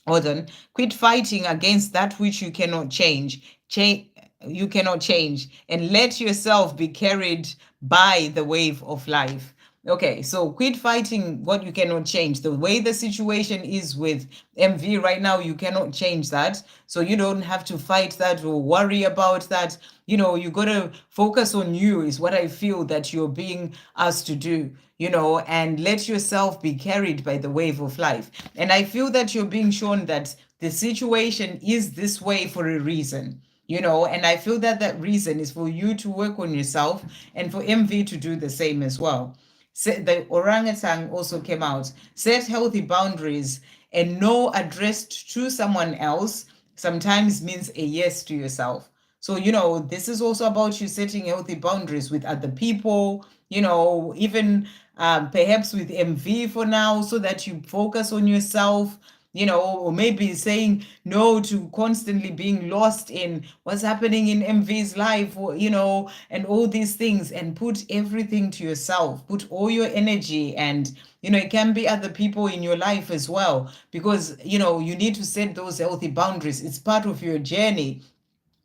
hold on. Quit fighting against that which you cannot change. You cannot change. And let yourself be carried by the wave of life. Okay, so quit fighting what you cannot change. The way the situation is with MV right now, you cannot change that. So you don't have to fight that or worry about that. You know, you got to focus on you is what I feel that you're being asked to do, you know, and let yourself be carried by the wave of life. And I feel that you're being shown that the situation is this way for a reason. you know, and I feel that that reason is for you to work on yourself and for MV to do the same as well. The orangutan also came out. Set healthy boundaries, and no addressed to someone else sometimes means a yes to yourself. So, you know, this is also about you setting healthy boundaries with other people, you know, even perhaps with MV for now, so that you focus on yourself, you know, or maybe saying no to constantly being lost in what's happening in MV's life, or, you know, and all these things, and put everything to yourself, put all your energy. And, you know, it can be other people in your life as well, because, you know, you need to set those healthy boundaries. It's part of your journey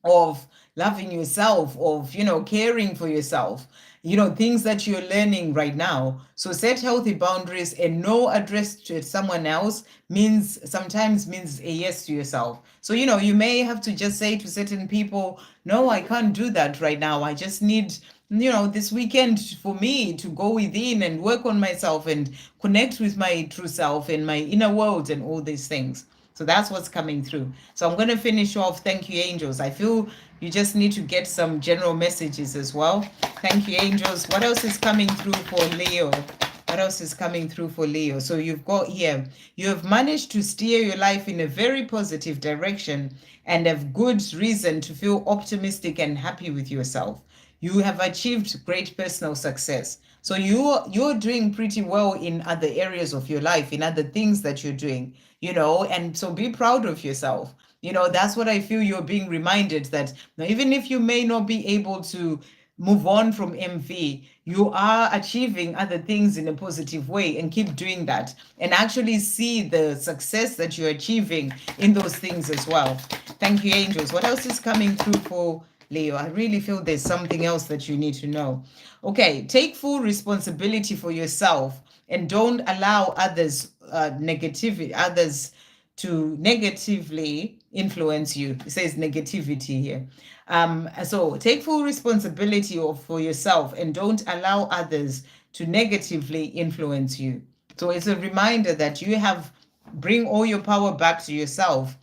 of loving yourself, of, you know, caring for yourself, you know, things that you're learning right now. So set healthy boundaries, and no address to someone else sometimes means a yes to yourself. So, you know, you may have to just say to certain people, no, I can't do that right now. I just need, you know, this weekend for me to go within and work on myself and connect with my true self and my inner world and all these things. So that's what's coming through. So I'm going to finish off. Thank you, angels. I feel you just need to get some general messages as well. Thank you, angels. What else is coming through for Leo? What else is coming through for Leo? So you've got here, you have managed to steer your life in a very positive direction and have good reason to feel optimistic and happy with yourself. You have achieved great personal success. So you're doing pretty well in other areas of your life, in other things that you're doing, you know, and so be proud of yourself. You know, that's what I feel you're being reminded, that even if you may not be able to move on from MV, you are achieving other things in a positive way, and keep doing that, and actually see the success that you're achieving in those things as well. Thank you, angels. What else is coming through for Leo? I really feel there's something else that you need to know. Okay, take full responsibility for yourself and don't allow others to negatively influence you. It says negativity here. So take full responsibility for yourself and don't allow others to negatively influence you. So it's a reminder that you have bring all your power back to yourself,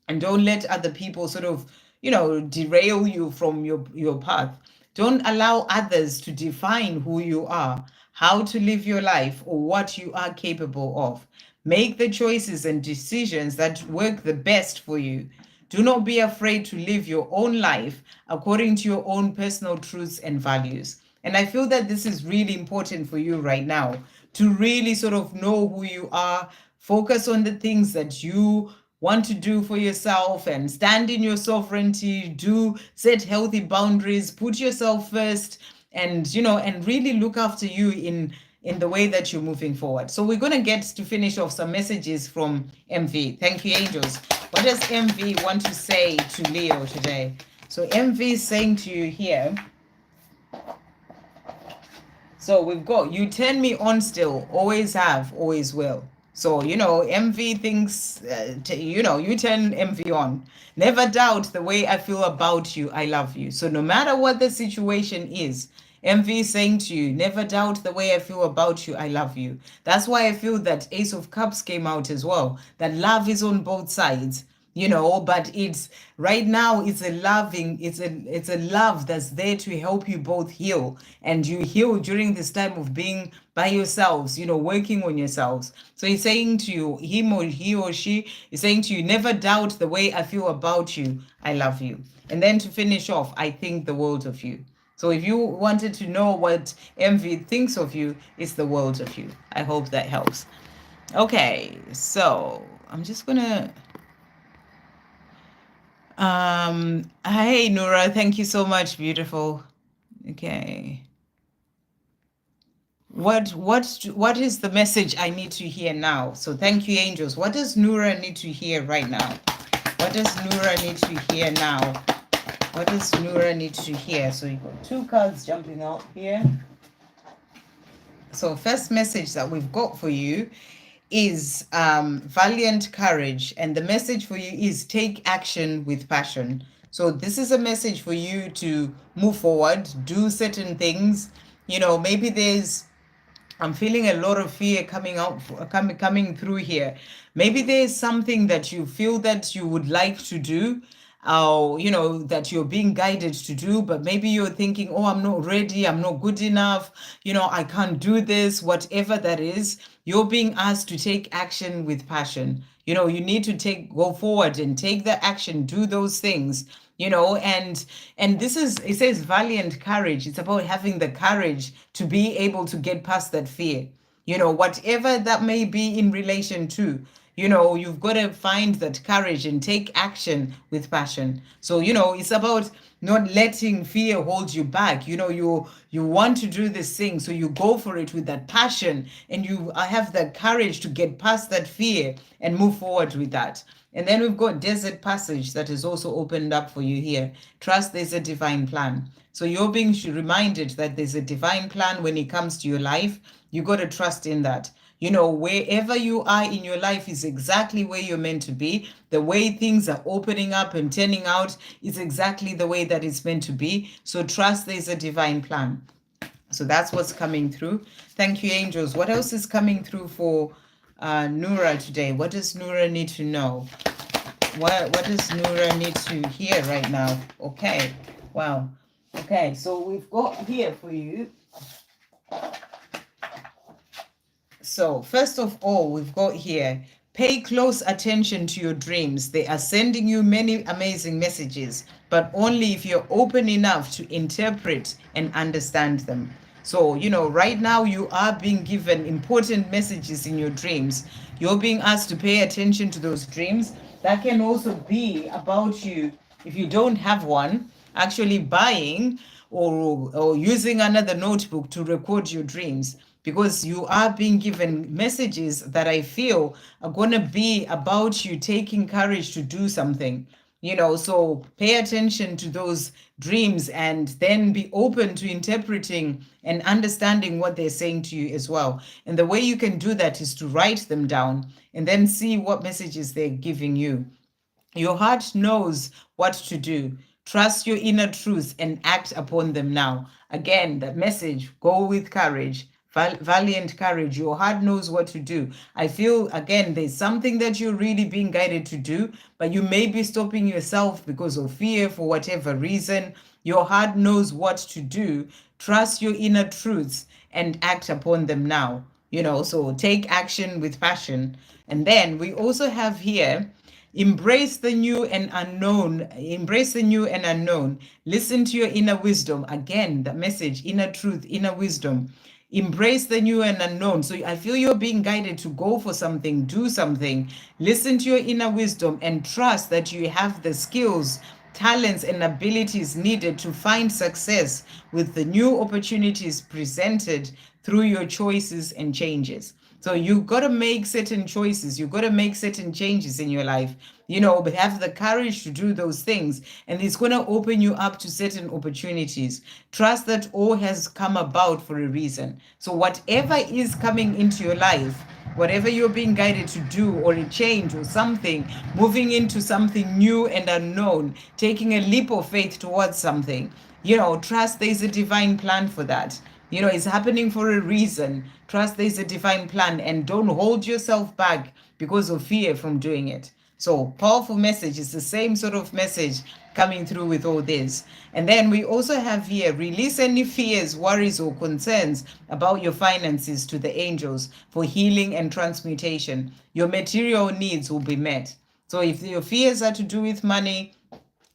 and don't let other people sort of, you know, derail you from your path. Don't allow others to define who you are, how to live your life, or what you are capable of. Make the choices and decisions that work the best for you. Do not be afraid to live your own life according to your own personal truths and values. And I feel that this is really important for you right now, to really sort of know who you are, focus on the things that you want to do for yourself, and stand in your sovereignty, set healthy boundaries, put yourself first, and, you know, and really look after you in the way that you're moving forward. So we're going to get to finish off some messages from MV. Thank you, angels. What does MV want to say to Leo today? So MV is saying to you here, so we've got, you turn me on still, always have, always will. So, you know, MV thinks, you know, you turn MV on. Never doubt the way I feel about you, I love you. So no matter what the situation is, MV is saying to you, never doubt the way I feel about you, I love you. That's why I feel that Ace of Cups came out as well, that love is on both sides. You know, but it's right now, it's a love that's there to help you both heal, and you heal during this time of being by yourselves, you know, working on yourselves. So he's saying to you, he or she is saying to you, never doubt the way I feel about you, I love you. And then to finish off, I think the world of you. So if you wanted to know what MV thinks of you, it's the world of you. I hope that helps. Okay, so I'm just gonna hey Nura, thank you so much, beautiful. Okay. What is the message I need to hear now? So thank you, angels. What does Nura need to hear right now? What does Nura need to hear now? What does Nura need to hear? So you got two cards jumping out here. So first message that we've got for you is valiant courage, and the message for you is take action with passion. So this is a message for you to move forward, do certain things. You know, maybe I'm feeling a lot of fear coming through here. Maybe there's something that you feel that you would like to do, that you're being guided to do, but maybe you're thinking, oh, I'm not ready, I'm not good enough, I can't do this, whatever that is, you're being asked to take action with passion. You need to go forward and take the action, do those things, and this is, it says valiant courage. It's about having the courage to be able to get past that fear, whatever that may be in relation to. You've got to find that courage and take action with passion. So it's about not letting fear hold you back. You want to do this thing, so you go for it with that passion, and you have the courage to get past that fear and move forward with that. And then we've got desert passage that is also opened up for you here. Trust there's a divine plan. So you're being reminded that there's a divine plan when it comes to your life. You got to trust in that. Wherever you are in your life is exactly where you're meant to be. The way things are opening up and turning out is exactly the way that it's meant to be. So trust there's a divine plan. So that's what's coming through. Thank you, angels. What else is coming through for Nura today? What does Nura need to know? What does Nura need to hear right now? Okay. Wow. Okay, so we've got here for you. So first of all, we've got here, pay close attention to your dreams. They are sending you many amazing messages, but only if you're open enough to interpret and understand them. So, right now you are being given important messages in your dreams. You're being asked to pay attention to those dreams. That can also be about you, if you don't have one, actually buying or using another notebook to record your dreams, because you are being given messages that I feel are going to be about you taking courage to do something. So pay attention to those dreams and then be open to interpreting and understanding what they're saying to you as well. And the way you can do that is to write them down and then see what messages they're giving you. Your heart knows what to do. Trust your inner truths and act upon them now. Again, that message, go with courage. Valiant courage. Your heart knows what to do. I feel, again, there's something that you're really being guided to do, but you may be stopping yourself because of fear for whatever reason. Your heart knows what to do. Trust your inner truths and act upon them now. So take action with passion. And then we also have here, embrace the new and unknown. Embrace the new and unknown. Listen to your inner wisdom. Again, the message, inner truth, inner wisdom. Embrace the new and unknown. So I feel you're being guided to go for something, do something. Listen to your inner wisdom and trust that you have the skills, talents, and abilities needed to find success with the new opportunities presented through your choices and changes. So you've got to make certain choices. You've got to make certain changes in your life, but have the courage to do those things. And it's going to open you up to certain opportunities. Trust that all has come about for a reason. So whatever is coming into your life, whatever you're being guided to do, or a change or something, moving into something new and unknown, taking a leap of faith towards something, trust there's a divine plan for that. It's happening for a reason. Trust there's a divine plan and don't hold yourself back because of fear from doing it. So powerful message. It's the same sort of message coming through with all this. And then we also have here, release any fears, worries, or concerns about your finances to the angels for healing and transmutation. Your material needs will be met. So if your fears are to do with money,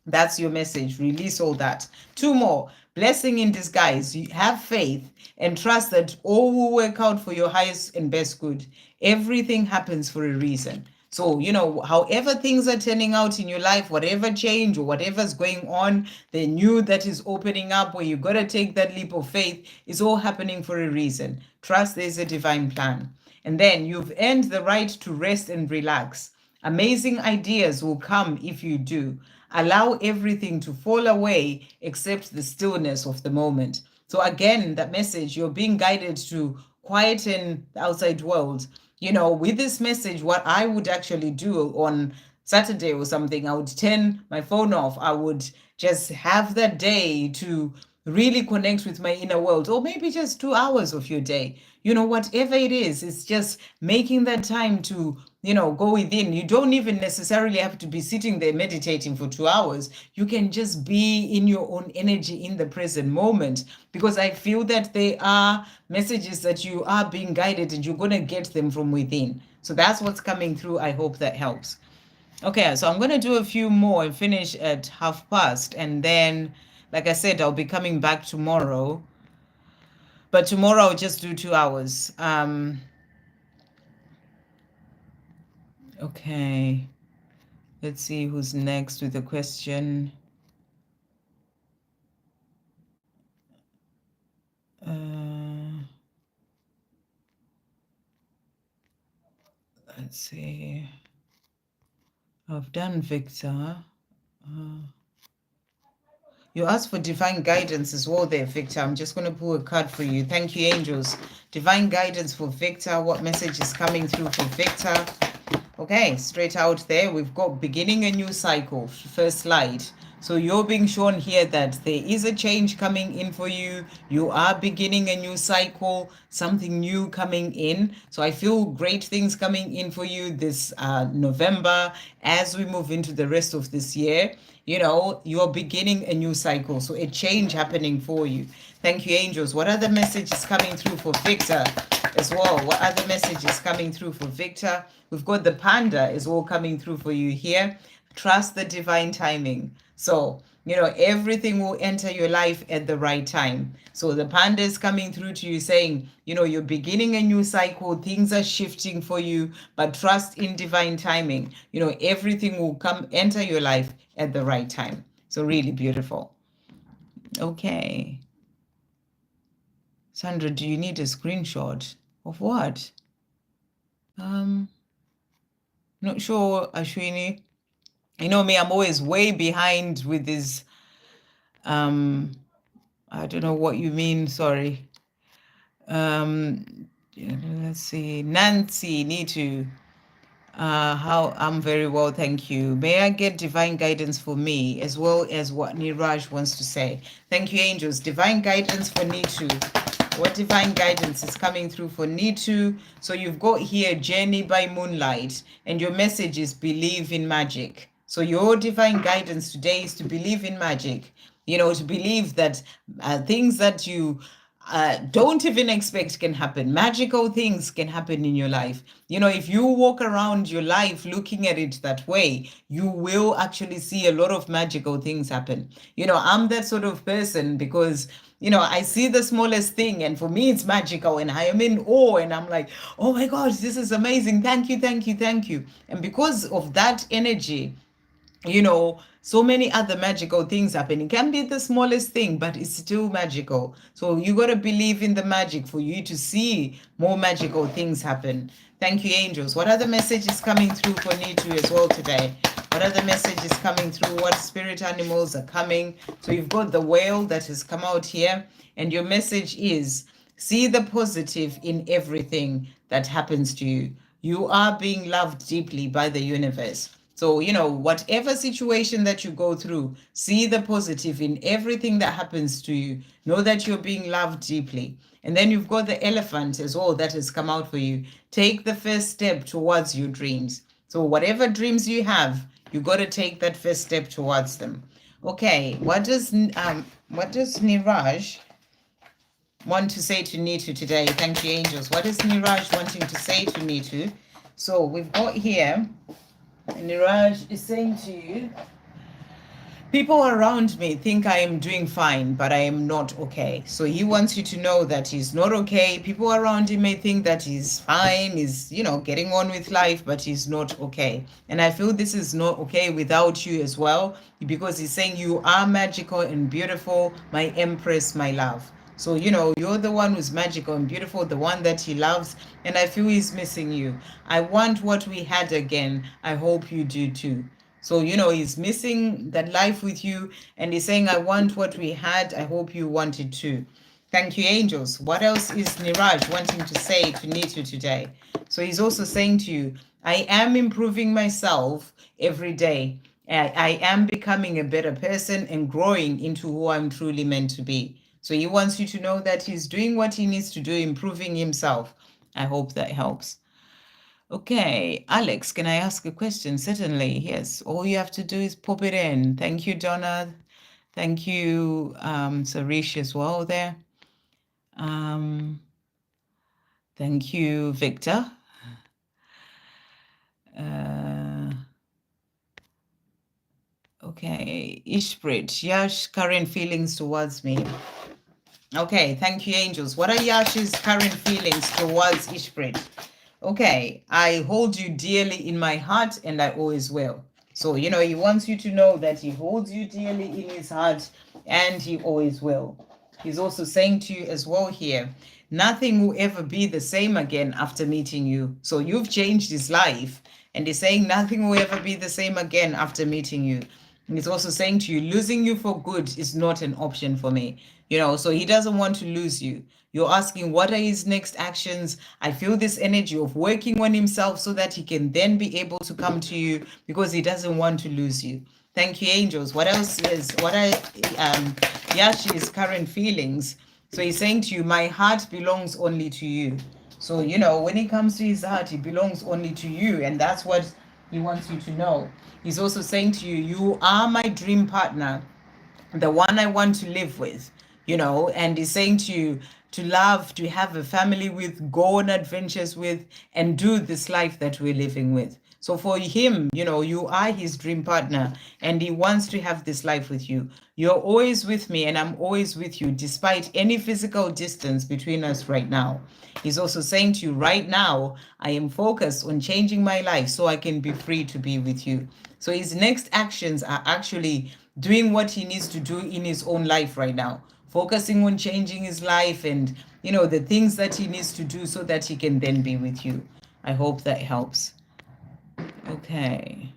that's your message. Release all that. 2 more. Blessing in disguise. You have faith and trust that all will work out for your highest and best good. Everything happens for a reason. So, however things are turning out in your life, whatever change or whatever's going on, the new that is opening up where you got to take that leap of faith, is all happening for a reason. Trust there's a divine plan. And then you've earned the right to rest and relax. Amazing ideas will come if you do. Allow everything to fall away except the stillness of the moment. So again, that message, you're being guided to quieten the outside world. With this message, what I would actually do on Saturday or something, I would turn my phone off. I would just have that day to really connect with my inner world, or maybe just 2 hours of your day. Whatever it is, it's just making that time to, go within. You don't even necessarily have to be sitting there meditating for 2 hours. You can just be in your own energy in the present moment, because I feel that they are messages that you are being guided and you're going to get them from within. So that's what's coming through. I hope that helps. Okay, so I'm going to do a few more and finish at past. And then, like I said, I'll be coming back tomorrow. But tomorrow I'll just do 2 hours. Okay. Let's see who's next with a question. Let's see. I've done Victor. You asked for divine guidance as well there, Victor. I'm just going to pull a card for you. Thank you, angels. Divine guidance for Victor. What message is coming through for Victor? Okay, straight out there, we've got beginning a new cycle, first light. So you're being shown here that there is a change coming in for you. You are beginning a new cycle, something new coming in. So I feel great things coming in for you this November as we move into the rest of this year. You're beginning a new cycle. So a change happening for you. Thank you, angels. What other message is coming through for Victor as well? What other message is coming through for Victor? We've got the panda is all coming through for you here. Trust the divine timing. So, everything will enter your life at the right time. So the panda is coming through to you saying, you're beginning a new cycle. Things are shifting for you, but trust in divine timing. Everything will enter your life at the right time. So really beautiful. Okay. Sandra, do you need a screenshot of what? Not sure, Ashwini. You know me, I'm always way behind with this. I don't know what you mean, sorry. Let's see. Nancy, need to. How I'm very well, thank you. May I get divine guidance for me as well as what Niraj wants to say? Thank you, angels. Divine guidance for Nitu. What divine guidance is coming through for Nitu? So you've got here Journey by Moonlight, and your message is believe in magic. So your divine guidance today is to believe in magic. To believe that things that you don't even expect can happen. Magical things can happen in your life. If you walk around your life looking at it that way, you will actually see a lot of magical things happen. I'm that sort of person because I see the smallest thing and for me it's magical and I am in awe and I'm like, oh my gosh, this is amazing. Thank you, thank you, thank you. And because of that energy, so many other magical things happen. It can be the smallest thing, but it's still magical. So you got to believe in the magic for you to see more magical things happen. Thank you, angels. What other message is coming through for Nitu as well today? What other message is coming through? What spirit animals are coming? So you've got the whale that has come out here, and your message is see the positive in everything that happens to you. You are being loved deeply by the universe. So, whatever situation that you go through, see the positive in everything that happens to you. Know that you're being loved deeply. And then you've got the elephant as well that has come out for you. Take the first step towards your dreams. So whatever dreams you have, you got to take that first step towards them. Okay, what does Niraj want to say to Nitu today? Thank you, angels. What is Niraj wanting to say to Nitu? So we've got here, Niraj is saying to you, people around me think I am doing fine, but I am not okay. So he wants you to know that he's not okay. People around him may think that he's fine, he's, getting on with life, but he's not okay. And I feel this is not okay without you as well, because he's saying you are magical and beautiful, my empress, my love. So, you're the one who's magical and beautiful, the one that he loves, and I feel he's missing you. I want what we had again. I hope you do too. So, he's missing that life with you, and he's saying, I want what we had. I hope you want it too. Thank you, angels. What else is Niraj wanting to say to Nitu today? So he's also saying to you, I am improving myself every day. I am becoming a better person and growing into who I'm truly meant to be. So he wants you to know that he's doing what he needs to do, improving himself. I hope that helps. Okay, Alex, can I ask a question? Certainly, yes. All you have to do is pop it in. Thank you, Donna. Thank you, Sarish as well there. Thank you, Victor. Okay, Ishprit, Yash, current feelings towards me. Okay, thank you, angels. What are Yash's current feelings towards Ishprit? Okay, I hold you dearly in my heart and I always will. So, he wants you to know that he holds you dearly in his heart and he always will. He's also saying to you as well here, nothing will ever be the same again after meeting you. So you've changed his life and he's saying nothing will ever be the same again after meeting you. And he's also saying to you, losing you for good is not an option for me. So he doesn't want to lose you. You're asking, what are his next actions? I feel this energy of working on himself so that he can then be able to come to you because he doesn't want to lose you. Thank you, angels. What are Yashi's current feelings? So he's saying to you, my heart belongs only to you. So, when it comes to his heart, it belongs only to you. And that's what he wants you to know. He's also saying to you, you are my dream partner, the one I want to live with, and he's saying to you to love, to have a family with, go on adventures with, and do this life that we're living with. So for him, you are his dream partner and he wants to have this life with you. You're always with me and I'm always with you despite any physical distance between us right now. He's also saying to you right now, I am focused on changing my life so I can be free to be with you. So his next actions are actually doing what he needs to do in his own life right now, focusing on changing his life and, the things that he needs to do so that he can then be with you. I hope that helps. Okay.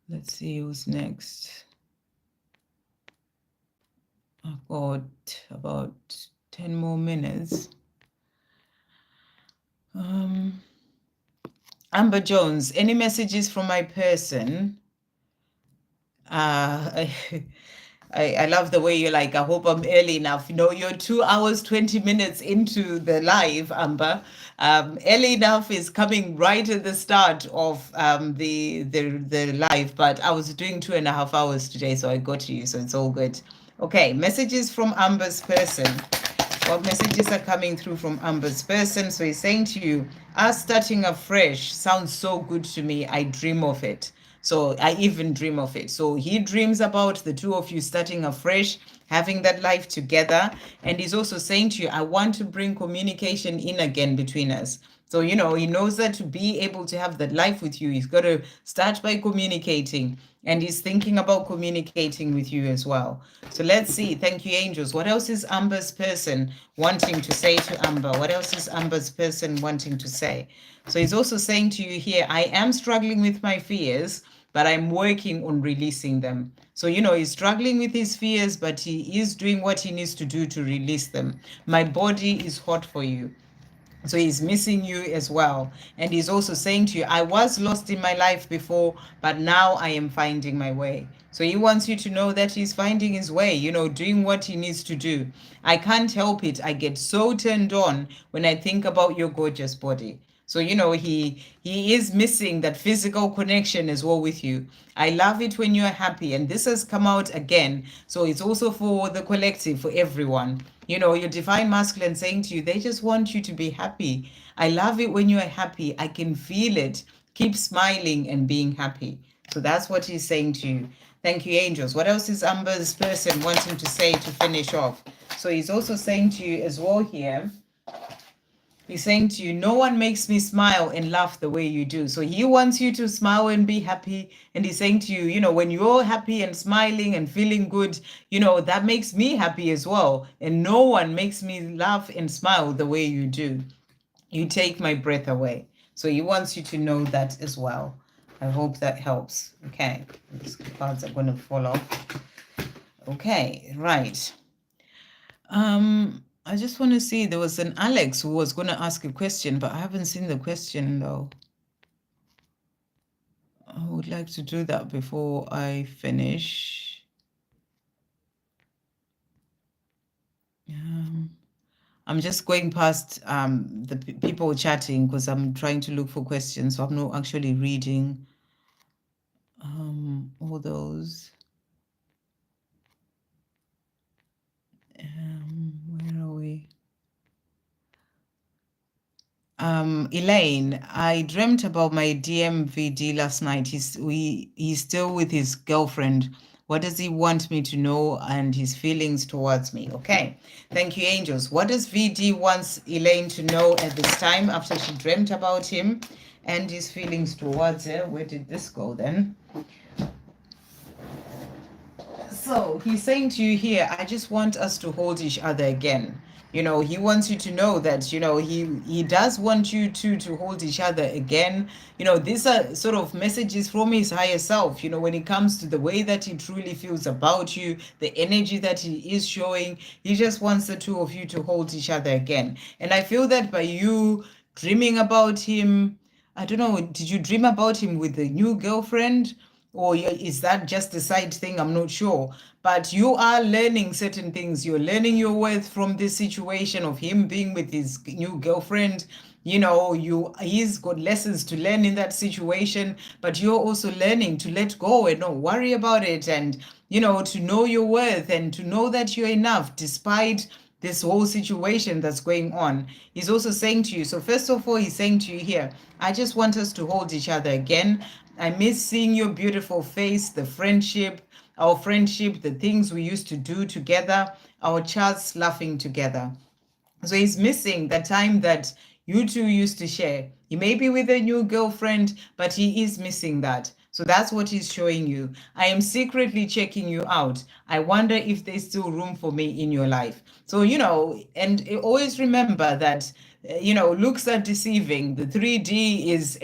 Let's see who's next. I've got about 10 more minutes. Amber Jones, any messages from my person? I love the way you're like, I hope I'm early enough. You're 2 hours, 20 minutes into the live, Amber. Early enough is coming right at the start of the live, but I was doing 2.5 hours today, so I got to you, so it's all good. Okay, messages from Amber's person. What messages are coming through from Amber's person? So he's saying to you, us starting afresh sounds so good to me. I dream of it. So I even dream of it. So he dreams about the two of you starting afresh, having that life together. And he's also saying to you, I want to bring communication in again between us. So, he knows that to be able to have that life with you, he's got to start by communicating. And he's thinking about communicating with you as well. So let's see. Thank you, angels. What else is Amber's person wanting to say to Amber? What else is Amber's person wanting to say? So he's also saying to you here, I am struggling with my fears, but I'm working on releasing them. So, he's struggling with his fears, but he is doing what he needs to do to release them. My body is hot for you. So he's missing you as well. And he's also saying to you, I was lost in my life before, but now I am finding my way. So he wants you to know that he's finding his way, doing what he needs to do. I can't help it. I get so turned on when I think about your gorgeous body. So, he is missing that physical connection as well with you. I love it when you're happy. And this has come out again. So it's also for the collective, for everyone. Your divine masculine saying to you, they just want you to be happy. I love it when you're happy. I can feel it. Keep smiling and being happy. So that's what he's saying to you. Thank you, angels. What else is Amber's person wanting to say to finish off? So he's also saying to you as well here, he's saying to you, no one makes me smile and laugh the way you do. So he wants you to smile and be happy. And he's saying to you, when you're happy and smiling and feeling good, that makes me happy as well. And no one makes me laugh and smile the way you do. You take my breath away. So he wants you to know that as well. I hope that helps. Okay, these cards are going to fall off. Okay, right. I just want to see, there was an Alex who was going to ask a question, but I haven't seen the question though. I would like to do that before I finish. I'm just going past the people chatting because I'm trying to look for questions, so I'm not actually reading all those. Where are we? Elaine, I dreamt about my DMVD last night. He's still with his girlfriend. What does he want me to know and his feelings towards me? Okay, thank you, angels. What does VD wants Elaine to know at this time after she dreamt about him and his feelings towards her? Where did this go then? So he's saying to you here, I just want us to hold each other again. You know, he wants you to know that, you know, he does want you to hold each other again. You know, these are sort of messages from his higher self, you know, when it comes to the way that he truly feels about you, the energy that he is showing. He just wants the two of you to hold each other again. And I feel that by you dreaming about him, I don't know, did you dream about him with a new girlfriend? Or is that just a side thing? I'm not sure. But you are learning certain things. You're learning your worth from this situation of him being with his new girlfriend. You know, he's got lessons to learn in that situation, but you're also learning to let go and not worry about it, and you know, to know your worth and to know that you're enough despite this whole situation that's going on. He's also saying to you, so first of all, he's saying to you here, I just want us to hold each other again. I miss seeing your beautiful face, the friendship, our friendship, the things we used to do together, our chats laughing together. So he's missing the time that you two used to share. He may be with a new girlfriend, but he is missing that. So that's what he's showing you. I am secretly checking you out. I wonder if there's still room for me in your life. So, you know, and always remember that, you know, looks are deceiving. The 3D is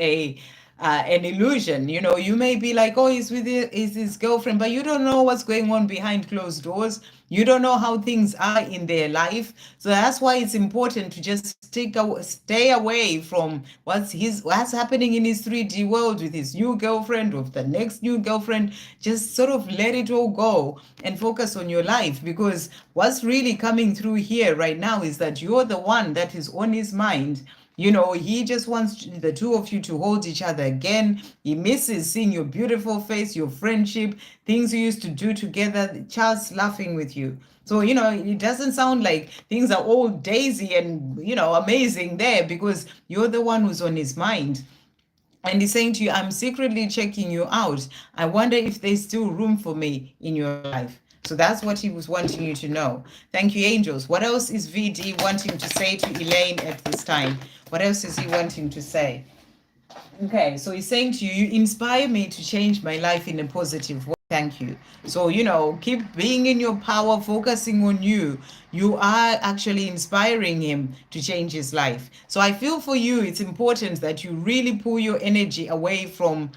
an illusion. You know, you may be like, oh, he's with his girlfriend, but you don't know what's going on behind closed doors. You don't know how things are in their life. So that's why it's important to just stay away from what's happening in his 3D world with his new girlfriend, with the next new girlfriend. Just sort of let it all go and focus on your life, because what's really coming through here right now is that you're the one that is on his mind. You know, he just wants the two of you to hold each other again. He misses seeing your beautiful face, your friendship, things you used to do together, Charles laughing with you. So, you know, it doesn't sound like things are all daisy and, you know, amazing there, because you're the one who's on his mind. And he's saying to you, I'm secretly checking you out. I wonder if there's still room for me in your life. So that's what he was wanting you to know. Thank you, angels. What else is VD wanting to say to Elaine at this time? What else is he wanting to say? Okay, so he's saying to you, you inspire me to change my life in a positive way. Thank you. So, you know, keep being in your power, focusing on you. You are actually inspiring him to change his life. So I feel for you, it's important that you really pull your energy away from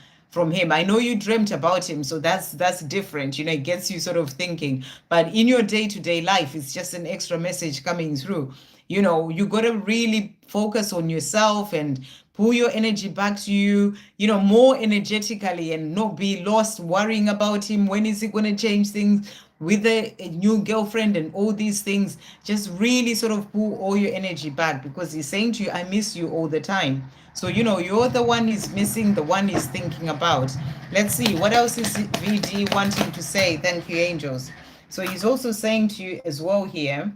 him. I know you dreamt about him, so that's different. You know, it gets you sort of thinking. But in your day-to-day life, it's just an extra message coming through. You know, you got to really focus on yourself and pull your energy back to you, you know, more energetically, and not be lost worrying about him. When is he going to change things with a new girlfriend and all these things? Just really sort of pull all your energy back, because he's saying to you, I miss you all the time. So, you know, you're the one he's missing, the one he's thinking about. Let's see, what else is VD wanting to say? Thank you, angels. So he's also saying to you as well here,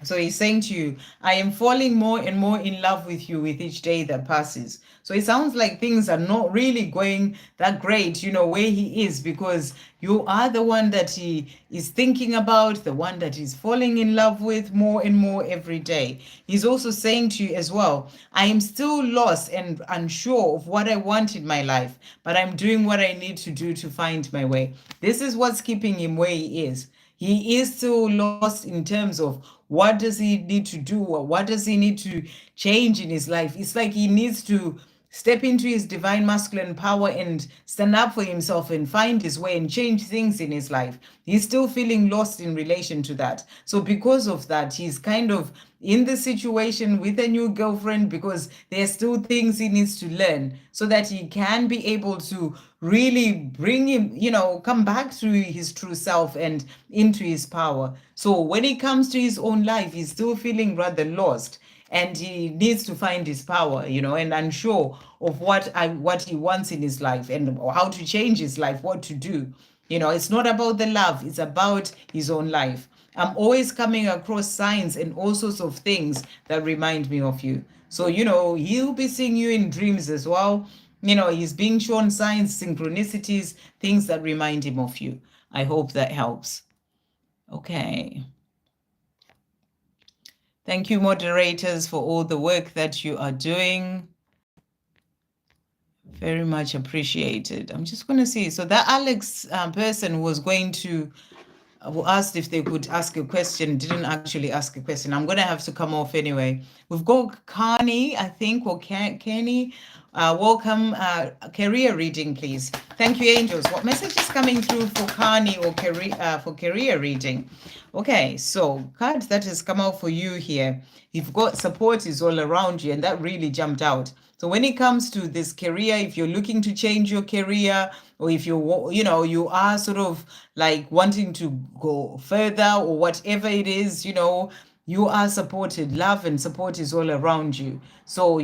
so he's saying to you, I am falling more and more in love with you with each day that passes. So it sounds like things are not really going that great, you know, where he is, because you are the one that he is thinking about, the one that he's falling in love with more and more every day. He's also saying to you as well, I am still lost and unsure of what I want in my life, but I'm doing what I need to do to find my way. This is what's keeping him where he is. He is still lost in terms of what does he need to do, or what does he need to change in his life. It's like he needs to step into his divine masculine power and stand up for himself and find his way and change things in his life. He's still feeling lost in relation to that. So because of that, he's kind of in the situation with a new girlfriend because there's still things he needs to learn so that he can be able to really bring him, come back to his true self and into his power. So when it comes to his own life, he's still feeling rather lost and he needs to find his power, and unsure of what he wants in his life and how to change his life, what to do. It's not about the love, it's about his own life. I'm always coming across signs and all sorts of things that remind me of you. So, he'll be seeing you in dreams as well. He's being shown signs, synchronicities, things that remind him of you. I hope that helps. Okay. Thank you, moderators, for all the work that you are doing. Very much appreciated. I'm just going to see. So that Alex person was going to who asked if they could ask a question, didn't actually ask a question. I'm going to have to come off anyway. We've got Cony, I think, or Kenny. Welcome. Career reading, please. Thank you, angels. What message is coming through for Cony or career reading? Okay, so card that has come out for you here. You've got support is all around you, and that really jumped out. So when it comes to this career, if you're looking to change your career, or if you are sort of like wanting to go further or whatever it is, you are supported. Love and support is all around you. So,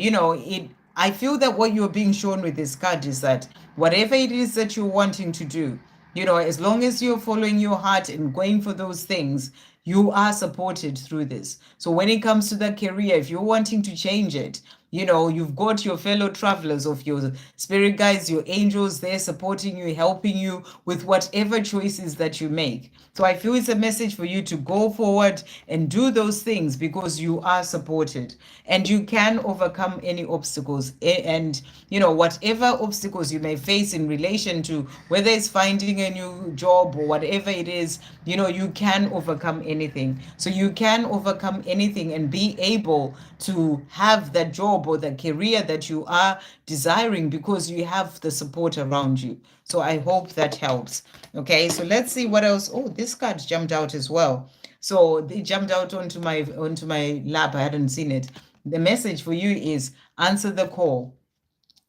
I feel that what you're being shown with this card is that whatever it is that you're wanting to do, as long as you're following your heart and going for those things, you are supported through this. So when it comes to that career, if you're wanting to change it, you've got your fellow travelers of your spirit guides, your angels, they're supporting you, helping you with whatever choices that you make. So I feel it's a message for you to go forward and do those things because you are supported and you can overcome any obstacles. And, whatever obstacles you may face in relation to whether it's finding a new job or whatever it is, you can overcome anything. So you can overcome anything and be able to have that job or the career that you are desiring because you have the support around you. So I hope that helps. Okay, so let's see what else. Oh, this card jumped out as well. So it jumped out onto my lap. I hadn't seen it. The message for you is answer the call.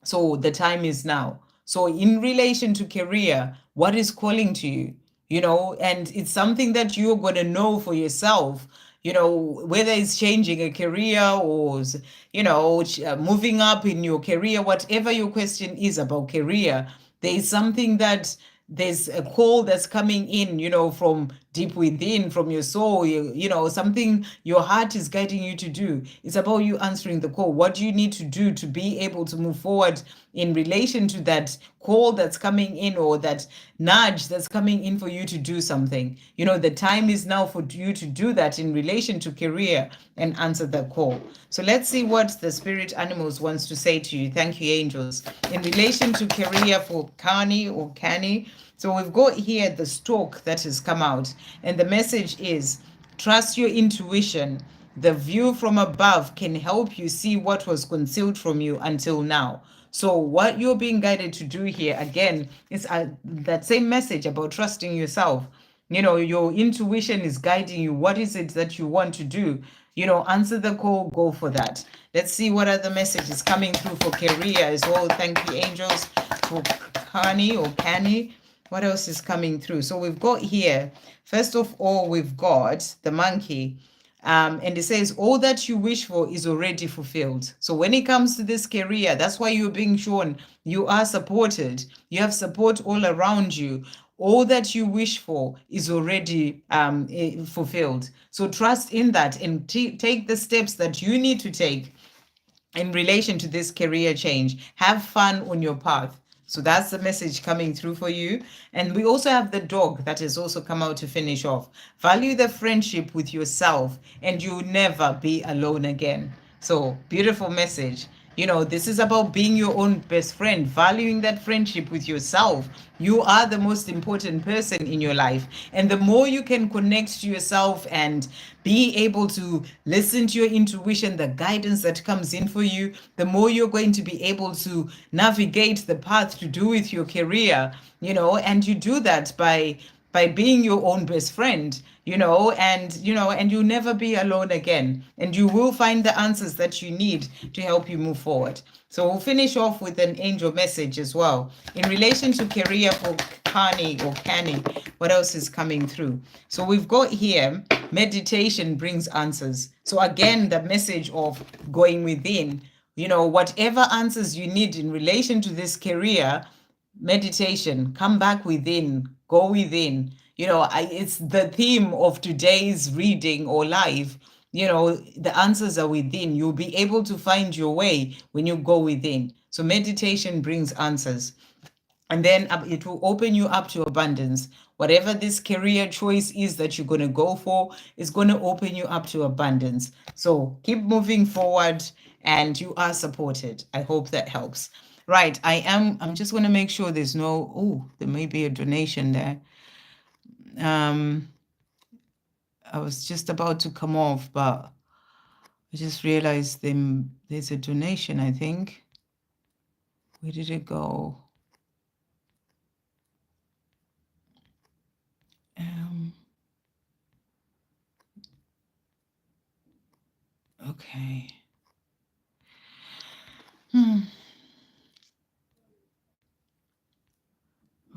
So the time is now. So in relation to career, what is calling to you? And it's something that you're going to know for yourself, whether it's changing a career or, moving up in your career, whatever your question is about career, there is something that there's a call that's coming in, from deep within, from your soul, something your heart is guiding you to do. It's about you answering the call. What do you need to do to be able to move forward in relation to that call that's coming in or that nudge that's coming in for you to do something? The time is now for you to do that in relation to career and answer the call. So let's see what the spirit animals wants to say to you. Thank you, angels. In relation to career for Cony or Canny, so we've got here the stork that has come out, and the message is trust your intuition. The view from above can help you see what was concealed from you until now. So what you're being guided to do here, again, is that same message about trusting yourself. Your intuition is guiding you. What is it that you want to do? Answer the call, go for that. Let's see what other messages coming through for career as well. Thank you, angels, for Cony or Canny. What else is coming through? So we've got here, first of all, we've got the monkey. And it says, all that you wish for is already fulfilled. So when it comes to this career, that's why you're being shown you are supported. You have support all around you. All that you wish for is already fulfilled. So trust in that and take the steps that you need to take in relation to this career change. Have fun on your path. So that's the message coming through for you. And we also have the dog that has also come out to finish off. Value the friendship with yourself and you'll never be alone again. So beautiful message. This is about being your own best friend, valuing that friendship with yourself. You are the most important person in your life. And the more you can connect to yourself and be able to listen to your intuition, the guidance that comes in for you, the more you're going to be able to navigate the path to do with your career, and you do that by being your own best friend, and you'll never be alone again, and you will find the answers that you need to help you move forward. So we'll finish off with an angel message as well in relation to career for Cony or Canny. What else is coming through? So we've got here, meditation brings answers. So again, the message of going within, whatever answers you need in relation to this career, meditation, come back within, go within. It's the theme of today's reading or live. The answers are within. You'll be able to find your way when you go within. So meditation brings answers. And then it will open you up to abundance. Whatever this career choice is that you're going to go for is going to open you up to abundance. So keep moving forward and you are supported. I hope that helps. Right. I'm just going to make sure there's there may be a donation there. I was just about to come off, but I just realized there's a donation, I think. Where did it go? Okay.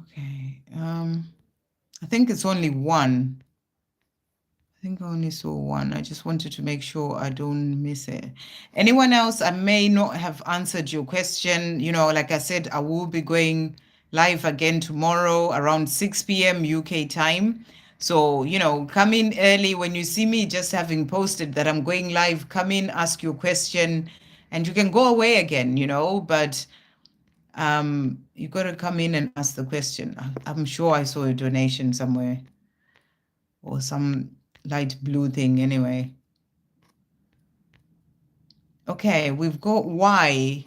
Okay. I think it's only one. I think I only saw one. I just wanted to make sure I don't miss it. Anyone else? I may not have answered your question. Like I said, I will be going live again tomorrow around 6 p.m. UK time. So, come in early when you see me just having posted that I'm going live. Come in, ask your question, and you can go away again, but you got to come in and ask the question. I'm sure I saw a donation somewhere or some light blue thing anyway. Okay, we've got why.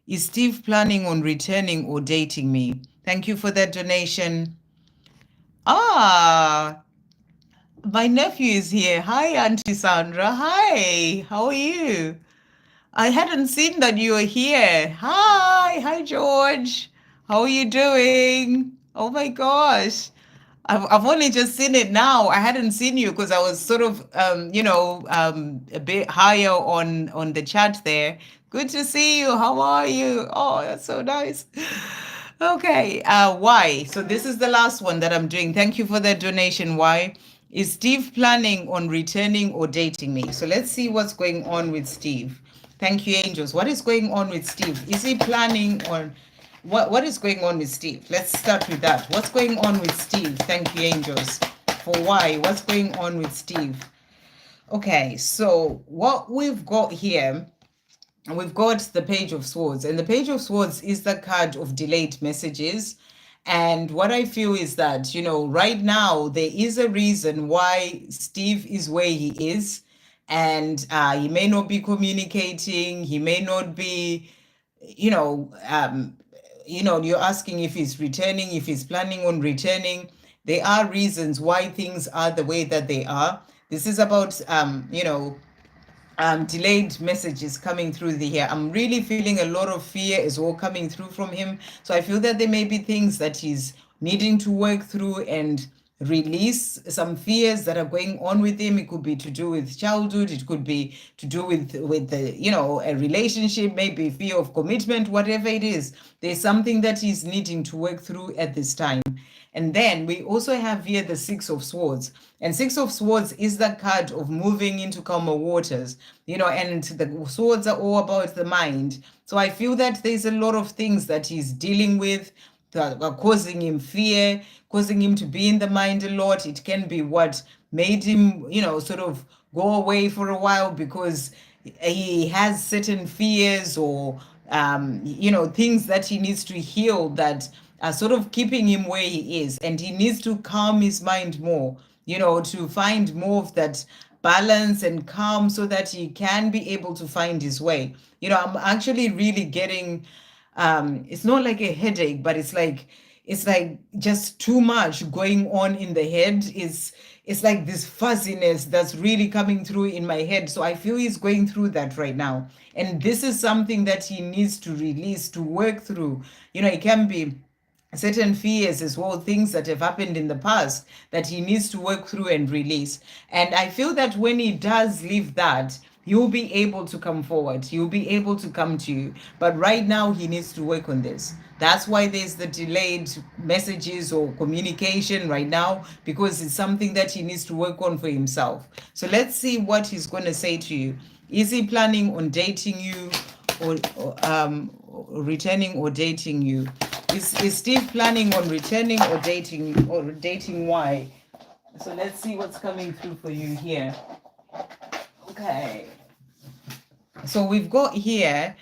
Is Steve planning on returning or dating me? Thank you for that donation. My nephew is here. Hi, Auntie Sandra. Hi, how are you? I hadn't seen that you were here. Hi, George. How are you doing? Oh my gosh. I've only just seen it now. I hadn't seen you because I was sort of, a bit higher on the chat there. Good to see you. How are you? Oh, that's so nice. Okay, why? So this is the last one that I'm doing. Thank you for that donation. Why? Is Steve planning on returning or dating me? So let's see what's going on with Steve. Thank you, angels. What is going on with Steve? Is he planning on what is going on with Steve? Let's start with that. What's going on with Steve? Thank you, angels. For why? What's going on with Steve? Okay, so what we've got here, we've got the Page of Swords, and the Page of Swords is the card of delayed messages. And what I feel is that, right now there is a reason why Steve is where he is, and he may not be communicating, he may not be, you're asking if he's returning, if he's planning on returning. There are reasons why things are the way that they are. This is about, delayed messages coming through here. I'm really feeling a lot of fear is all coming through from him. So I feel that there may be things that he's needing to work through and release some fears that are going on with him. It could be to do with childhood. It could be to do with the, a relationship, maybe fear of commitment, whatever it is. There's something that he's needing to work through at this time. And then we also have here the Six of Swords. And Six of Swords is the card of moving into calmer waters, and the swords are all about the mind. So I feel that there's a lot of things that he's dealing with that are causing him fear, causing him to be in the mind a lot. It can be what made him, sort of go away for a while because he has certain fears or, things that he needs to heal that are sort of keeping him where he is. And he needs to calm his mind more, to find more of that balance and calm so that he can be able to find his way. I'm actually really getting, it's not like a headache, but it's like just too much going on in the head. It's like this fuzziness that's really coming through in my head. So I feel he's going through that right now. And this is something that he needs to release, to work through. It can be certain fears as well, things that have happened in the past that he needs to work through and release. And I feel that when he does leave that, you'll be able to come forward. You'll be able to come to you. But right now, he needs to work on this. That's why there's the delayed messages or communication right now, because it's something that he needs to work on for himself. So let's see what he's going to say to you. Is he planning on dating you or returning or dating you? Is Steve planning on returning or dating why? So let's see what's coming through for you here. Okay. So we've got here,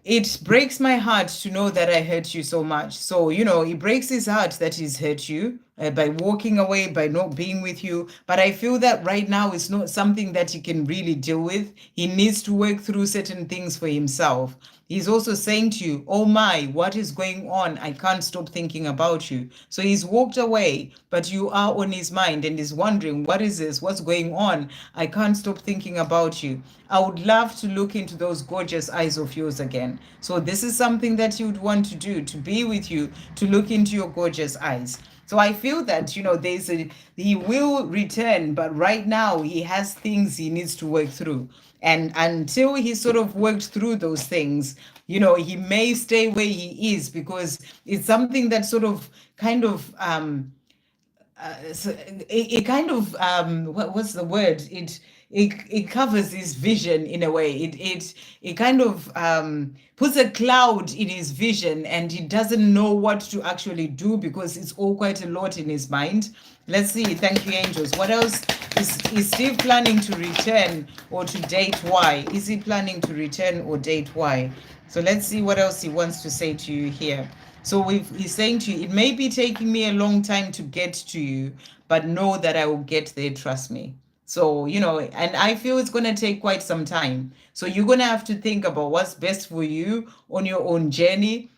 it breaks my heart to know that I hurt you so much. So, it breaks his heart that he's hurt you by walking away, by not being with you. But I feel that right now it's not something that he can really deal with. He needs to work through certain things for himself. He's also saying to you, oh my, what is going on? I can't stop thinking about you. So he's walked away, but you are on his mind and he's wondering, what is this? What's going on? I can't stop thinking about you. I would love to look into those gorgeous eyes of yours again. So this is something that you would want to do, to be with you, to look into your gorgeous eyes. So I feel that, he will return, but right now he has things he needs to work through. And until he sort of worked through those things, he may stay where he is, because it's something that sort of kind of, so it kind of, what's the word? It covers his vision in a way. It kind of puts a cloud in his vision, and he doesn't know what to actually do, because it's all quite a lot in his mind. Let's see. Thank you, angels. What else? Is Steve planning to return or to date? Why? Is he planning to return or date? Why? So let's see what else he wants to say to you here. So he's saying to you, it may be taking me a long time to get to you, but know that I will get there, trust me. So, and I feel it's going to take quite some time. So you're going to have to think about what's best for you on your own journey.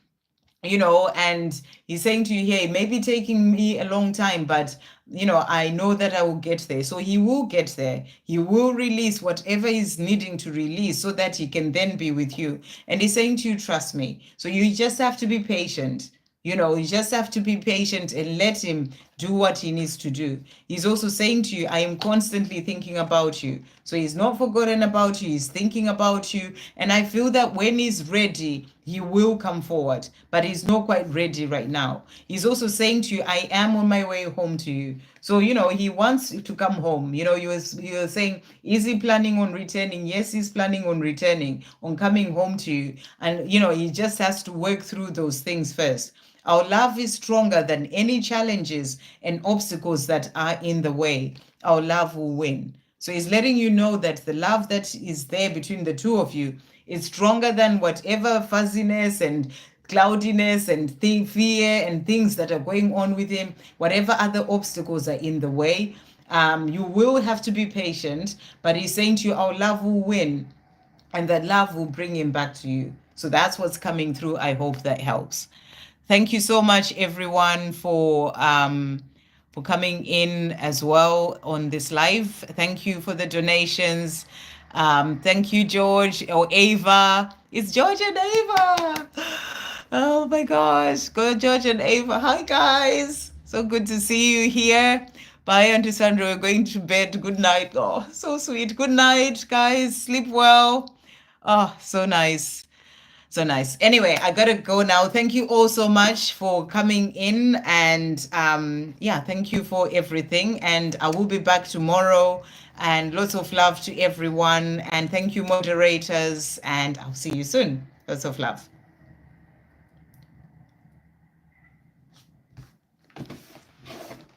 And he's saying to you here, it may be taking me a long time, but, I know that I will get there. So he will get there. He will release whatever he's needing to release so that he can then be with you. And he's saying to you, trust me. So you just have to be patient. You just have to be patient and let him do what he needs to do. He's also saying to you, I am constantly thinking about you. So he's not forgotten about you. He's thinking about you. And I feel that when he's ready, he will come forward. But he's not quite ready right now. He's also saying to you, I am on my way home to you. So, he wants to come home. You're saying, is he planning on returning? Yes, he's planning on returning, on coming home to you. And, he just has to work through those things first. Our love is stronger than any challenges and obstacles that are in the way. Our love will win. So he's letting you know that the love that is there between the two of you is stronger than whatever fuzziness and cloudiness and fear and things that are going on with him, whatever other obstacles are in the way. You will have to be patient, but he's saying to you, our love will win, and that love will bring him back to you. So that's what's coming through. I hope that helps. Thank you so much, everyone, for coming in as well on this live. Thank you for the donations. Thank you, George or Ava. It's George and Ava. Oh my gosh. Go George and Ava. Hi, guys. So good to see you here. Bye, Auntie Sandra. We're going to bed. Good night. Oh, so sweet. Good night, guys. Sleep well. Oh, so nice. So nice. Anyway, I gotta go now. Thank you all so much for coming in, and thank you for everything. And I will be back tomorrow. And lots of love to everyone. And thank you, moderators. And I'll see you soon. Lots of love.